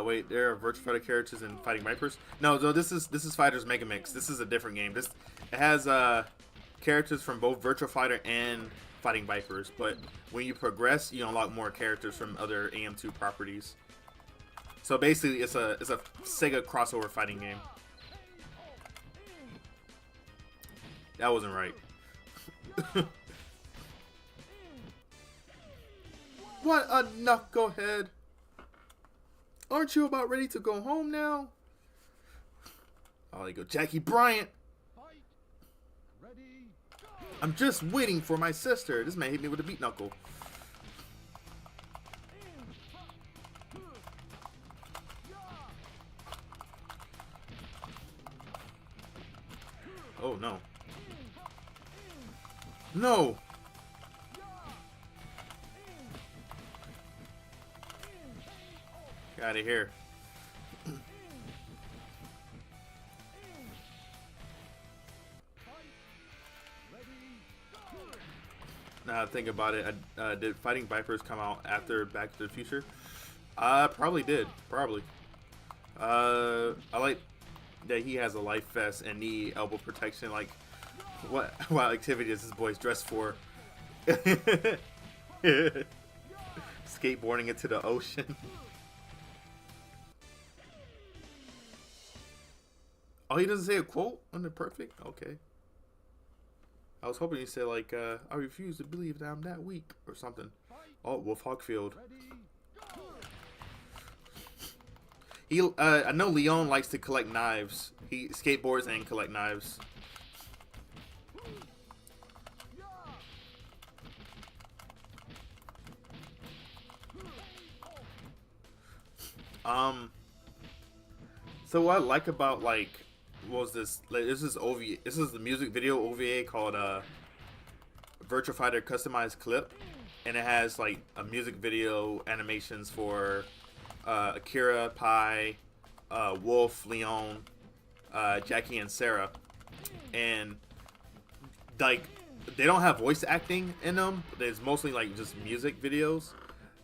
Wait, there are Virtua Fighter characters in Fighting Vipers? No, this is Fighters Mega Mix. This is a different game. It has characters from both Virtua Fighter and Fighting Vipers, but when you progress, you unlock more characters from other AM2 properties. So basically, it's a SEGA crossover fighting game. That wasn't right. What a knucklehead! Aren't you about ready to go home now? Oh, there you go, Jackie Bryant. I'm just waiting for my sister. This man hit me with a beat knuckle. Oh no. No. Get out of here. Now think about it. Did Fighting Vipers come out after Back to the Future? Probably did. Probably. I like that he has a life vest and knee elbow protection. Like, what activity is this boy's dressed for? Skateboarding into the ocean. Oh, he doesn't say a quote under perfect? Okay. I was hoping he said, like, I refuse to believe that I'm that weak, or something. Oh, Wolf Hawkfield. I know Leon likes to collect knives. He skateboards and collect knives. So what I like about, like, what was this? Like, this is the music video OVA called Virtua Fighter Customized Clip, and it has like a music video animations for Akira, Pi, Wolf, Leon, Jackie, and Sarah, and like they don't have voice acting in them. There's mostly like just music videos,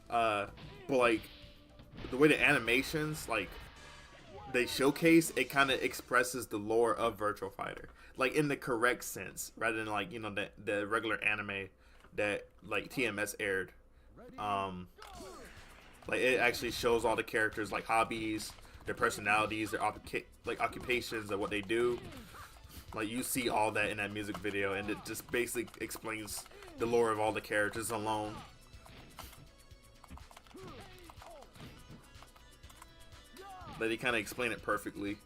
but like the way the animations, like they showcase, it kind of expresses the lore of Virtual Fighter, like in the correct sense, rather than like, you know, the regular anime that like TMS aired. Like it actually shows all the characters like hobbies, their personalities, their occupations, and what they do. Like you see all that in that music video, and it just basically explains the lore of all the characters alone. But they kind of explain it perfectly.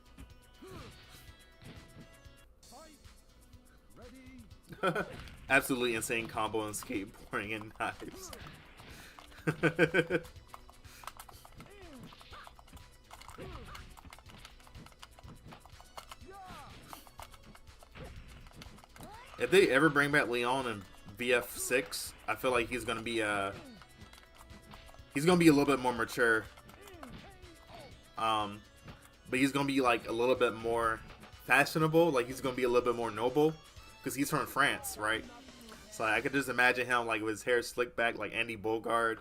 Absolutely insane combo and skateboarding and knives. If they ever bring back Leon in VF6, I feel like he's gonna be a little bit more mature. But he's gonna be like a little bit more fashionable. Like he's gonna be a little bit more noble because he's from France, right? So I could just imagine him like with his hair slicked back like Andy Bogard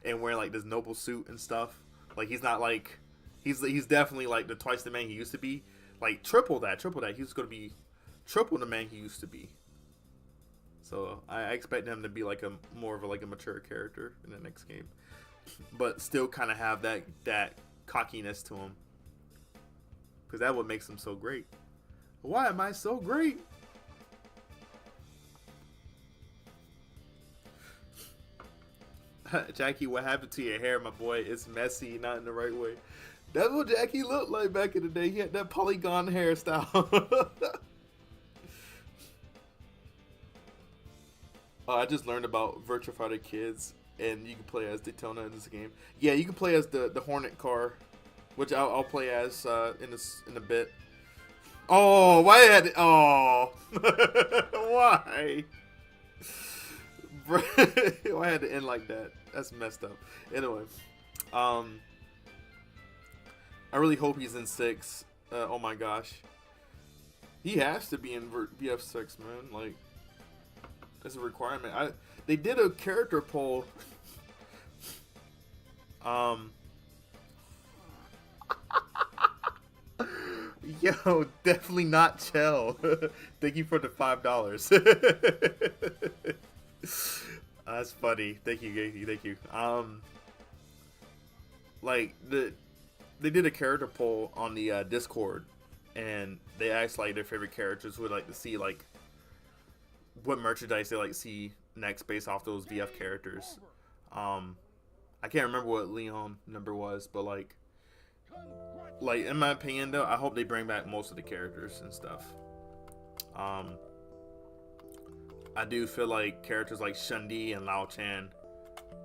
and wearing like this noble suit and stuff. Like he's not like he's definitely like the twice the man he used to be. Like triple that. He's gonna be triple the man he used to be. So I expect him to be like a more of a mature character in the next game, but still kind of have that cockiness to him, because that what makes him so great. Why am I so great? Jackie, what happened to your hair, my boy? It's messy, not in the right way. That's what Jackie looked like back in the day. He had that polygon hairstyle. I just learned about Virtua Fighter Kids, and you can play as Daytona in this game. Yeah, you can play as the Hornet car, which I'll play as in a bit. Oh, why had it? Oh, why? Why had to end like that? That's messed up. Anyway, I really hope he's in 6. Oh my gosh, he has to be in VF6, man. Like. It's a requirement. They did a character poll. Yo, definitely not Chell. Thank you for the $5. That's funny. Thank you. Like they did a character poll on the Discord, and they asked like their favorite characters who would like to see like what merchandise they like see next based off those VF characters. I can't remember what Leon number was, but like in my opinion though, I hope they bring back most of the characters and stuff. I do feel like characters like Shundi and Lao Chan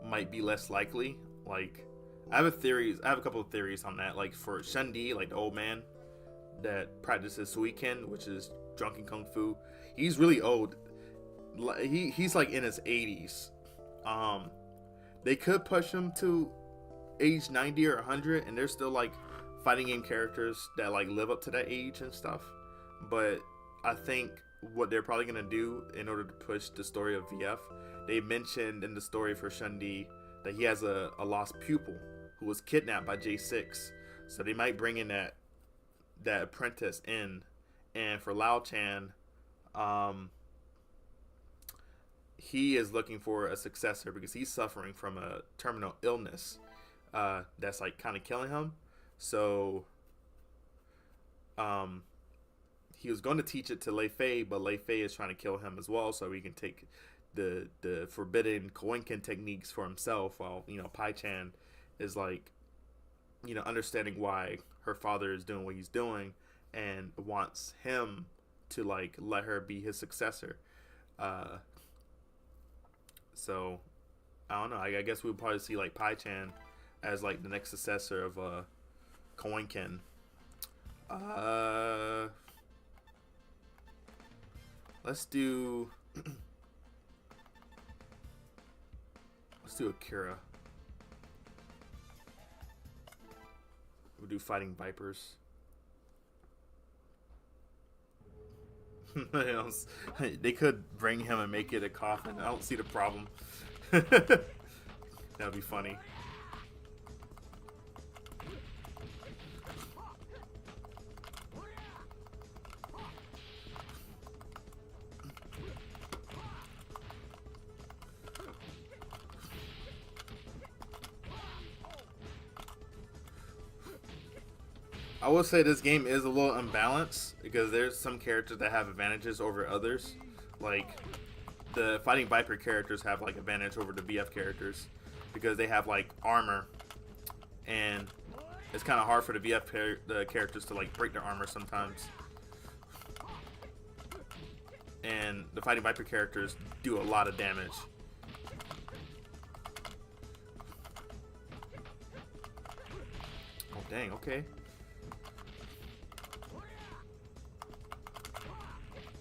might be less likely. Like I have a couple of theories on that. Like for Shundi, like the old man that practices Suiken, which is drunken kung fu, he's really old. He's like in his 80s. They could push him to age 90 or 100, and they're still like fighting game characters that like live up to that age and stuff. But I think what they're probably gonna do in order to push the story of VF, they mentioned in the story for Shundi that he has a lost pupil who was kidnapped by J6. So they might bring in that apprentice in. And for Lao Chan, he is looking for a successor because he's suffering from a terminal illness that's like kind of killing him. So he was going to teach it to Lei Fei, but Lei Fei is trying to kill him as well, so he can take the forbidden Koenken techniques for himself, while, you know, Pai Chan is like, you know, understanding why her father is doing what he's doing and wants him to like let her be his successor. So I don't know. I guess we'll probably see like Pai Chan as like the next successor of Koenken. Let's do Akira. We'll do Fighting Vipers. They could bring him and make it a coffin. I don't see the problem. That'd be funny. I will say this game is a little unbalanced because there's some characters that have advantages over others. Like the Fighting Viper characters have like advantage over the VF characters because they have like armor, and it's kind of hard for the the characters to like break their armor sometimes. And the Fighting Viper characters do a lot of damage. Oh dang, okay.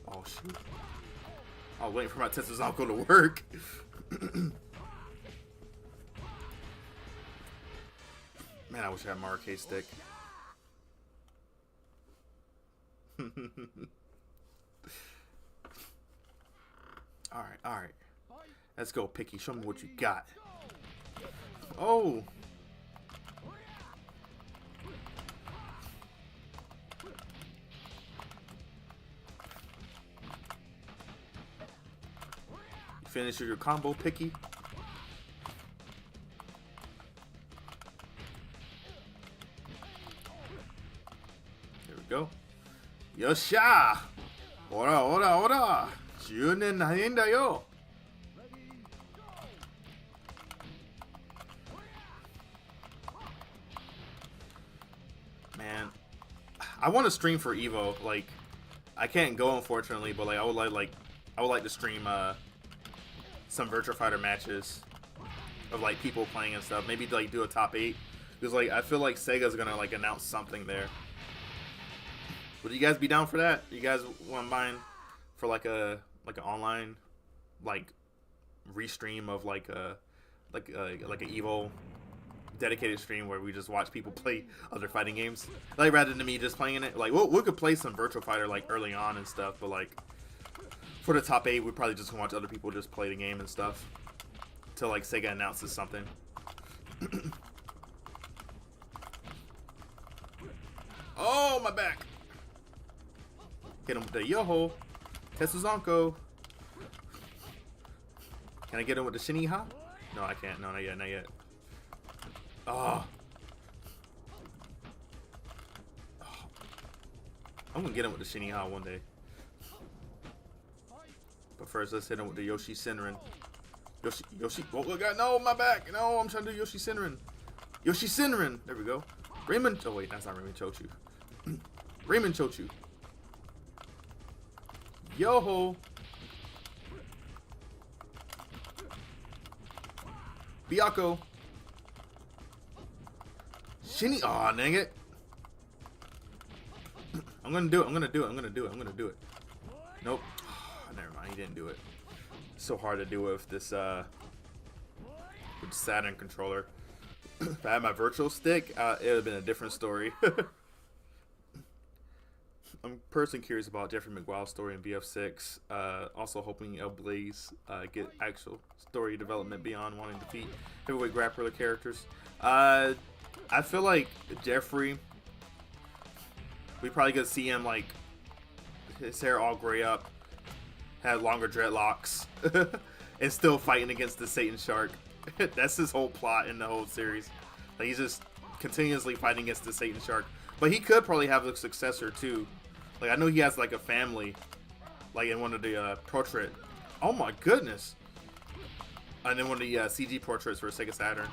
Oh shoot. I was waiting for my Tetsuzanko to work. Man, I wish I had Maru K stick. Alright. Let's go, Picky. Show me what you got. Oh! You finish your combo, Picky? There we go. Yosha! Ora, ora, ora! 10年ないんだよ! Man, I want to stream for Evo. Like, I can't go unfortunately, but like I would like to stream some Virtua Fighter matches of like people playing and stuff. Maybe like do a top 8 because like I feel like Sega's gonna like announce something there. Would you guys be down for that? You guys want mine for like an online like restream of like an Evo dedicated stream where we just watch people play other fighting games, like rather than me just playing it? Like we could play some Virtua Fighter like early on and stuff, but like for the top 8 we probably just watch other people just play the game and stuff till like Sega announces something. Oh, my back. Hit him with the Yoho. Tetsuzanko. Can I get him with the Shiniha? No, I can't. No, not yet, not yet. Oh. I'm gonna get him with the Shiniha one day. But first, let's hit him with the Yoshi Senrin. Yoshi. Oh, God, no, my back. No, I'm trying to do Yoshi Senrin. Yoshi Senrin. There we go. Raymond. Oh, wait, that's not Raymond Chochu. Raymond Chochu. Yo-ho. Byaku. Shinny. Aw, oh, dang it. I'm gonna do it. Nope. Never mind, he didn't do it. It's so hard to do with this with the Saturn controller. If I had my virtual stick, it would have been a different story. I'm personally curious about Jeffrey McGuire's story in BF6. Also hoping El Blaze get actual story development beyond wanting to defeat heavyweight grappler characters. I feel like Jeffrey, we probably gonna see him like his hair all gray up, had longer dreadlocks, and still fighting against the Satan Shark. That's his whole plot in the whole series. Like, he's just continuously fighting against the Satan Shark. But he could probably have a successor too. Like, I know he has like a family, like in one of the portrait. Oh my goodness! And then one of the CG portraits for SEGA Saturn.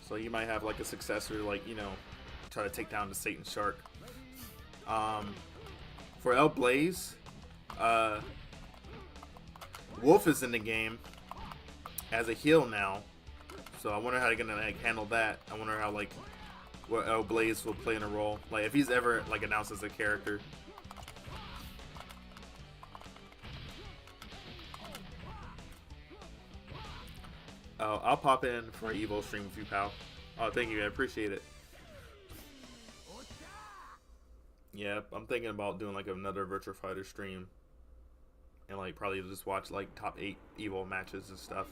So you might have like a successor, like, you know, try to take down the Satan Shark. For El Blaze, Wolf is in the game as a heel now, so I wonder how they're gonna like handle that. I wonder how like what El Blaze will play in a role, like if he's ever like announced as a character. Oh, I'll pop in for an Evo stream with you, pal. Oh, thank you, I appreciate it. Yeah, I'm thinking about doing like another Virtua Fighter stream, and like probably just watch like top 8 Evo matches and stuff.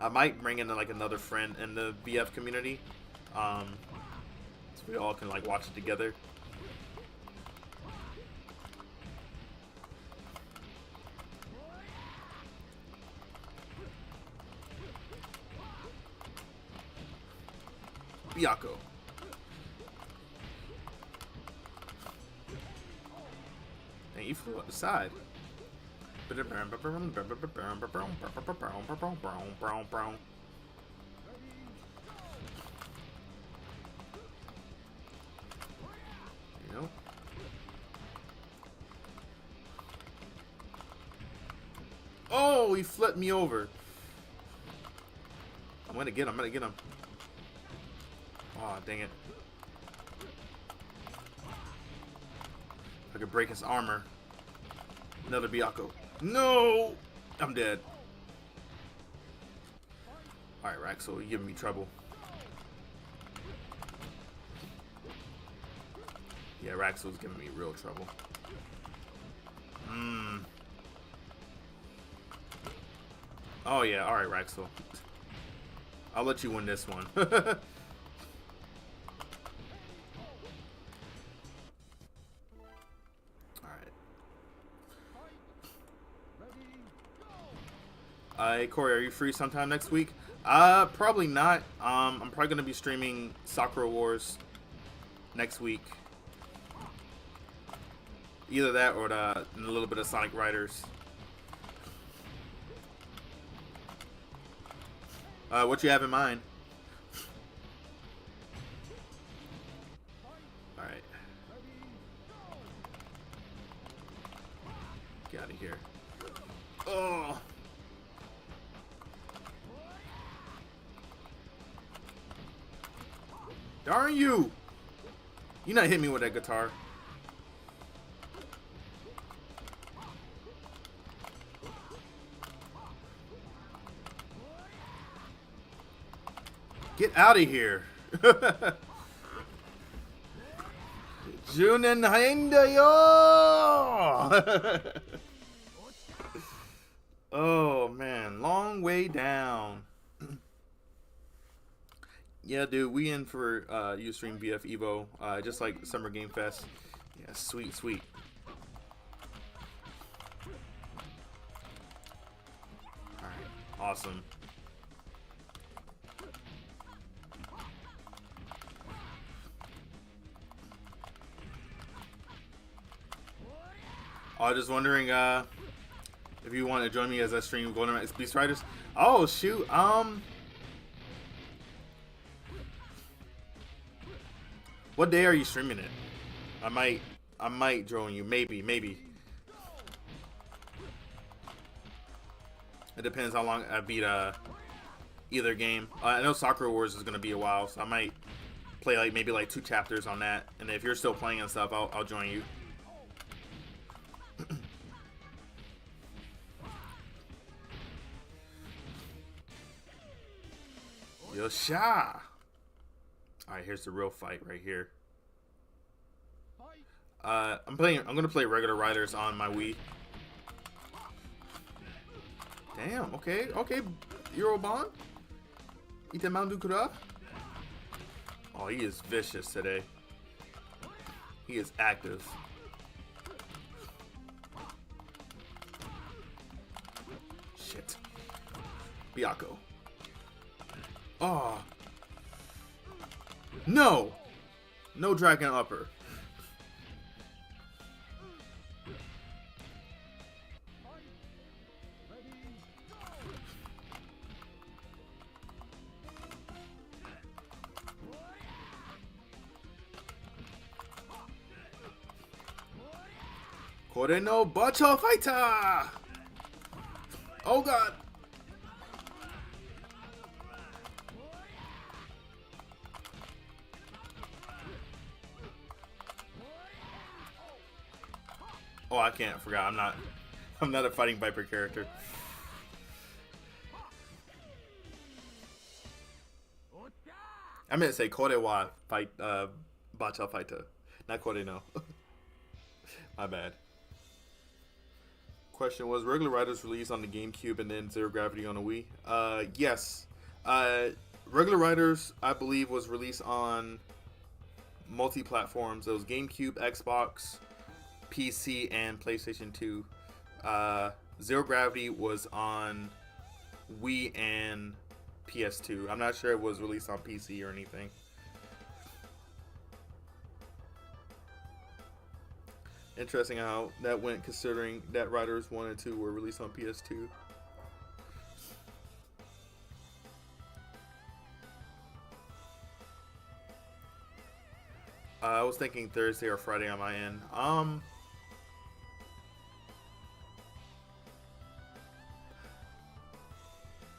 I might bring in like another friend in the VF community, so we all can like watch it together. Byaku. Dang, you flew up the side. You know? Oh, he flipped me over. I'm gonna get him. I'm gonna get him. Oh, dang it. I could break his armor. Another Byaku. No! I'm dead. Alright, Raxel, you're giving me trouble. Yeah, Raxel's giving me real trouble. Oh, yeah. Alright, Raxel. I'll let you win this one. Hey, Kori, are you free sometime next week? Probably not. I'm probably gonna be streaming Sakura Wars next week. Either that or a little bit of Sonic Riders. What you have in mind? Alright. Get out of here. Oh! Darn you! You not hit me with that guitar. Get out of here. Junen yo. Oh man, long way down. Yeah, dude, we in for Ustream BF Evo, just like Summer Game Fest. Yeah, sweet, sweet. All right, awesome. I was just wondering if you want to join me as I stream Golden Axe Beast Riders. Oh shoot, what day are you streaming it? I might join you. Maybe. It depends how long I beat either game. I know Sakura Wars is gonna be a while, so I might play maybe 2 chapters on that. And if you're still playing and stuff, I'll join you. Yosha! Alright, here's the real fight right here. I'm gonna play regular riders on my Wii. Damn, okay. Eurobond? Itamandu Kura? Oh, he is vicious today. He is active. Shit. Byaku. Oh. No! No dragon upper. Kori no Bacho Fighter! Oh god! Oh, I can't. Forgot. I'm not a Fighting Viper character. I meant to say Kori wa fight Bacha Fighter, not Kori no. My bad. Question was regular riders released on the GameCube and then Zero Gravity on the Wii? Yes. Regular riders, I believe, was released on multi-platforms. It was GameCube, Xbox, PC, and PlayStation 2. Zero Gravity was on Wii and PS2. I'm not sure it was released on PC or anything. Interesting how that went, considering that Riders 1 and 2 were released on PS2. I was thinking Thursday or Friday on my end.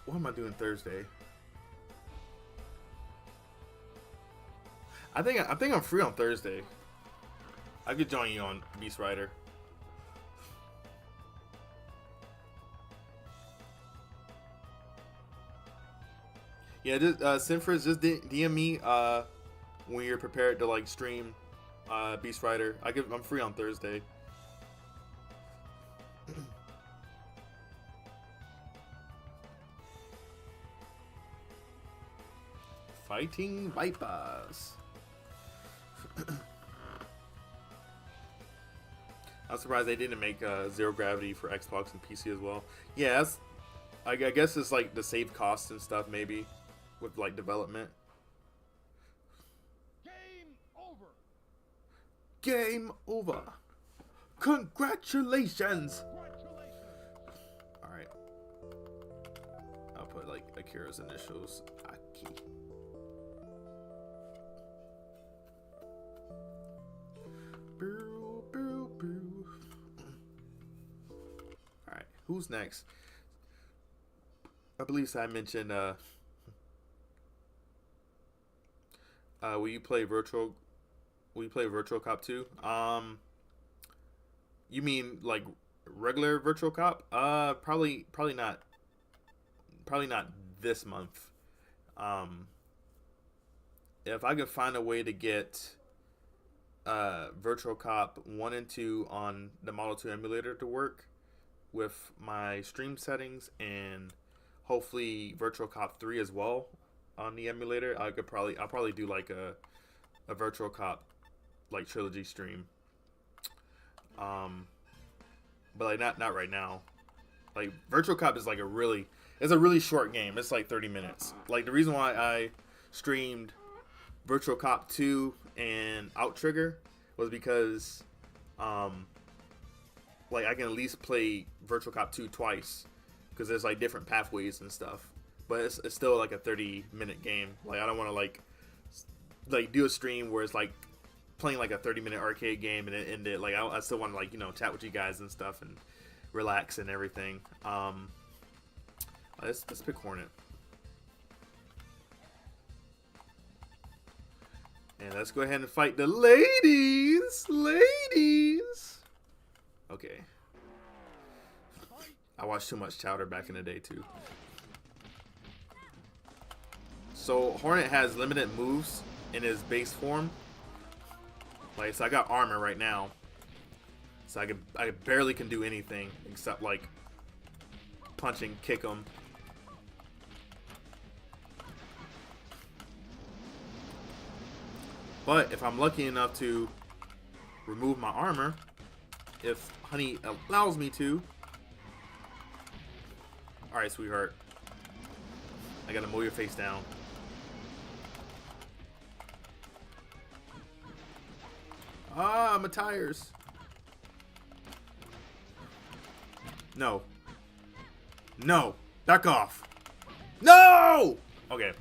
What am I doing Thursday? I think I'm free on Thursday. I could join you on Beast Rider. Yeah, just Sinfris, just DM me when you're prepared to like stream Beast Rider. I'm free on Thursday. Fighting Vipers. I'm surprised they didn't make Zero Gravity for Xbox and PC as well. Yeah, I guess it's like the save costs and stuff maybe with like development. Game over. Game over. Congratulations. All right. I'll put like Akira's initials. Aki. Boo, boo, boo. All right. Who's next? I believe I mentioned. Will you play Virtual Cop 2? You mean like regular Virtual Cop? Probably not. Probably not this month. If I could find a way to get Virtual Cop 1 and 2 on the Model 2 emulator to work with my stream settings, and hopefully Virtual Cop 3 as well on the emulator, I'll probably do like a Virtual Cop like trilogy stream. But like not right now. Like Virtual Cop is like it's a really short game. It's like 30 minutes. Like the reason why I streamed Virtual Cop 2 and Outrigger was because like I can at least play Virtual Cop 2 twice, because there's like different pathways and stuff. But it's still like a 30-minute game. Like I don't want to like do a stream where it's like playing like a 30-minute arcade game and it ended. Like I still want to like chat with you guys and stuff and relax and everything. Let's pick Hornet. And let's go ahead and fight the ladies. Okay. I watched too much Chowder back in the day too. So Hornet has limited moves in his base form. Like, so I got armor right now, so I barely can do anything except like punch and kick him. But if I'm lucky enough to remove my armor, if Honey allows me to. Alright, sweetheart. I gotta mow your face down. Ah, my tires. No. No. Back off. No! Okay.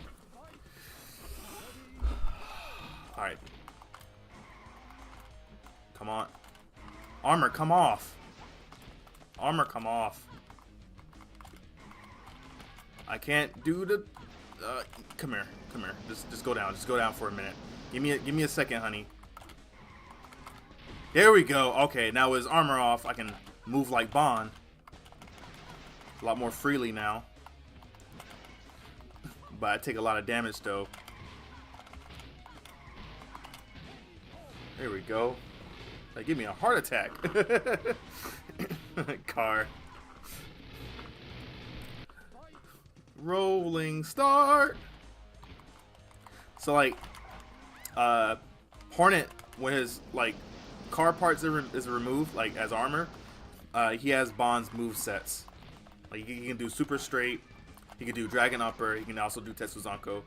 Alright. Come on. Armor, come off. Armor, come off. I can't do the... come here. Come here. Just go down. Just go down for a minute. Give me a second, honey. There we go. Okay, now with his armor off, I can move like Bond. A lot more freely now. But I take a lot of damage, though. There we go. That gave me a heart attack. Car. Rolling start. So like Hornet, when his like car parts is removed, like as armor, he has Bond's move sets. Like he can do super straight, he can do dragon upper, he can also do Tetsuzanko.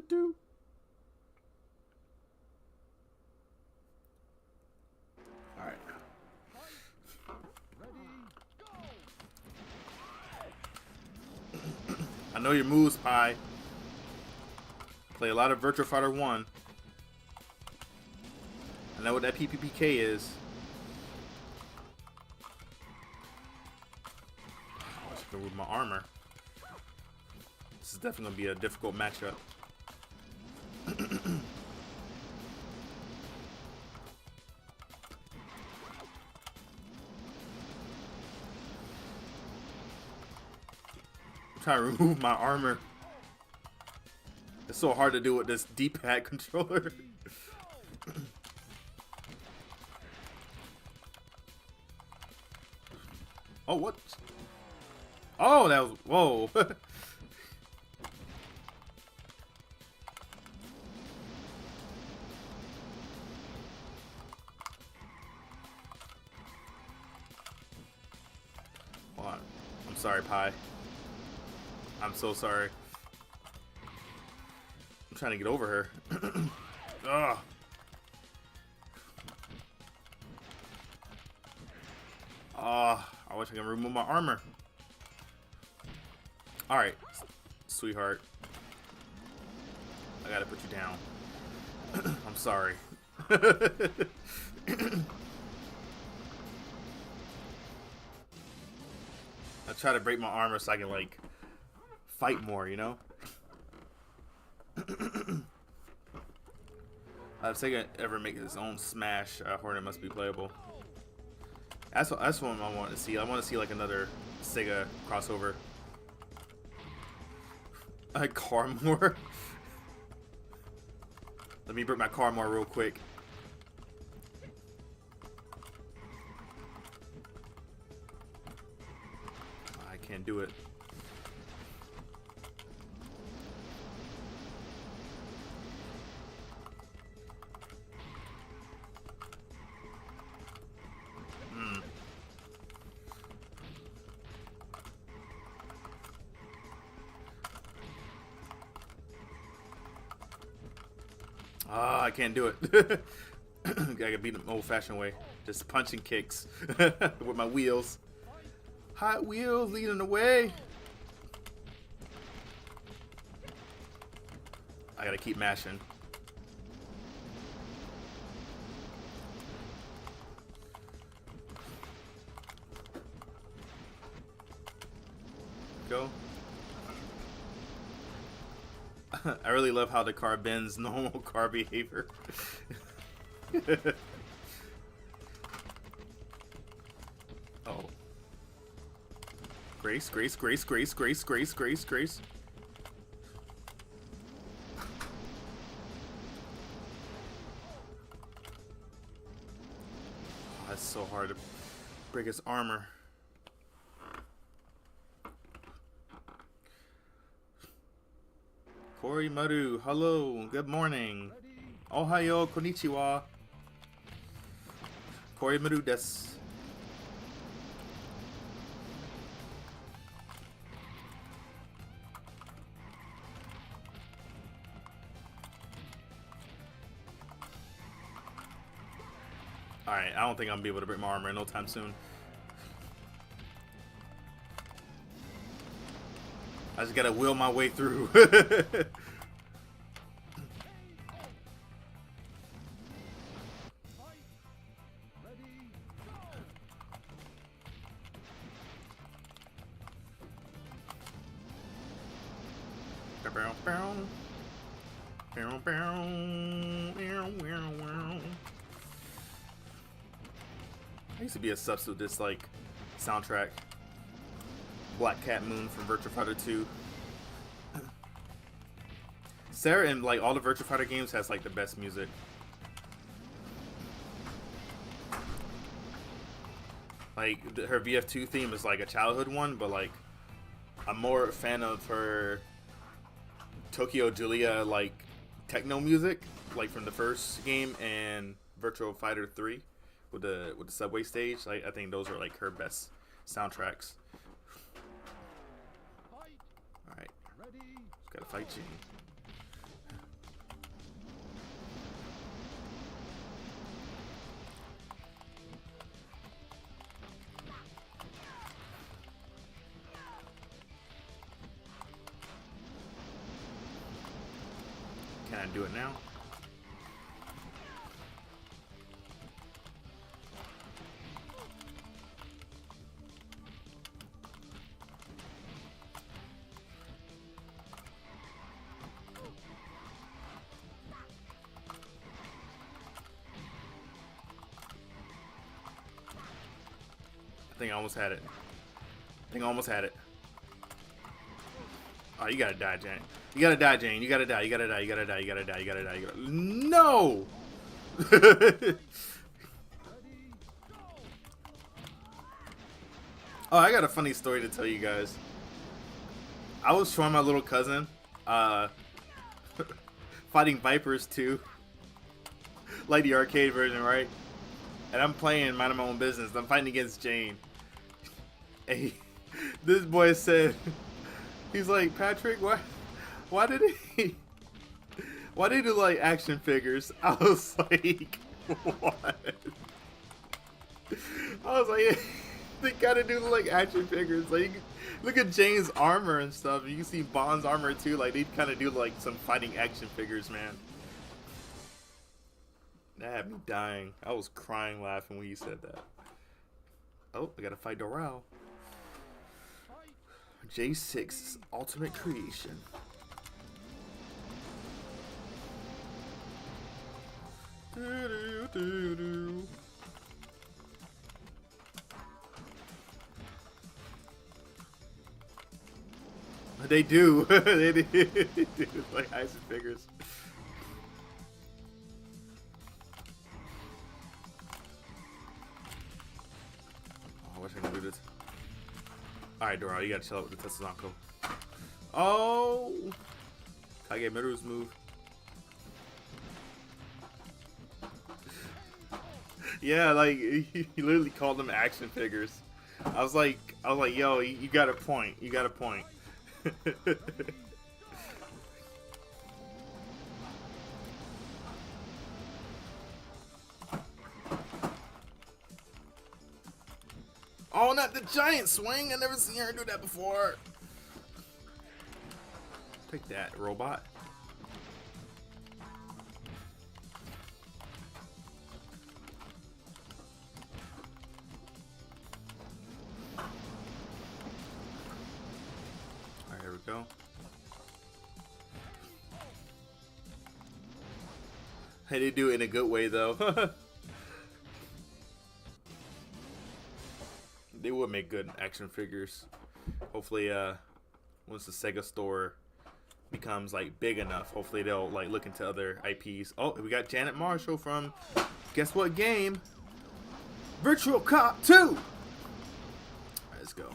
do. All right. I know your moves, Pi. Play a lot of Virtua Fighter 1. I know what that PPPK is. I should remove my armor. This is definitely going to be a difficult matchup. I'm trying to remove my armor. It's so hard to do with this D-pad controller. Oh, what? Oh, that was... Whoa. Hold on. I'm sorry, Pi. I'm so sorry. I'm trying to get over her. Ugh. I wish I could remove my armor. Alright, sweetheart. I gotta put you down. I'm sorry. I try to break my armor so I can, like, fight more, you know? If SEGA ever make its own Smash, Hornet must be playable. That's what I want to see. I want to see like another SEGA crossover. Car more. Let me break my car more real quick. I can't do it. I can't do it. I gotta beat them old-fashioned way. Just punching kicks with my wheels. Hot Wheels leading the way. I gotta keep mashing. Go. I really love how the car bends normal car behavior. Oh. Grace, Grace, Grace, Grace, Grace, Grace, Grace, Grace. Oh, that's so hard to break his armor. Kori, Maru, hello, good morning. Ohayo, konnichiwa. Kori, Maru desu. Alright, I don't think I'm gonna be able to break my armor no time soon. I just gotta will my way through. I used to be a substitute this like soundtrack. Black Cat Moon from Virtua Fighter 2. Sarah in like all the Virtua Fighter games has like the best music. Like her VF2 theme is like a childhood one, but like I'm more a fan of her Tokyo Julia like techno music, like from the first game and Virtua Fighter 3 with the subway stage. Like I think those are like her best soundtracks. Alright. Gotta fight you. Can I do it now? I think I almost had it. I think I almost had it. Oh, you gotta die, Jane. You gotta die, Jane. You gotta die. You gotta die. You gotta die. You gotta die. You gotta die. You gotta... No! Oh, I got a funny story to tell you guys. I was showing my little cousin, Fighting Vipers 2. Like the arcade version, right? And I'm playing, minding my own business. I'm fighting against Jane. And this boy said, he's like, Patrick, why did he do like action figures? I was like, what? I was like, they gotta do like action figures. Like, look at Jane's armor and stuff. You can see Bond's armor too. Like, they kind of do like some fighting action figures, man. That had me dying. I was crying laughing when you said that. Oh, I gotta fight Doral. J6's ultimate creation. They do. They do. Like action figures. Oh, I wish I could do this. Alright, Doral, you gotta chill out with the Tetsunako. Oh! Kage Maru's move. Yeah, like, he literally called them action figures. I was like, yo, you got a point. You got a point. Oh, not the giant swing! I never seen her do that before. Take that, robot. Alright, here we go. Hey, they do it in a good way, though. They would make good action figures. Hopefully, once the SEGA store becomes like big enough, hopefully they'll like look into other IPs. Oh, we got Janet Marshall from guess what game? Virtual Cop 2. All right, let's go.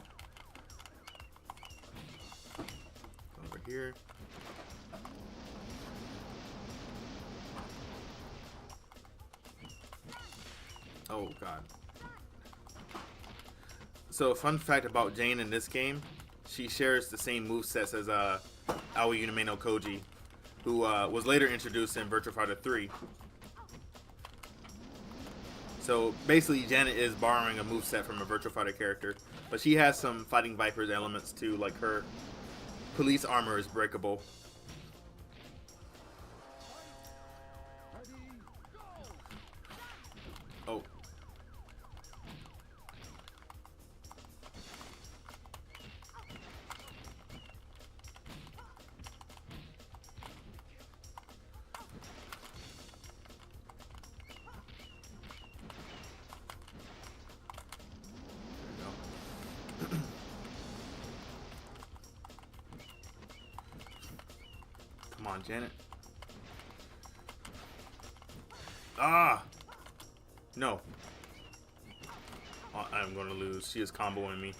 Over here. Oh God. So, fun fact about Jane in this game, she shares the same movesets as Aoi Yunume no Koji, who was later introduced in Virtua Fighter 3. So, basically, Janet is borrowing a moveset from a Virtua Fighter character, but she has some Fighting Vipers elements too, like her police armor is breakable. Oh. Come on, Janet. Ah! No. Oh, I'm going to lose. She is comboing me.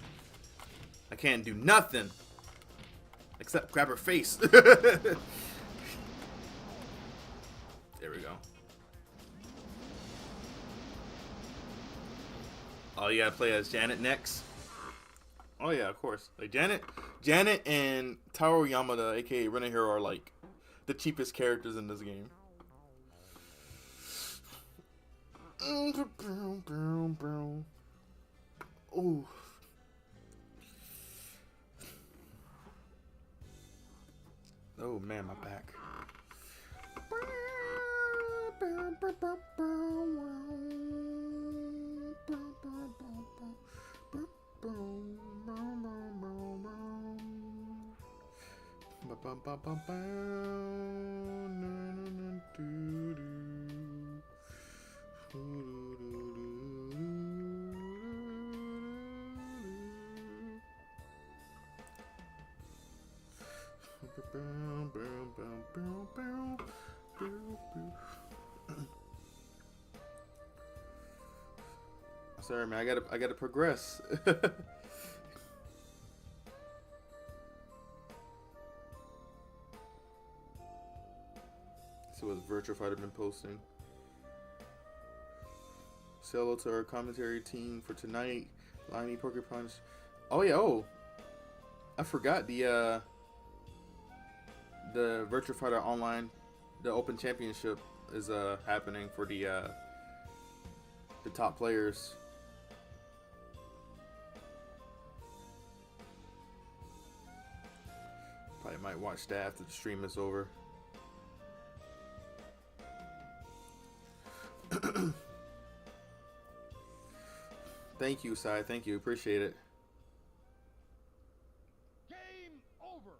I can't do nothing except grab her face. There we go. Oh, you gotta play as Janet next? Oh yeah, of course. Like Janet and Taro Yamada, aka Ren and Hero, are like the cheapest characters in this game. Ooh. Oh man, my back. Sorry, man. I gotta progress. See what's Virtual Fighter been posting. Say hello to our commentary team for tonight. Liney, Poker Punch. Oh yeah. Oh, I forgot the Virtual Fighter Online, the Open Championship is happening for the top players. Probably might watch that after the stream is over. Thank you, Sai. Thank you. Appreciate it. Game over.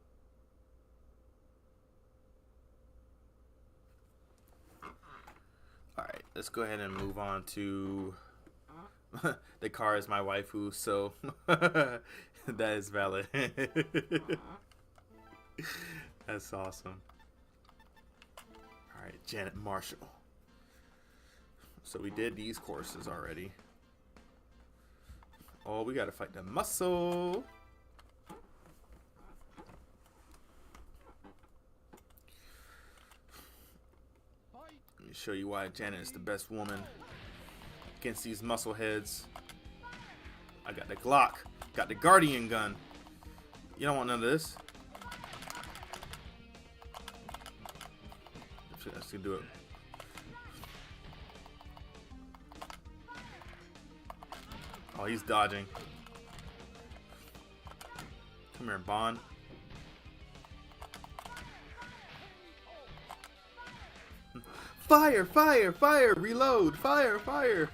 All right, let's go ahead and move on to the car is my waifu, so that is valid. That's awesome. All right, Janet Marshall. So we did these courses already. Oh, we gotta fight the muscle. Let me show you why Janet is the best woman against these muscle heads. I got the Glock, got the Guardian gun. You don't want none of this. Let's do it. Oh, he's dodging. Come here, Bond. Fire, fire, fire, reload, fire, fire.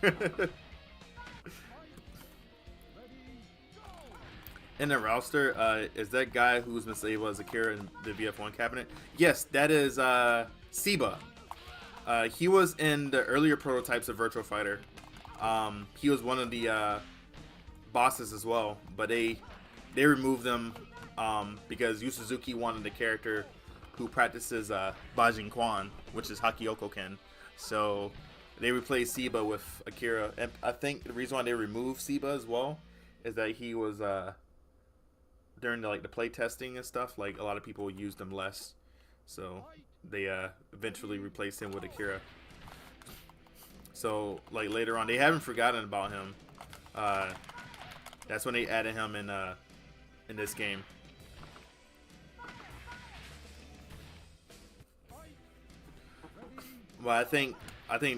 In the roster, is that guy who's mislabeled as Akira in the VF1 cabinet? Yes, that is SEGA. He was in the earlier prototypes of Virtual Fighter. He was one of the bosses as well, but they removed them because Yu Suzuki wanted the character who practices Bajin Quan, which is Hakyoko Ken. So they replaced SEGA with Akira, and I think the reason why they removed SEGA as well is that he was during the play testing and stuff, like a lot of people used him less, so they eventually replaced him with Akira. So like later on, they haven't forgotten about him. That's when they added him in this game. Well, I think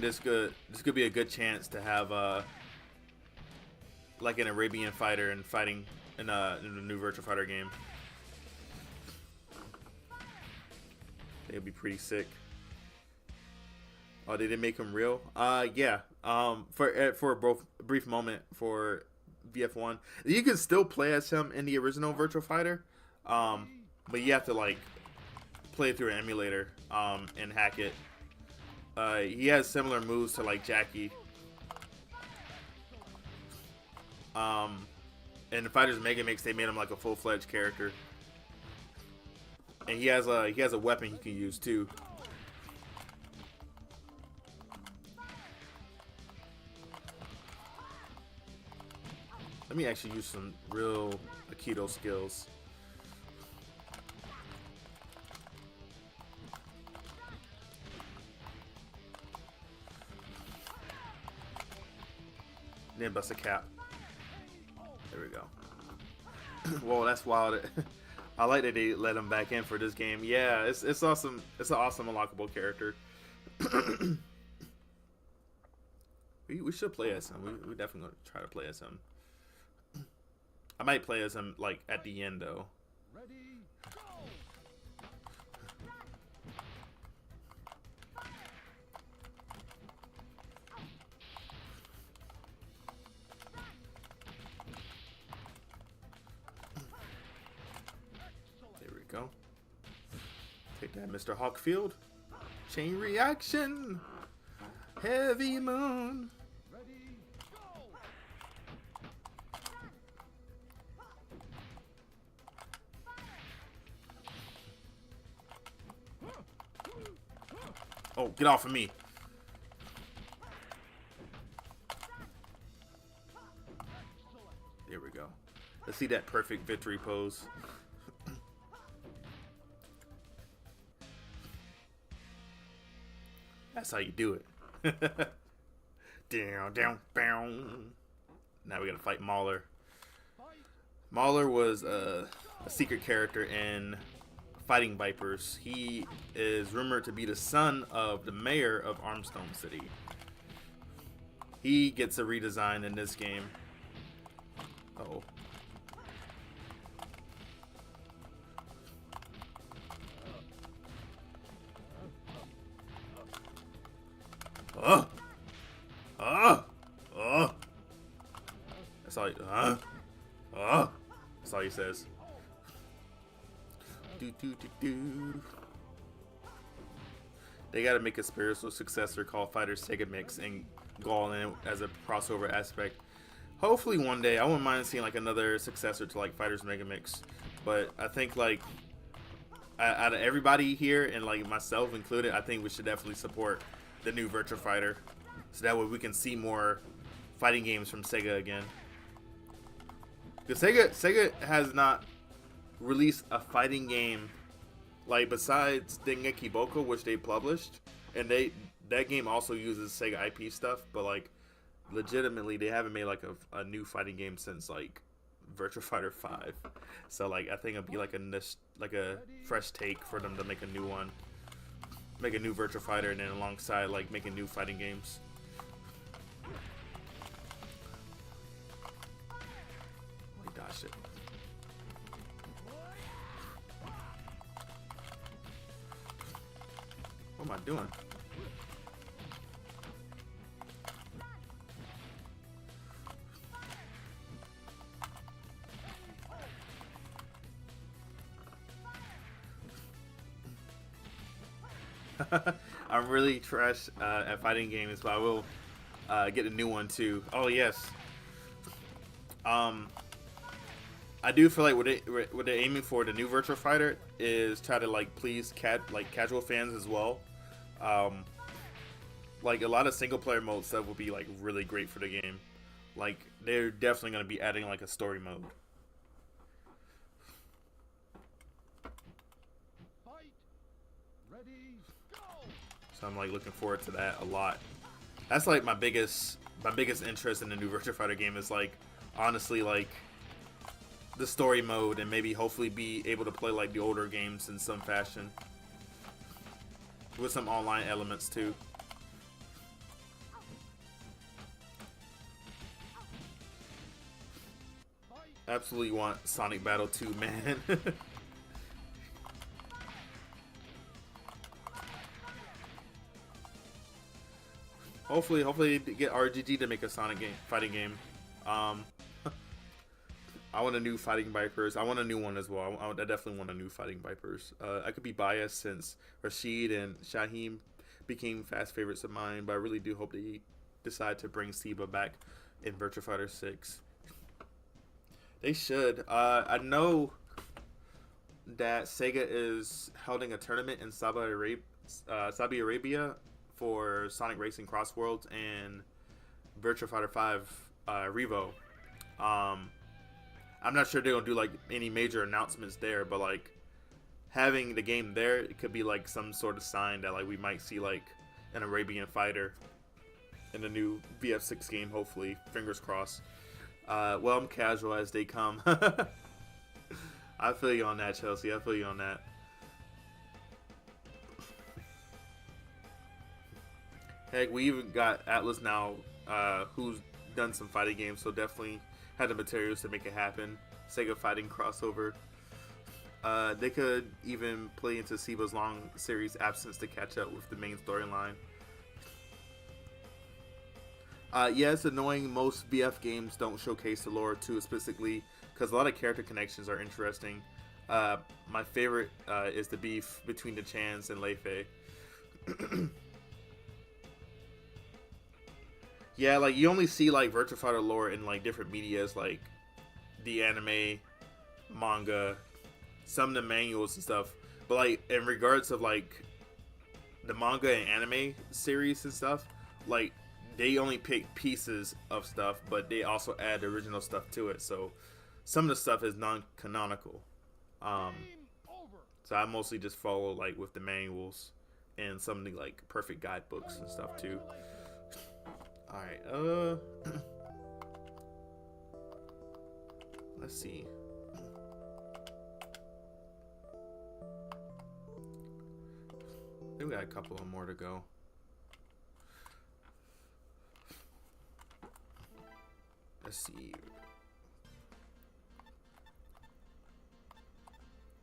this could be a good chance to have like an Arabian fighter and fighting in a new Virtual Fighter game. It'd be pretty sick. Oh, did they make him real? Yeah. For a brief moment for VF1, you can still play as him in the original Virtual Fighter, but you have to like play through an emulator and hack it. He has similar moves to like Jackie. In the Fighters Mega Mix, they made him like a full-fledged character, and he has a weapon he can use too. Let me actually use some real Aikido skills. Then bust a cap. There we go. Whoa, that's wild. I like that they let him back in for this game. Yeah, it's awesome. It's an awesome unlockable character. we should play as him. We definitely gonna try to play as him. I might play as him like at the end though. Ready, go. Take that, Mr. Hawkfield. Chain reaction. Heavy moon. Ready, go! Oh, get off of me. There we go. Let's see that perfect victory pose. That's how you do it. Down, down, down. Now we gotta fight Mauler. Mauler was a secret character in Fighting Vipers. He is rumored to be the son of the mayor of Armstone City. He gets a redesign in this game. Uh-oh. That's all that's all he says. They gotta make a spiritual successor called Fighter SEGA Mix and go all in as a crossover aspect. Hopefully one day. I wouldn't mind seeing like another successor to like Fighters Mega Mix. But I think like out of everybody here and like myself included, I think we should definitely support the new Virtua Fighter, so that way we can see more fighting games from Sega again. Because Sega has not released a fighting game like besides Dengeki Boko, which they published, and that game also uses Sega IP stuff, but like legitimately they haven't made like a new fighting game since like Virtua Fighter 5. So like I think it'd be like a fresh take for them to make a new one. Make a new Virtua Fighter and then alongside like making new fighting games. Oh, he dodged it. What am I doing? I'm really trash at fighting games, but I will get a new one too. Oh yes. I do feel like what they're aiming for the new Virtua Fighter is try to like please casual fans as well. Like a lot of single player mode stuff would be like really great for the game. Like they're definitely going to be adding like a story mode. Fight. Ready, go! So I'm like looking forward to that a lot. That's like my biggest interest in the new Virtua Fighter game is like honestly like the story mode, and maybe hopefully be able to play like the older games in some fashion with some online elements too. Absolutely want Sonic Battle 2, man. Hopefully get RGG to make a Sonic fighting game. I want a new Fighting Vipers. I want a new one as well. I definitely want a new Fighting Vipers. I could be biased since Rashid and Shaheem became fast favorites of mine, but I really do hope they decide to bring SEGA back in Virtua Fighter 6. They should. I know that Sega is holding a tournament in Saudi Arabia for Sonic Racing Cross Worlds and Virtua Fighter 5 Revo. I'm not sure they're gonna do like any major announcements there, but like having the game there, it could be like some sort of sign that like we might see like an Arabian fighter in the new VF6 game. Hopefully, fingers crossed. Well, I'm casual as they come. I feel you on that, Chelsea. I feel you on that. Heck, we even got Atlas now, who's done some fighting games, so definitely had the materials to make it happen. Sega fighting crossover. They could even play into SEGA's long series absence to catch up with the main storyline. Yeah, it's annoying most BF games don't showcase the lore too explicitly, because a lot of character connections are interesting. My favorite is the beef between the Chans and Lei Fei. Yeah, like you only see like Virtua Fighter lore in like different medias, like the anime, manga, some of the manuals and stuff. But like in regards of like the manga and anime series and stuff, like they only pick pieces of stuff, but they also add original stuff to it. So some of the stuff is non-canonical. So I mostly just follow like with the manuals and some of the like perfect guidebooks and stuff too. All right, let's see. I think we got a couple of more to go. Let's see.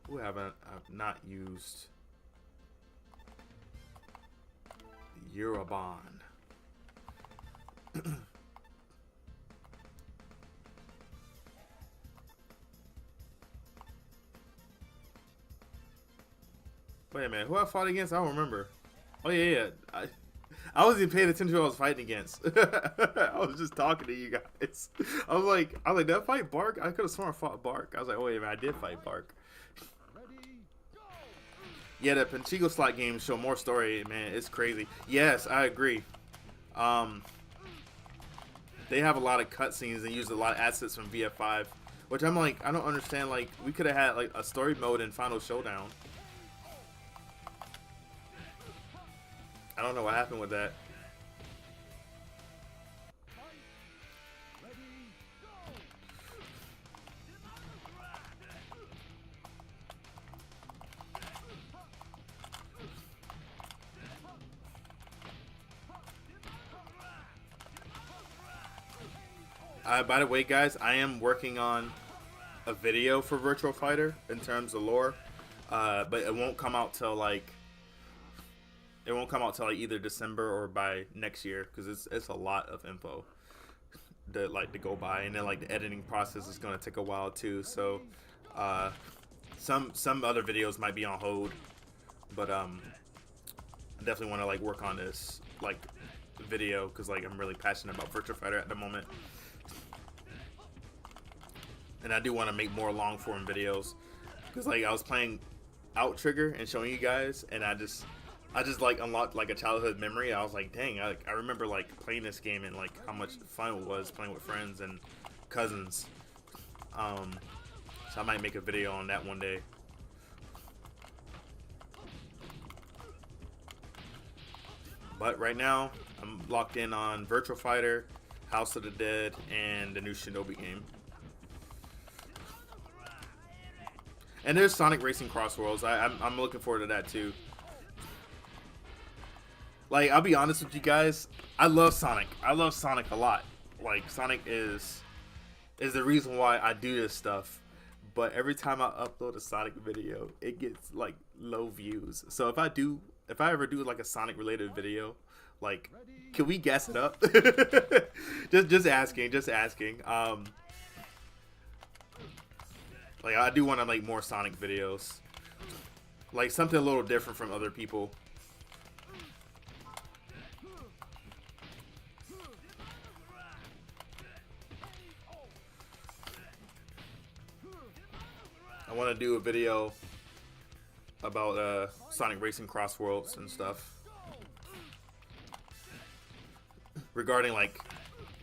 Who I've not used Eurobond. Wait a minute, who I fought against? I don't remember. Oh yeah. I wasn't even paying attention to who I was fighting against. I was just talking to you guys. I was like, did I fight Bark? I could have sworn I fought Bark. I was like, oh wait a minute, I did fight Bark. Yeah, the Pachinko slot games show more story, man. It's crazy. Yes, I agree. They have a lot of cutscenes and use a lot of assets from VF5, which I'm like, I don't understand. Like, we could have had like a story mode in Final Showdown. I don't know what happened with that. By the way, guys, I am working on a video for Virtua Fighter in terms of lore, but it won't come out till like either December or by next year, because it's a lot of info to go by, and then like the editing process is gonna take a while too. So some other videos might be on hold, but I definitely want to like work on this like video, because like I'm really passionate about Virtua Fighter at the moment. And I do want to make more long form videos, because like I was playing Out Trigger and showing you guys, and I just like unlocked like a childhood memory. I was like, dang, I remember like playing this game and like how much fun it was playing with friends and cousins. So I might make a video on that one day. But right now I'm locked in on Virtua Fighter, House of the Dead, and the new Shinobi game. And there's Sonic Racing Cross Worlds. I'm looking forward to that too. Like, I'll be honest with you guys, I love Sonic. I love Sonic a lot. Like, Sonic is the reason why I do this stuff. But every time I upload a Sonic video, it gets like low views. So if I ever do like a Sonic related video, like, can we gas it up? just asking. Like, I do want to make more Sonic videos. Like, something a little different from other people. I want to do a video about Sonic Racing Cross Worlds and stuff. Regarding, like,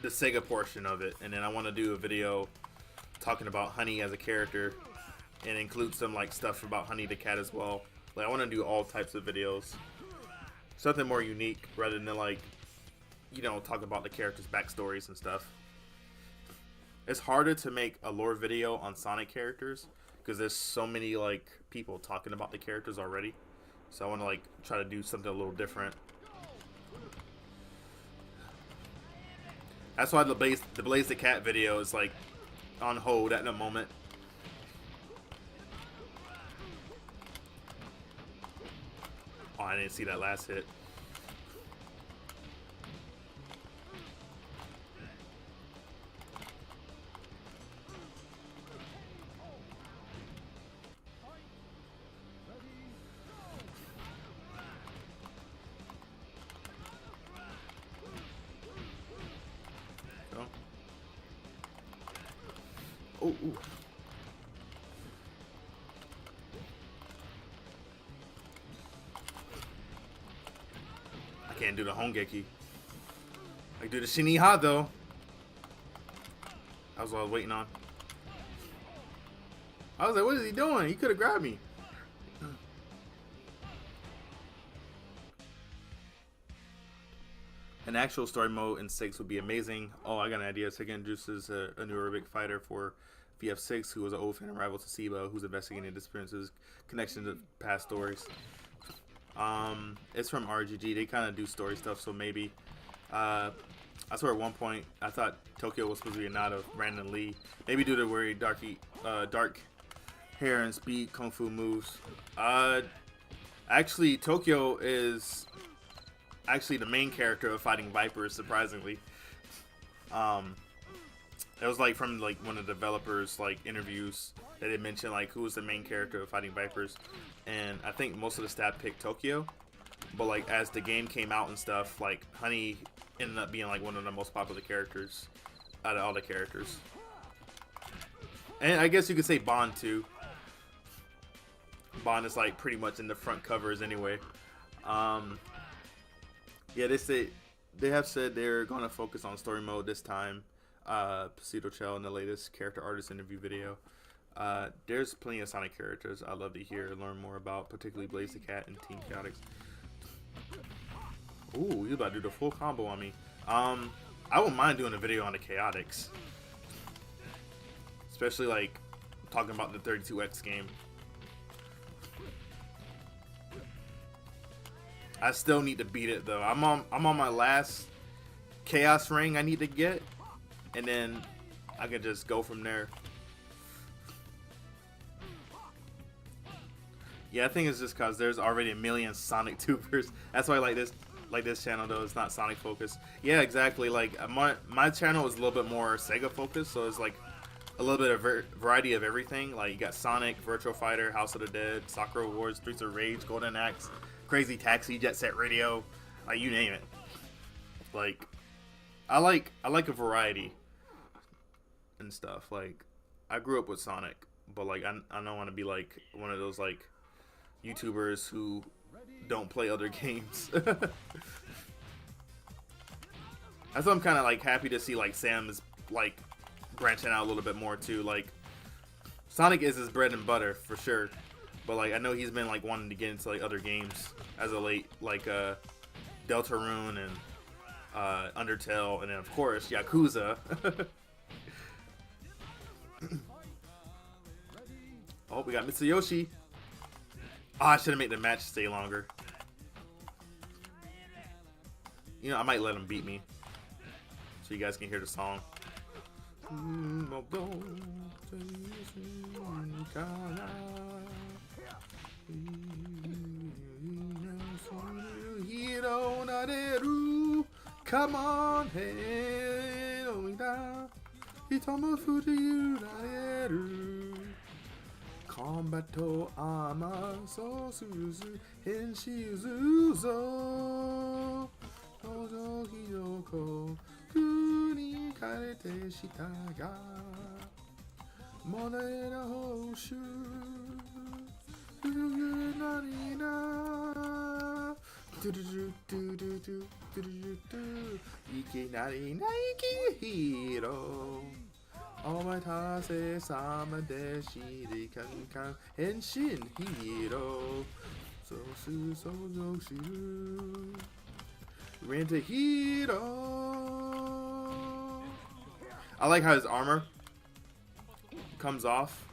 the SEGA portion of it. And then I want to do a video talking about Honey as a character, and include some like stuff about Honey the cat as well. Like, I want to do all types of videos, something more unique rather than like, you know, talk about the characters' backstories and stuff. It's harder to make a lore video on Sonic characters because there's so many like people talking about the characters already. So I want to like try to do something a little different. That's why the Blaze the Cat video is like on hold at the moment. Oh, I didn't see that last hit. ooh, ooh. I can't do the Hongeki. I can do the Shiniha though. That was what I was waiting on. I was like, what is he doing? He could have grabbed me. An actual story mode in 6 would be amazing. Oh, I got an idea. SEGA introduces a new Arabic fighter for VF6 who was an old fan and rival to Siba, who's investigating disappearances, connection to past stories. It's from RGG. They kind of do story stuff, so maybe. I swear at one point I thought Tokyo was supposed to be a nod of Brandon Lee. Maybe due to wearing dark hair and speed kung fu moves. Actually, Tokyo is actually the main character of Fighting Vipers, surprisingly. It was like from like one of the developers like interviews that they mentioned like who was the main character of Fighting Vipers, and I think most of the staff picked Tokyo, but like as the game came out and stuff, like Honey ended up being like one of the most popular characters out of all the characters. And I guess you could say Bond too. Bond is like pretty much in the front covers anyway. Yeah, they have said they're gonna focus on story mode this time. Pseudo Chell in the latest character artist interview video. There's plenty of Sonic characters I'd love to hear and learn more about, particularly Blaze the Cat and Team Chaotix. Ooh, you about to do the full combo on me. I wouldn't mind doing a video on the Chaotix, especially like talking about the 32X game. I still need to beat it though. I'm on my last Chaos ring I need to get, and then I can just go from there. Yeah, I think it's just cause there's already a million Sonic tubers. That's why I like this channel though. It's not Sonic focused. Yeah, exactly. Like my channel is a little bit more Sega focused, so it's like a little bit of variety of everything. Like you got Sonic, Virtual Fighter, House of the Dead, Sakura Wars, Streets of Rage, Golden Axe, Crazy Taxi, Jet Set Radio, like you name it. Like I like a variety and stuff. Like I grew up with Sonic, but like I don't want to be like one of those like YouTubers who don't play other games. That's why I'm kind of like happy to see like Sam is like branching out a little bit more too. Like Sonic is his bread and butter for sure, but like I know he's been like wanting to get into like other games as of late, like Deltarune and Undertale, and then of course Yakuza. Oh, we got Mitsuyoshi. Oh, I should have made the match stay longer. You know, I might let him beat me so you guys can hear the song. Come on, hey, Combato ama so suzu henshizu zo tojo hiyoko kuni karete shita ga monera hoshu narina ikinari naiki hiro Omatase Samadeshi Kankan Henshin Hiro Sosu Sozo Shiru Renta Hiro. I like how his armor comes off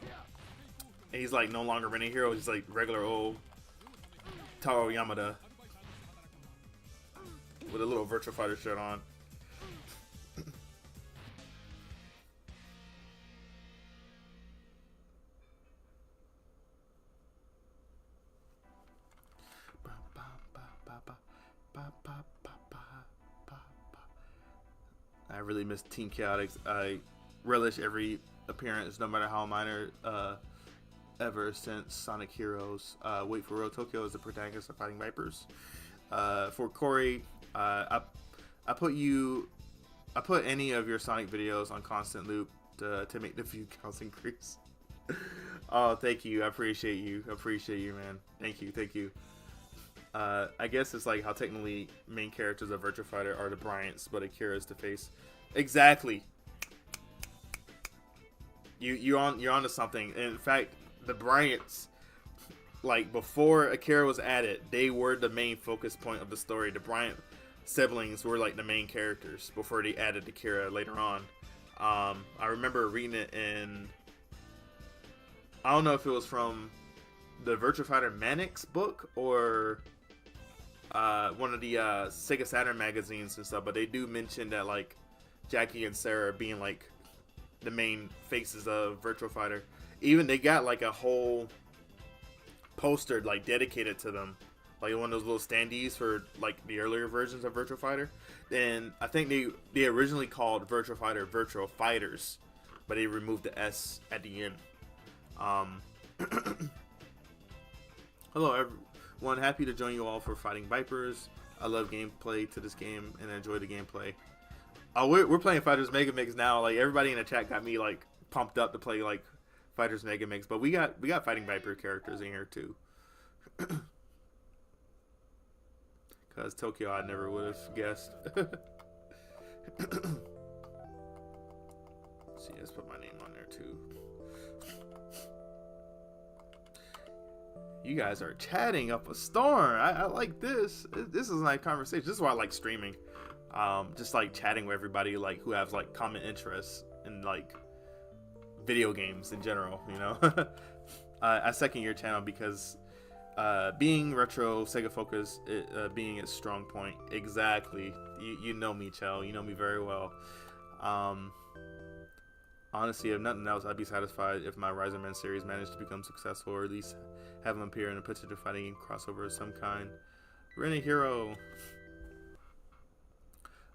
and he's like no longer Renta Hiro, he's like regular old Taro Yamada with a little Virtual Fighter shirt on. I really miss Team Chaotix. I relish every appearance, no matter how minor, ever since Sonic Heroes. Wait for Real Tokyo is the protagonist of Fighting Vipers. For Kori, I put any of your Sonic videos on constant loop to make the view counts increase. Oh, thank you. I appreciate you. I appreciate you, man. Thank you. Thank you. I guess it's like how technically main characters of Virtua Fighter are the Bryants, but Akira is the face. Exactly. You're onto something. In fact, the Bryants, like before Akira was added, they were the main focus point of the story. The Bryant siblings were like the main characters before they added Akira later on. I remember reading it in, I don't know if it was from the Virtua Fighter Manix book or one of the SEGA Saturn magazines and stuff, but they do mention that like Jackie and Sarah being like the main faces of Virtua Fighter. Even they got like a whole poster like dedicated to them, like one of those little standees for like the earlier versions of Virtua Fighter. Then I think they originally called Virtua Fighter Virtua Fighters, but they removed the S at the end. Hello everyone, happy to join you all for Fighting Vipers. I love gameplay to this game and enjoy the gameplay. We're playing Fighters Mega Mix now. Like everybody in the chat got me like pumped up to play like Fighters Mega Mix, but we got Fighting Viper characters in here too. Cause Tokyo I never would have guessed. See, let's put my name on there too. You guys are chatting up a storm. I like this. This is a nice conversation. This is why I like streaming. Just like chatting with everybody like who has like common interests in like video games in general, you know. I second your channel because being retro Sega focused, being its strong point. Exactly. You know me, Chell. You know me very well. Honestly, if nothing else, I'd be satisfied if my Rising Man series managed to become successful, or at least have him appear in a potential fighting crossover of some kind. Renny Hero.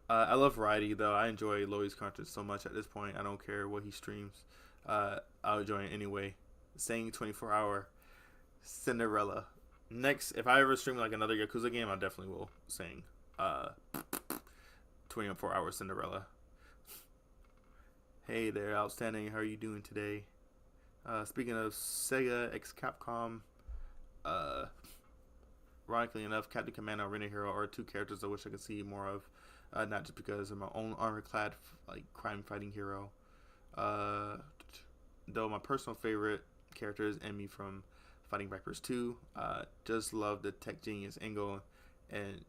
I love variety, though. I enjoy Loi's content so much at this point. I don't care what he streams. I'll join it anyway. Saying 24-hour Cinderella. Next, if I ever stream like another Yakuza game, I definitely will sing 24-hour Cinderella. Hey there, outstanding. How are you doing today? Speaking of Sega x Capcom, ironically enough, Captain Commando and Renny Hero are two characters I wish I could see more of. Not just because of my own armor-clad like crime fighting hero. Though my personal favorite character is Emmy from Fighting Vipers 2. Just love the tech genius Ingo, and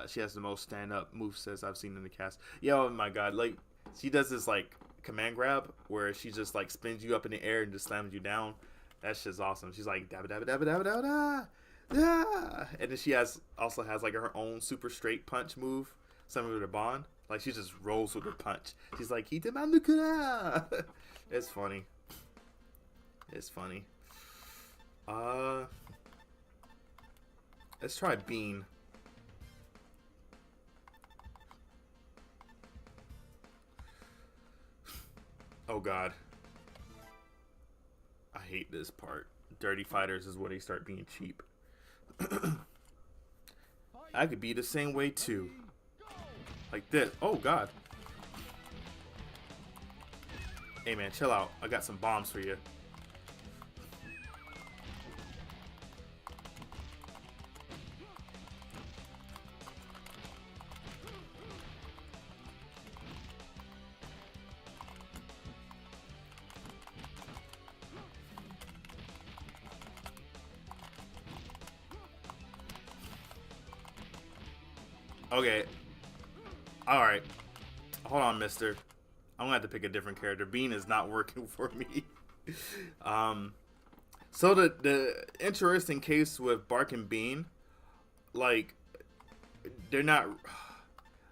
she has the most stand-up movesets I've seen in the cast. Yo, oh my god, like she does this like command grab where she just like spins you up in the air and just slams you down. That shit's awesome. She's like dabba dabba dabba dabba dabba da, yeah, and then she also has like her own super straight punch move, similar to Bond. Like she just rolls with her punch. She's like Hitamanukura. It's funny. It's funny. Let's try Bean. Oh god. I hate this part. Dirty fighters is where they start being cheap. I could be the same way too. Like this. Oh god. Hey man, chill out. I got some bombs for you. Okay. Alright. Hold on, mister. I'm gonna have to pick a different character. Bean is not working for me. So the interesting case with Bark and Bean, like, they're not,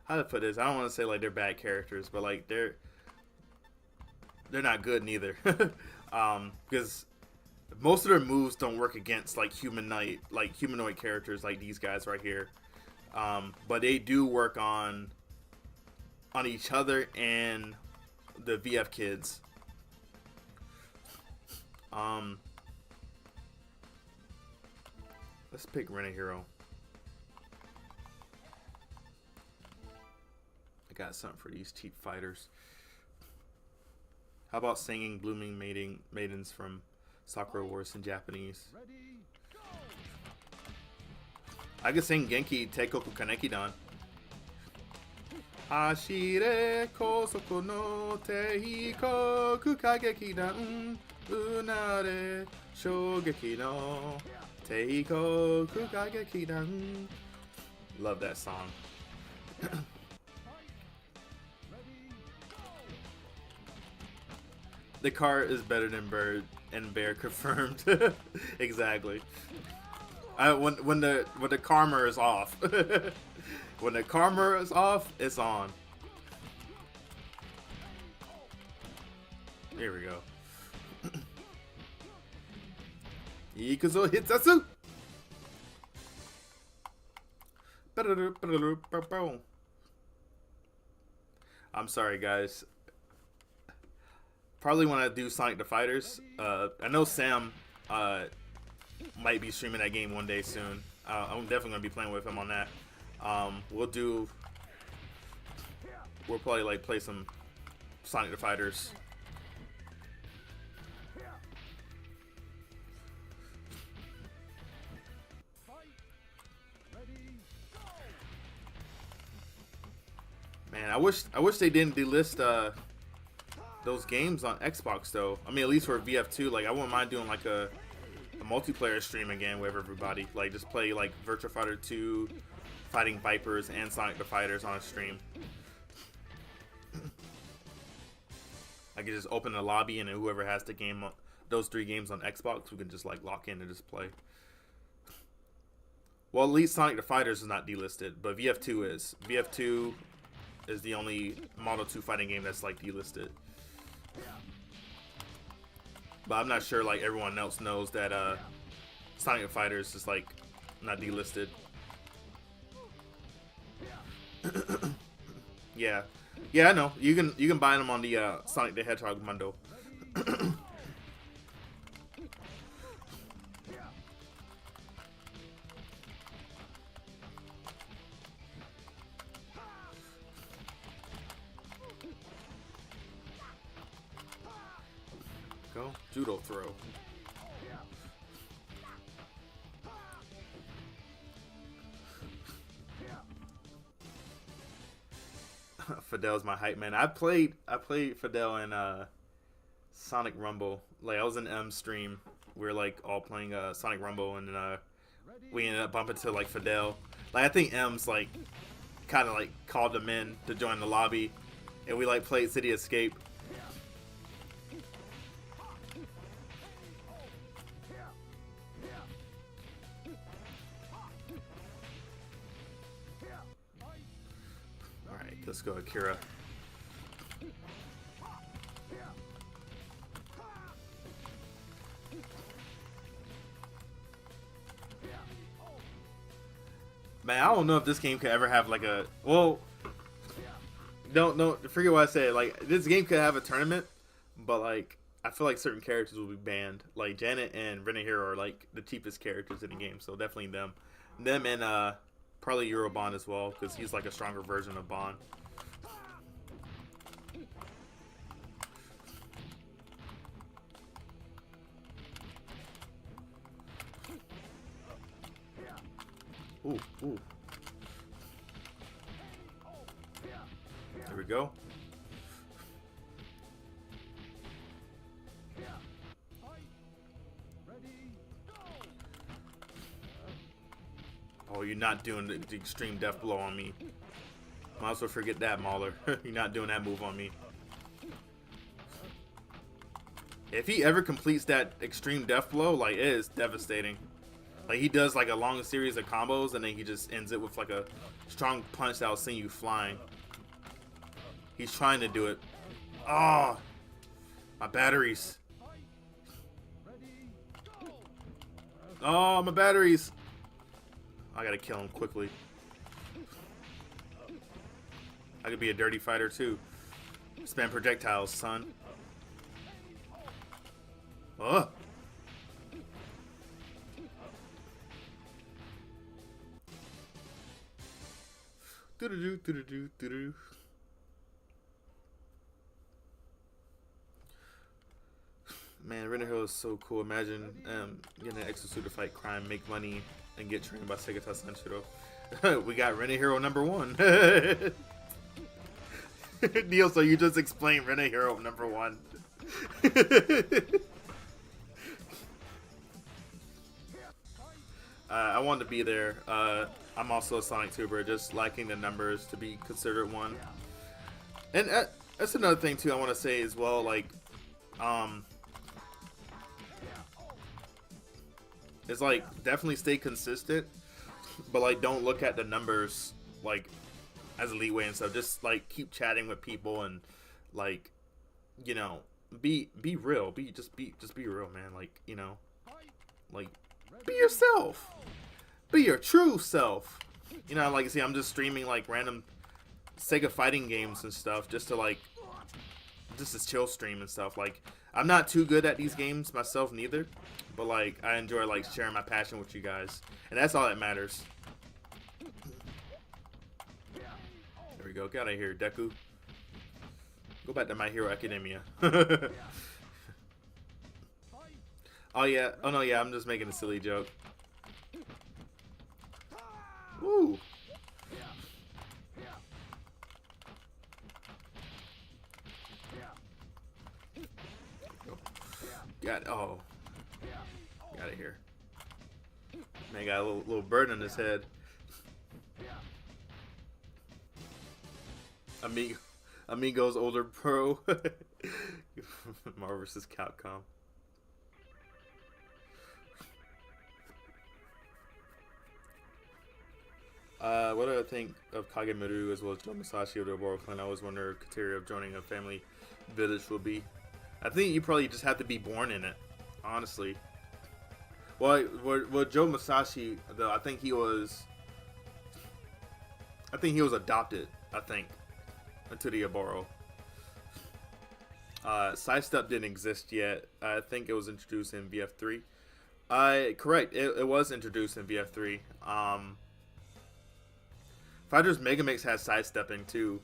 how to put this? I don't want to say like they're bad characters, but like they're not good neither. Because most of their moves don't work against like humanoid characters like these guys right here. But they do work on each other and the VF kids. Let's pick Renny Hero. I got something for these cheap fighters. How about singing Blooming Maidens from Sakura Wars in Japanese? Ready, go! I could sing Genki Teikoku Kaneki-dan. Hashire kosoko no teikoku kageki-dan. Unare shogeki no teikoku kageki-dan. Love that song. Ready, go! The car is better than Bird and Bear confirmed. Exactly. When the karma is off. When the karma is off, it's on. Here we go. Ikuzo Hitsatsu. I'm sorry, guys. Probably when I do Sonic the Fighters. I know Sam might be streaming that game one day soon. I'm definitely gonna be playing with him on that. We'll probably like play some Sonic the Fighters. Fight! Ready, go! Man, I wish they didn't delist those games on Xbox though. I mean, at least for VF2, like I wouldn't mind doing like a multiplayer stream again with everybody. Like just play like Virtua Fighter 2, Fighting Vipers, and Sonic the Fighters on a stream. I could just open a lobby and then whoever has the game, those 3 games on Xbox, we can just like lock in and just play. Well, at least Sonic the Fighters is not delisted, but VF2 is. VF2 is the only Model 2 fighting game that's like delisted. But I'm not sure like everyone else knows that Sonic the Fighters is like not delisted. Yeah. Yeah, I know. You can buy them on the Sonic the Hedgehog bundle. Go. Judo throw. Fidel's my hype man. I played Fidel in Sonic Rumble. Like I was in M stream. We were like all playing Sonic Rumble, and then we ended up bumping to like Fidel. Like I think M's like kind of like called them in to join the lobby, and we like played City Escape. All right, let's go, Akira. Man, I don't know if this game could ever have like a don't forget what I said. Like this game could have a tournament, but like I feel like certain characters will be banned. Like Janet and Renner Hero are like the cheapest characters in the game, so definitely them and probably Eurobond as well because he's like a stronger version of Bond. Ooh, ooh. There we go. Oh, you're not doing the extreme death blow on me. Might as well forget that, Mauler. You're not doing that move on me. If he ever completes that extreme death blow, like it is devastating. Like he does like a long series of combos and then he just ends it with like a strong punch that'll send you flying. He's trying to do it. Oh, my batteries. Oh, my batteries. I gotta kill him quickly. I could be a dirty fighter too. Spam projectiles, son. Ugh. was so cool. Imagine getting an exosuit to fight crime, make money, and get trained by SEGA Saturn. We got Rene Hero number 1. Neil, so you just explained Rene Hero number 1. I wanted to be there. I'm also a Sonic tuber, just lacking the numbers to be considered one. And that's another thing too I want to say as well. Like, it's like definitely stay consistent, but like don't look at the numbers like as a leeway and stuff. Just like keep chatting with people and like, you know, be real. Just be real, man. Like, you know, like be yourself. Be your true self. You know, like, see, I'm just streaming like random SEGA fighting games and stuff just to like just to chill stream and stuff. Like, I'm not too good at these games myself neither, but like I enjoy like sharing my passion with you guys, and that's all that matters. There we go. Get out of here, Deku. Go back to My Hero Academia. Oh yeah. Oh no, yeah. I'm just making a silly joke. Woo. Got got out of here. Man, got a little bird on his head. Amigo's older pro. Maru vs. Capcom. What do I think of Kage Maru as well as Joe Masashi of the Oboro clan? I always wonder if criteria of joining a family village will be. I think you probably just have to be born in it, honestly. Well, Joe Masashi, though, I think he was adopted, I think, into the Oboro. Sidestep didn't exist yet. I think it was introduced in VF3. Correct, it was introduced in VF3. Fighters Megamix has sidestepping too.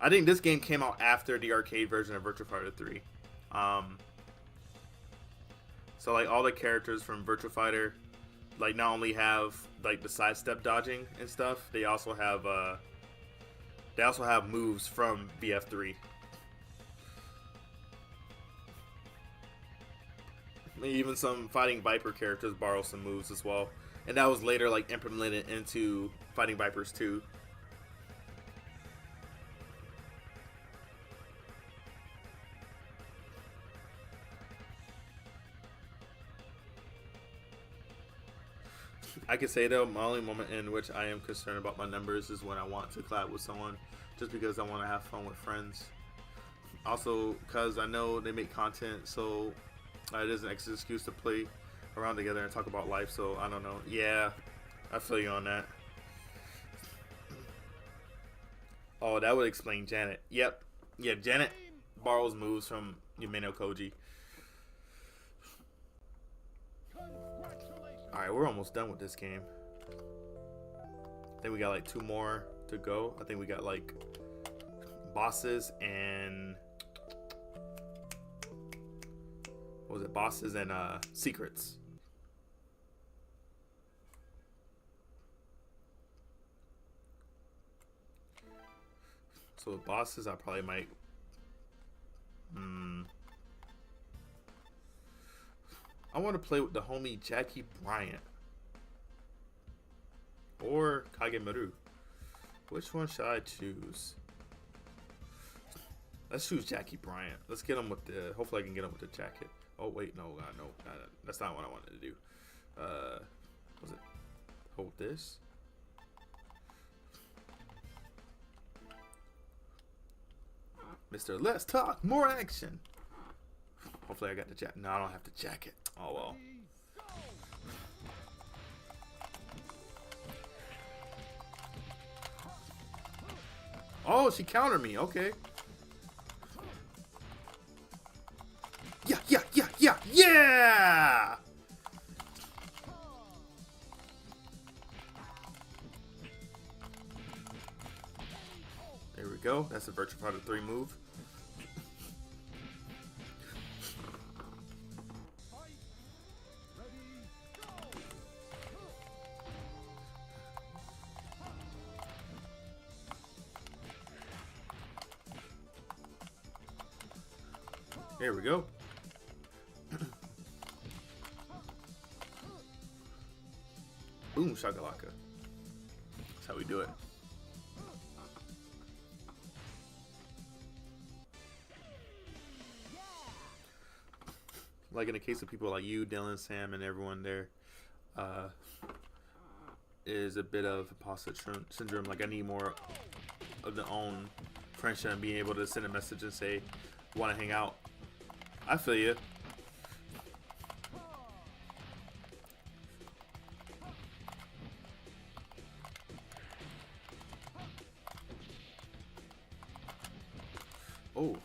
I think this game came out after the arcade version of Virtua Fighter 3. So like all the characters from Virtua Fighter, like not only have like the sidestep dodging and stuff, they also have moves from VF3. Even some Fighting Viper characters borrow some moves as well. And that was later like implemented into Fighting Vipers 2. I could say though, my only moment in which I am concerned about my numbers is when I want to collab with someone, just because I want to have fun with friends. Also, because I know they make content, so it is an extra excuse to play around together and talk about life. So I don't know. Yeah, I feel you on that. Oh, that would explain Janet. Yep. Yeah, Janet borrows moves from Yumeno Koji. Alright, we're almost done with this game. I think we got like 2 more to go. I think we got like bosses and what was it? Bosses and secrets. So with bosses, I probably might. I want to play with the homie Jackie Bryant or Kage Maru. Which one should I choose? Let's choose Jackie Bryant. Let's get him with the. Hopefully, I can get him with the jacket. Oh wait, no, that's not what I wanted to do. Was it? Hold this. Mr. Let's talk more action. Hopefully I got the jacket. No, I don't have the jacket. Oh well. Oh, she countered me. Okay. Yeah! There we go. That's a Virtua Fighter 3 move. There we go. Boom shakalaka. That's how we do it. Like in the case of people like you, Dylan, Sam, and everyone there, is a bit of imposter syndrome. Like I need more of their own friendship and being able to send a message and say, "Want to hang out?" I feel you. Oh.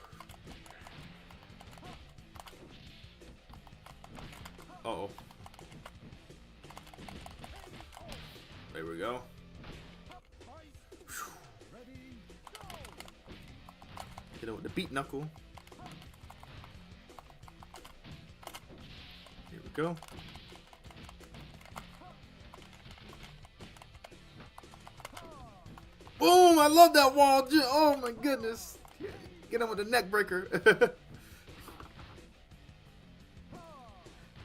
Uh-oh. There we go. Ready, go! Hit it with the beat knuckle. Here we go. Boom! I love that wall. Oh my goodness. Get him with the neck breaker.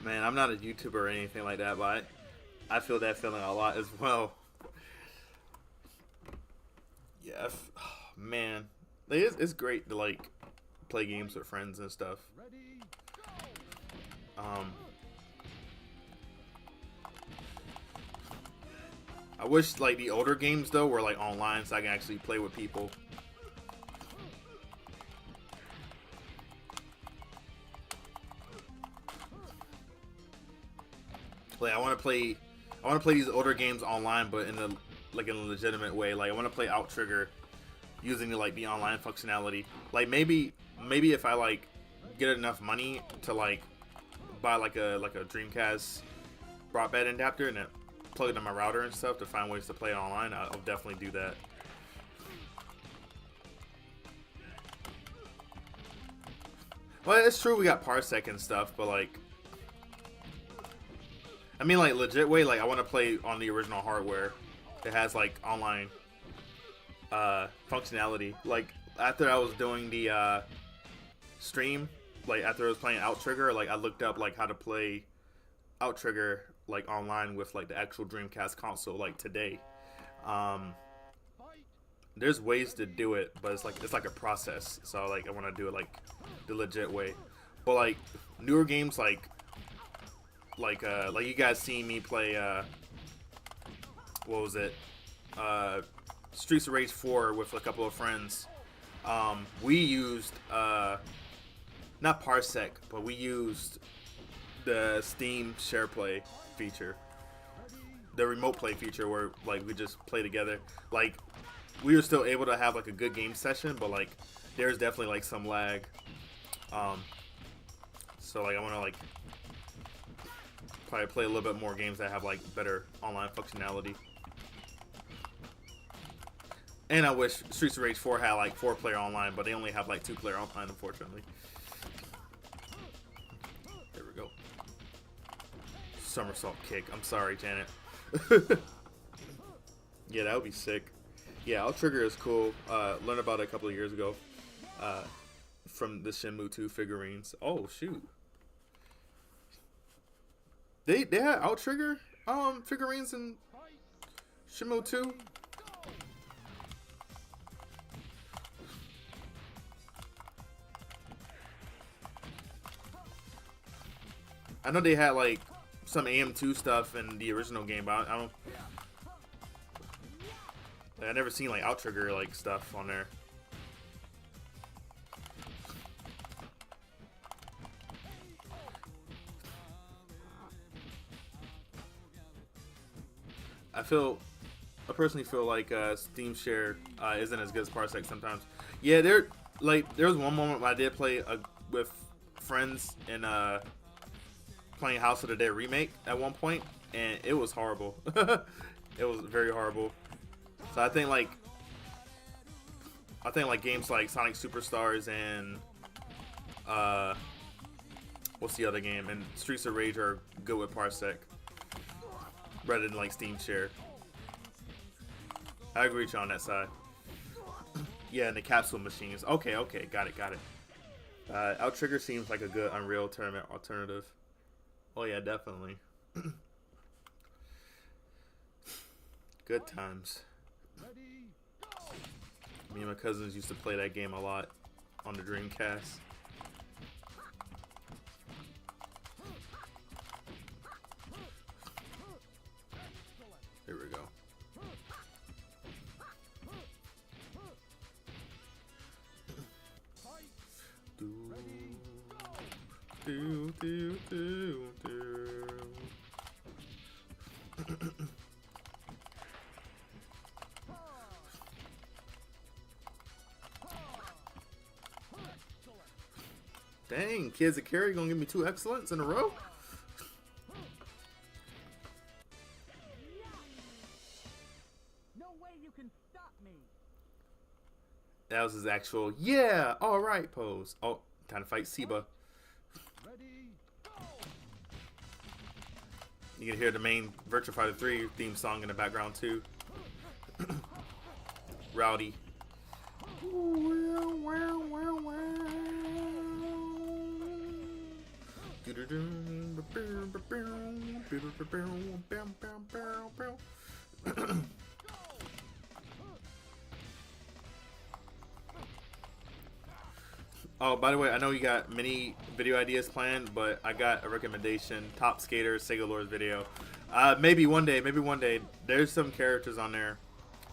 Man, I'm not a YouTuber or anything like that, but I feel that feeling a lot as well. Yeah, man, it's great to like play games with friends and stuff. Ready, I wish like the older games though were like online so I can actually play with people. Like I want to play these older games online, but in a legitimate way. Like I want to play Outrigger using like the online functionality. Like maybe if I like get enough money to like buy like a Dreamcast broadband adapter and then plug it in my router and stuff to find ways to play it online, I'll definitely do that. Well, it's true we got Parsec and stuff, but like, I mean like legit way, like I want to play on the original hardware that has like online functionality. Like after I was doing the stream, like after I was playing Outrigger, like I looked up like how to play Outrigger like online with like the actual Dreamcast console like today. There's ways to do it, but it's like a process. So like I want to do it like the legit way. But like newer games like you guys seen me play what was it? Streets of Rage 4 with a couple of friends. We used not Parsec, but we used the Steam Share Play feature, the remote play feature, where like we just play together. Like we were still able to have like a good game session, but like there's definitely like some lag. So like I want to like probably play a little bit more games that have like better online functionality. And I wish Streets of Rage 4 had like 4-player online, but they only have like 2-player online, unfortunately. There we go. Somersault kick. I'm sorry, Janet. Yeah, that would be sick. Yeah, Outrigger is cool. Learned about it a couple of years ago from the Shenmue 2 figurines. Oh shoot, they had Outrigger figurines in Shenmue 2. I know they had like some AM2 stuff in the original game, but I don't. I never seen like Outrigger like stuff on there. I personally feel like Steam Share isn't as good as Parsec sometimes. Yeah, there was one moment when I did play with friends in playing House of the Dead remake at one point, and it was horrible. It was very horrible. So I think like games like Sonic Superstars and what's the other game, and Streets of Rage are good with Parsec rather than like Steam Share. I agree with you on that side. Yeah, and the capsule machines. Okay, got it. Outrigger seems like a good Unreal Tournament alternative. Oh yeah, definitely. Good times. Ready, go! Me and my cousins used to play that game a lot on the Dreamcast. Here we go. Fight! Do, Ready, go! do, do, do, do. Dang, kids at Kori gonna give me 2 excellents in a row? No way you can stop me. That was his actual, yeah, alright pose. Oh, time to fight Seba. Ready, go! You can hear the main Virtua Fighter 3 theme song in the background too. Rowdy. Oh, by the way, I know you got many video ideas planned, but I got a recommendation. Top Skater, Sega Lord's video. Maybe one day, There's some characters on there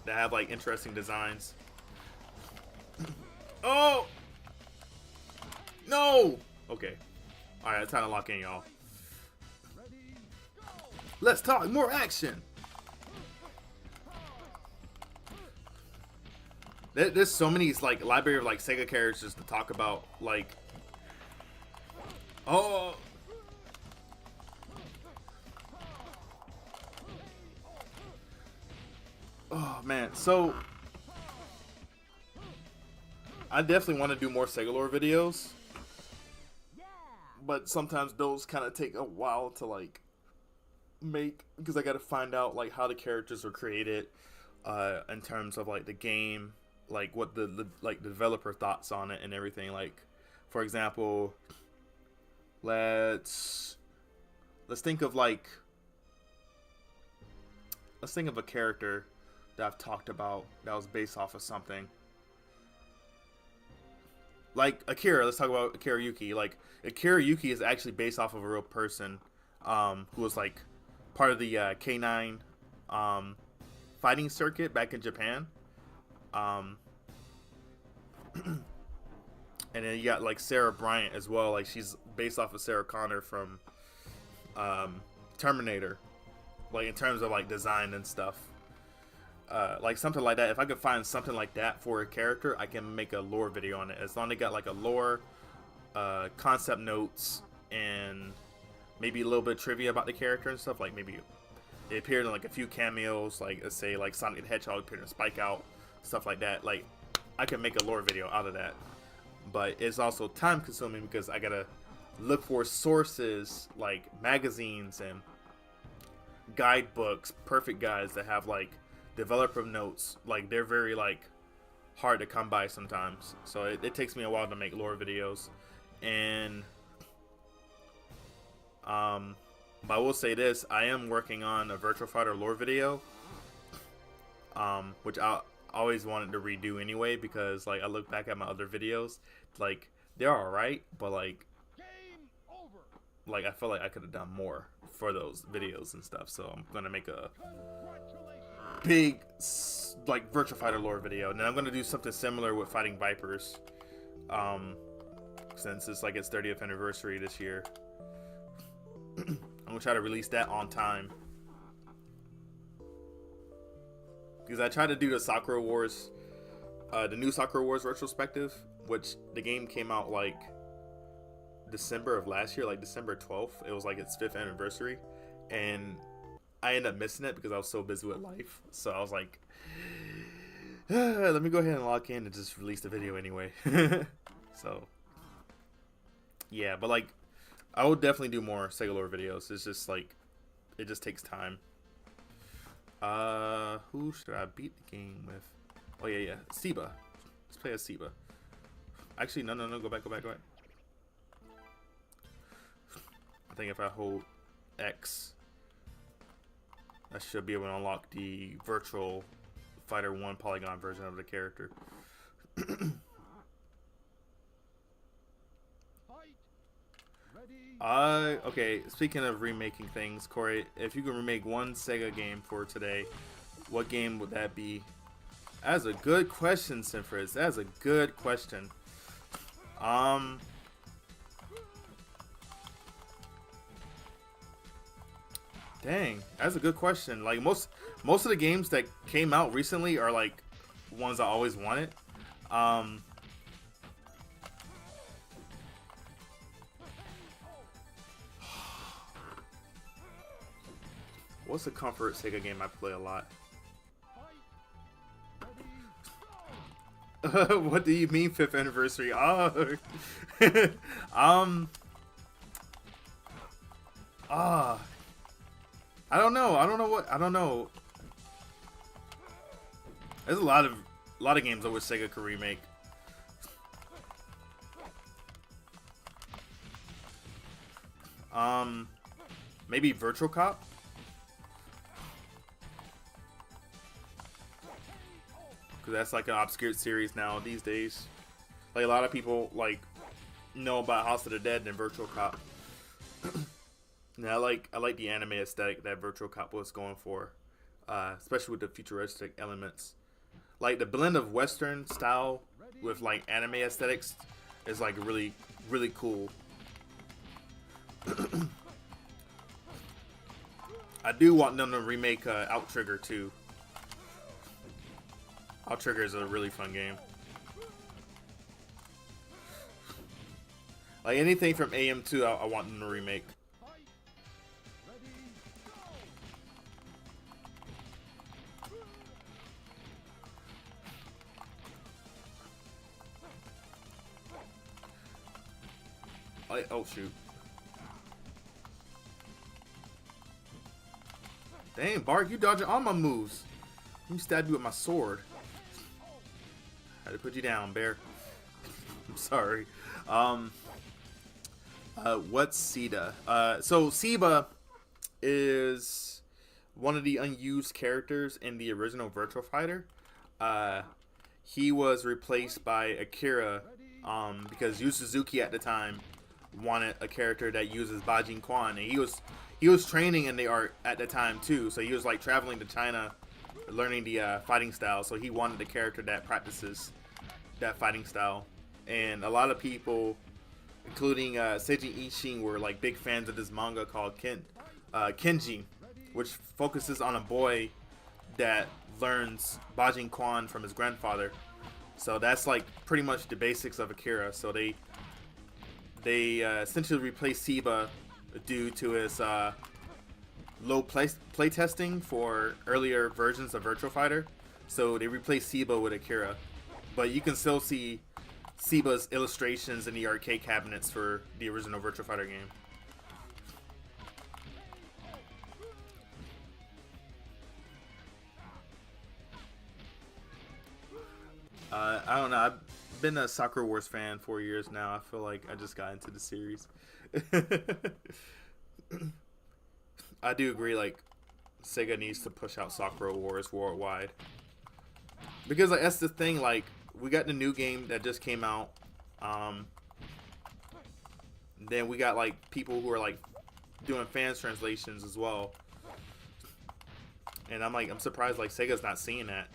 that have like interesting designs. Oh! No! Okay. Alright, it's time to lock in, y'all. Ready, go! Let's talk more action! There's so many like library of like Sega characters to talk about, like, oh, oh man. So I definitely want to do more Sega lore videos, but sometimes those kind of take a while to like make, because I got to find out like how the characters were created, in terms of like the game, like what the like the developer thoughts on it and everything. Like, for example, let's think of a character that I've talked about that was based off of something. Like Akira, let's talk about Akira Yuki. Like, Akira Yuki is actually based off of a real person, who was like part of the K9 fighting circuit back in Japan. And then you got like Sarah Bryant as well. Like, she's based off of Sarah Connor from Terminator. Like, in terms of like design and stuff. Like something like that. If I could find something like that for a character, I can make a lore video on it. As long as they got like a lore, concept notes, and maybe a little bit of trivia about the character and stuff. Like, maybe they appeared in like a few cameos, like let's say like Sonic the Hedgehog appeared in Spike Out, stuff like that. Like, I can make a lore video out of that. But it's also time consuming because I gotta look for sources like magazines and guidebooks, perfect guides that have like developer notes. Like, they're very like hard to come by sometimes, so it takes me a while to make lore videos. And but I will say this, I am working on a Virtua Fighter lore video, which I always wanted to redo anyway, because like I look back at my other videos, like they're alright, but like Game over! like I feel like I could have done more for those videos and stuff. So I'm gonna make a Congratulations! big like Virtua Fighter lore video, and then I'm gonna do something similar with Fighting Vipers, since it's like its 30th anniversary this year. I'm gonna try to release that on time, because I tried to do the Sakura Wars, the new Sakura Wars retrospective, which the game came out like December of last year, like December 12th. It was like its 5th anniversary, and I ended up missing it because I was so busy with life. So I was like, let me go ahead and lock in and just release the video anyway. So yeah, but like I will definitely do more Sega lore videos. It's just like, it just takes time. Who should I beat the game with? Oh yeah, Seba. Let's play as Seba. Actually, no, go back. think if I hold X, I should be able to unlock the virtual Fighter 1 polygon version of the character. Fight. Ready. Okay, speaking of remaking things, Kori, if you could remake one Sega game for today, what game would that be? That's a good question, Sinfriz. That's a good question. Dang, that's a good question. Like most of the games that came out recently are like ones I always wanted. What's a comfort Sega game I play a lot? Fight. Ready. Go. What do you mean 5th anniversary? Oh. I don't know. I don't know. There's a lot of games I wish Sega could remake. Maybe Virtual Cop? Cause that's like an obscure series now these days. Like a lot of people like know about House of the Dead and Virtual Cop. And I like the anime aesthetic that Virtual Cop was going for, especially with the futuristic elements. Like the blend of Western style with like anime aesthetics is like really cool. I do want them to remake Outrigger too. Outrigger is a really fun game. Like anything from AM2, I want them to remake. Fight. Ready. Go. Oh shoot. Dang, Bark, you dodging all my moves. Let me stab you with my sword. Had to put you down, bear. I'm sorry. What's SEGA? So SEGA is one of the unused characters in the original Virtua Fighter. He was replaced by Akira because Yu Suzuki at the time wanted a character that uses Bajin Quan, and he was training in the art at the time too. So he was like traveling to China, learning the fighting style. So he wanted a character that practices that fighting style, and a lot of people, including Seiji Ishin, were like big fans of this manga called Kenji, which focuses on a boy that learns Bajin Quan from his grandfather. So that's like pretty much the basics of Akira. So they essentially replaced SEGA due to his low play testing for earlier versions of Virtua Fighter. So they replaced SEGA with Akira, but you can still see SEGA's illustrations in the arcade cabinets for the original Virtua Fighter game. I don't know. I've been a Sakura Wars fan for years now. I feel like I just got into the series. I do agree, like, Sega needs to push out Sakura Wars worldwide. Because like, that's the thing, like, we got the new game that just came out. Then we got like people who are like doing fans translations as well. And I'm surprised like Sega's not seeing that.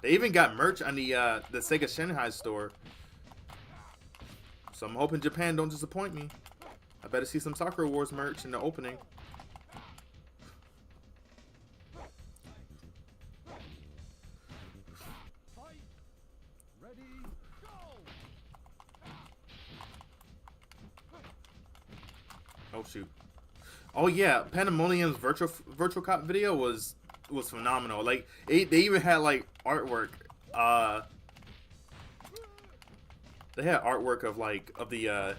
They even got merch on the Sega Shanghai store. So I'm hoping Japan don't disappoint me. I better see some Sakura Wars merch in the opening. Fight. Ready. Go. Oh shoot. Oh yeah, Pandemonium's virtual cop video was phenomenal. Like they even had like artwork. They had artwork of the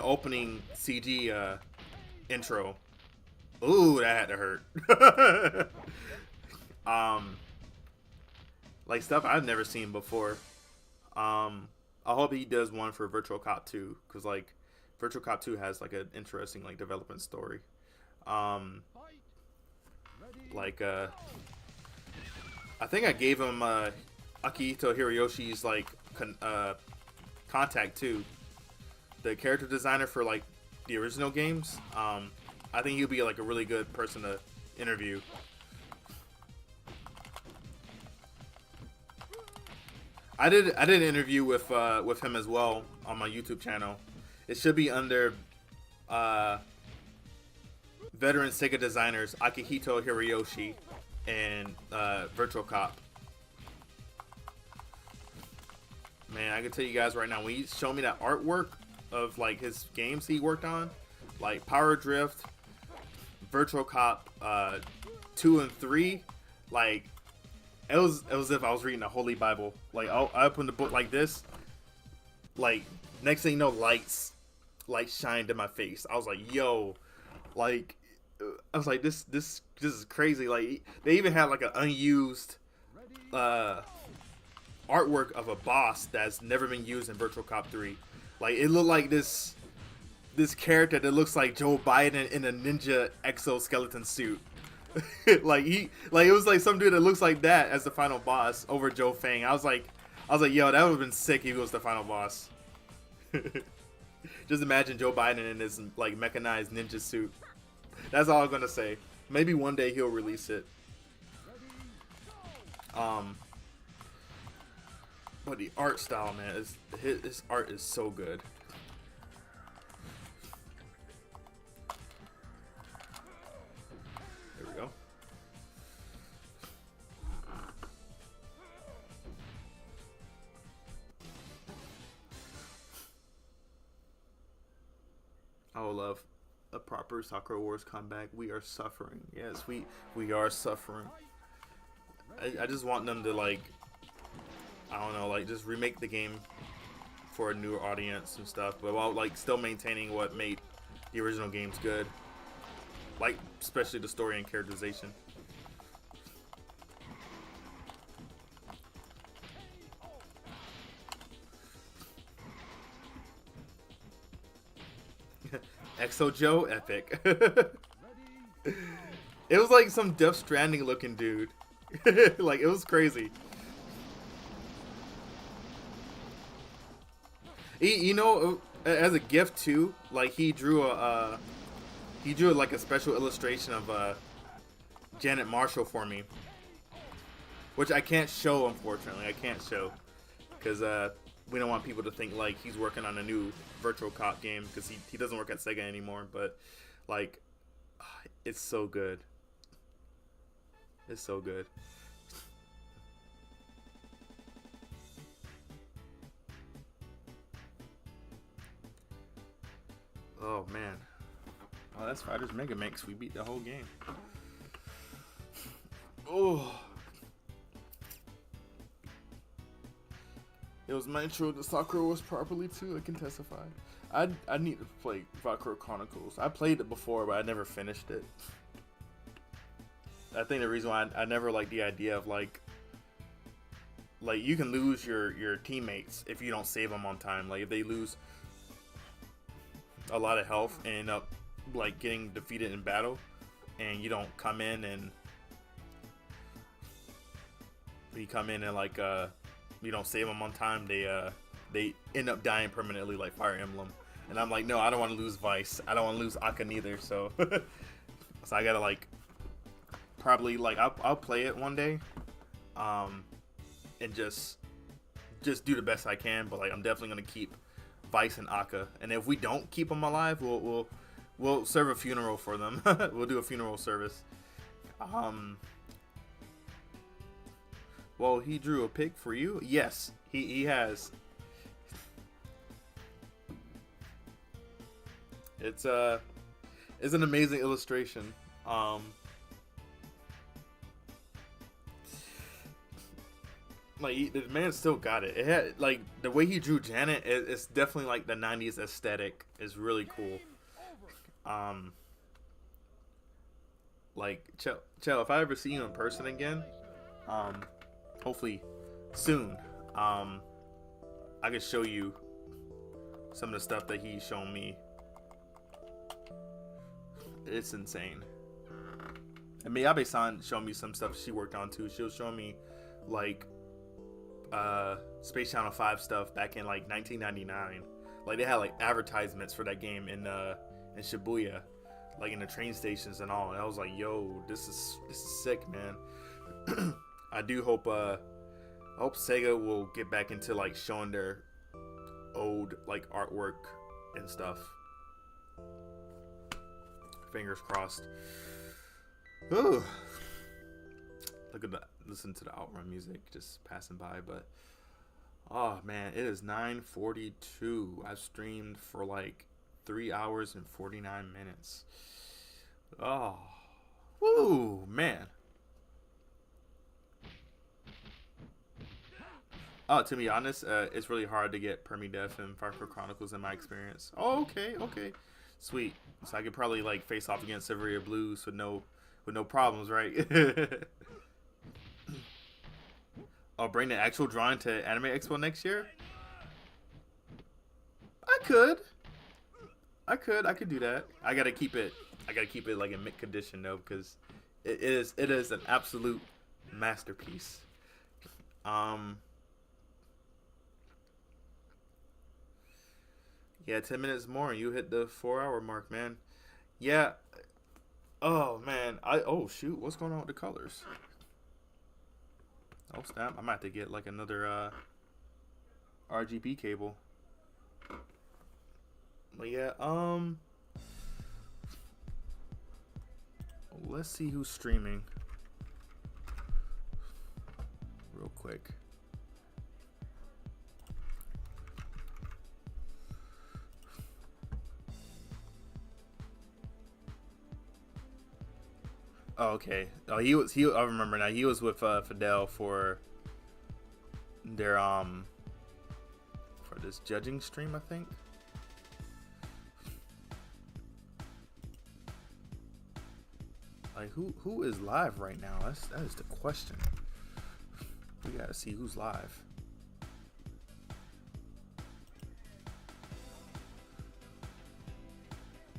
opening CG intro. Ooh, that had to hurt. Like stuff I've never seen before. I hope he does one for Virtual Cop 2, because like Virtual Cop 2 has like an interesting like development story. Fight. Ready. Like I think I gave him Akihito Hirayoshi's like contact too, the character designer for like the original games. I think he'll be like a really good person to interview. I did an interview with him as well on my YouTube channel. It should be under veteran SEGA designers Akihito Hirayoshi and Virtual Cop. Man, I can tell you guys right now, when he showed me that artwork of like his games he worked on, like Power Drift, Virtual Cop 2 and 3, like it was as if I was reading the Holy Bible. Like I opened the book like this, like next thing you know, lights shined in my face. I was like, yo, like I was like, this is crazy. Like they even had like an unused artwork of a boss that's never been used in Virtual Cop 3. Like it looked like this character that looks like Joe Biden in a ninja exoskeleton suit. like it was like some dude that looks like that as the final boss over Joe Fang. I was like, yo, that would have been sick if he was the final boss. Just imagine Joe Biden in his like mechanized ninja suit. That's all I'm gonna say. Maybe one day he'll release it. But the art style, man, his art is so good. There we go. I would love a proper Sakura Wars comeback. We are suffering. Yes, we are suffering. I just want them to like, I don't know, like just remake the game for a newer audience and stuff, but while like still maintaining what made the original games good, like especially the story and characterization. Exo Joe, epic. It was like some Death Stranding looking dude. Like it was crazy. You know, as a gift too, like he drew like a special illustration of Janet Marshall for me, which I can't show, unfortunately. I can't show because we don't want people to think like he's working on a new Virtual Cop game, because he doesn't work at SEGA anymore. But like, it's so good. It's so good. Oh man. Oh, that's Fighters Mega Mix. We beat the whole game. Oh. It was my intro to Sakura Wars properly too, I can testify. I need to play Valkyrie Chronicles. I played it before, but I never finished it. I think the reason why I never liked the idea of like you can lose your teammates if you don't save them on time. Like if they lose a lot of health and end up like getting defeated in battle, and you don't come in and like you don't save them on time, they end up dying permanently like Fire Emblem. And I'm like, no, I don't want to lose Vice. I don't want to lose Akka neither. So so I gotta like probably like I'll play it one day, and just do the best I can. But like I'm definitely gonna keep Vice and Akka, and if we don't keep them alive, we'll serve a funeral for them. We'll do a funeral service. Well, he drew a pic for you. Yes, he has. It's an amazing illustration. Like the man still got it. It had like the way he drew Janet. It's definitely like the '90s aesthetic. Is really cool. Like Chell, if I ever see you in person again, hopefully soon. I could show you some of the stuff that he's shown me. It's insane. And Miyabe-san showed me some stuff she worked on too. She'll show me like Space Channel 5 stuff back in like 1999. Like they had like advertisements for that game in Shibuya, like in the train stations and all. And I was like, yo, this is sick, man. I do hope I hope Sega will get back into like showing their old like artwork and stuff. Fingers crossed. Ooh. Look at that. Listen to the outrun music just passing by, but oh man, it is 9:42. I've streamed for like 3 hours and 49 minutes. Oh, woo, man. Oh, to be honest, it's really hard to get permadeath in Far Cry Chronicles in my experience. Oh, okay, sweet. So I could probably like face off against Severia Blues with no problems, right? I'll bring the actual drawing to Anime Expo next year. I could do that. I gotta keep it like in mint condition though, because it is an absolute masterpiece. Yeah, 10 minutes more and you hit the 4-hour mark, man. Yeah. Oh man. Oh shoot, what's going on with the colors? Oh snap, I might have to get like another RGB cable. But yeah, let's see who's streaming real quick. Oh, okay. Oh, he I remember now. He was with Fidel for their for this judging stream, I think. Like who is live right now? That is the question. We gotta see who's live.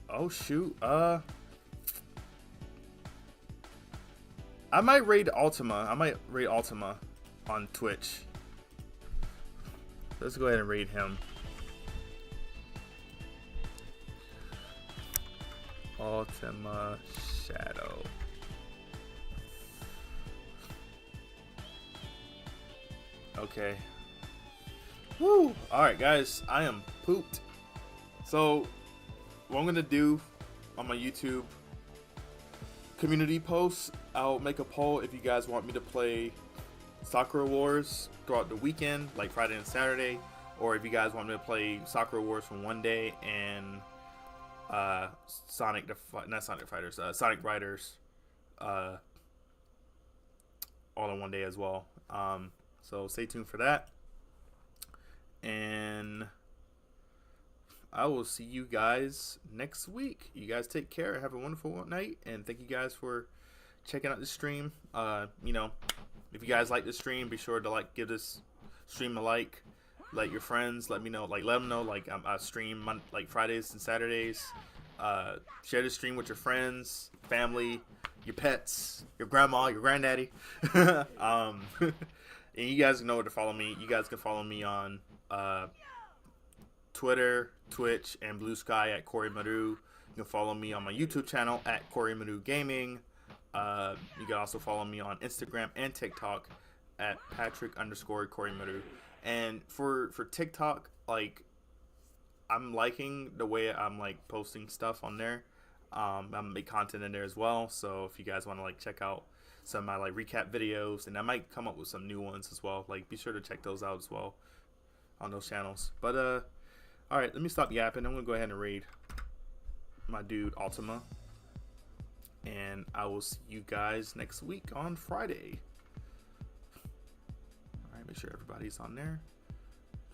Oh shoot. I might raid Ultima. On Twitch. Let's go ahead and raid him. Ultima Shadow. Okay. Woo! Alright guys, I am pooped. So what I'm gonna do on my YouTube community posts, I'll make a poll if you guys want me to play Sakura Wars throughout the weekend, like Friday and Saturday, or if you guys want me to play Sakura Wars from one day and Sonic Riders all in one day as well. So stay tuned for that, and I will see you guys next week. You guys take care. Have a wonderful night, and thank you guys for checking out the stream. You know, if you guys like the stream, be sure to give this stream a like. Let your friends let me know. Let them know. I stream like Fridays and Saturdays. Share the stream with your friends, family, your pets, your grandma, your granddaddy. And you guys know where to follow me. You guys can follow me on Twitter, Twitch, and Blue Sky at Kori Maru. You can follow me on my YouTube channel at Kori Maru Gaming. You can also follow me on Instagram and TikTok at Patrick_Kori Maru. And for TikTok, I'm liking the way I'm posting stuff on there. I'm make content in there as well. So if you guys want to check out some of my recap videos, and I might come up with some new ones as well. Be sure to check those out as well on those channels. But all right, let me stop yapping. I'm gonna go ahead and raid my dude Ultima, and I will see you guys next week on Friday. All right, make sure everybody's on there.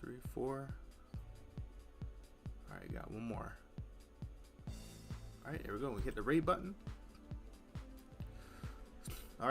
3, 4. All right, got one more. All right, there we go. We hit the raid button.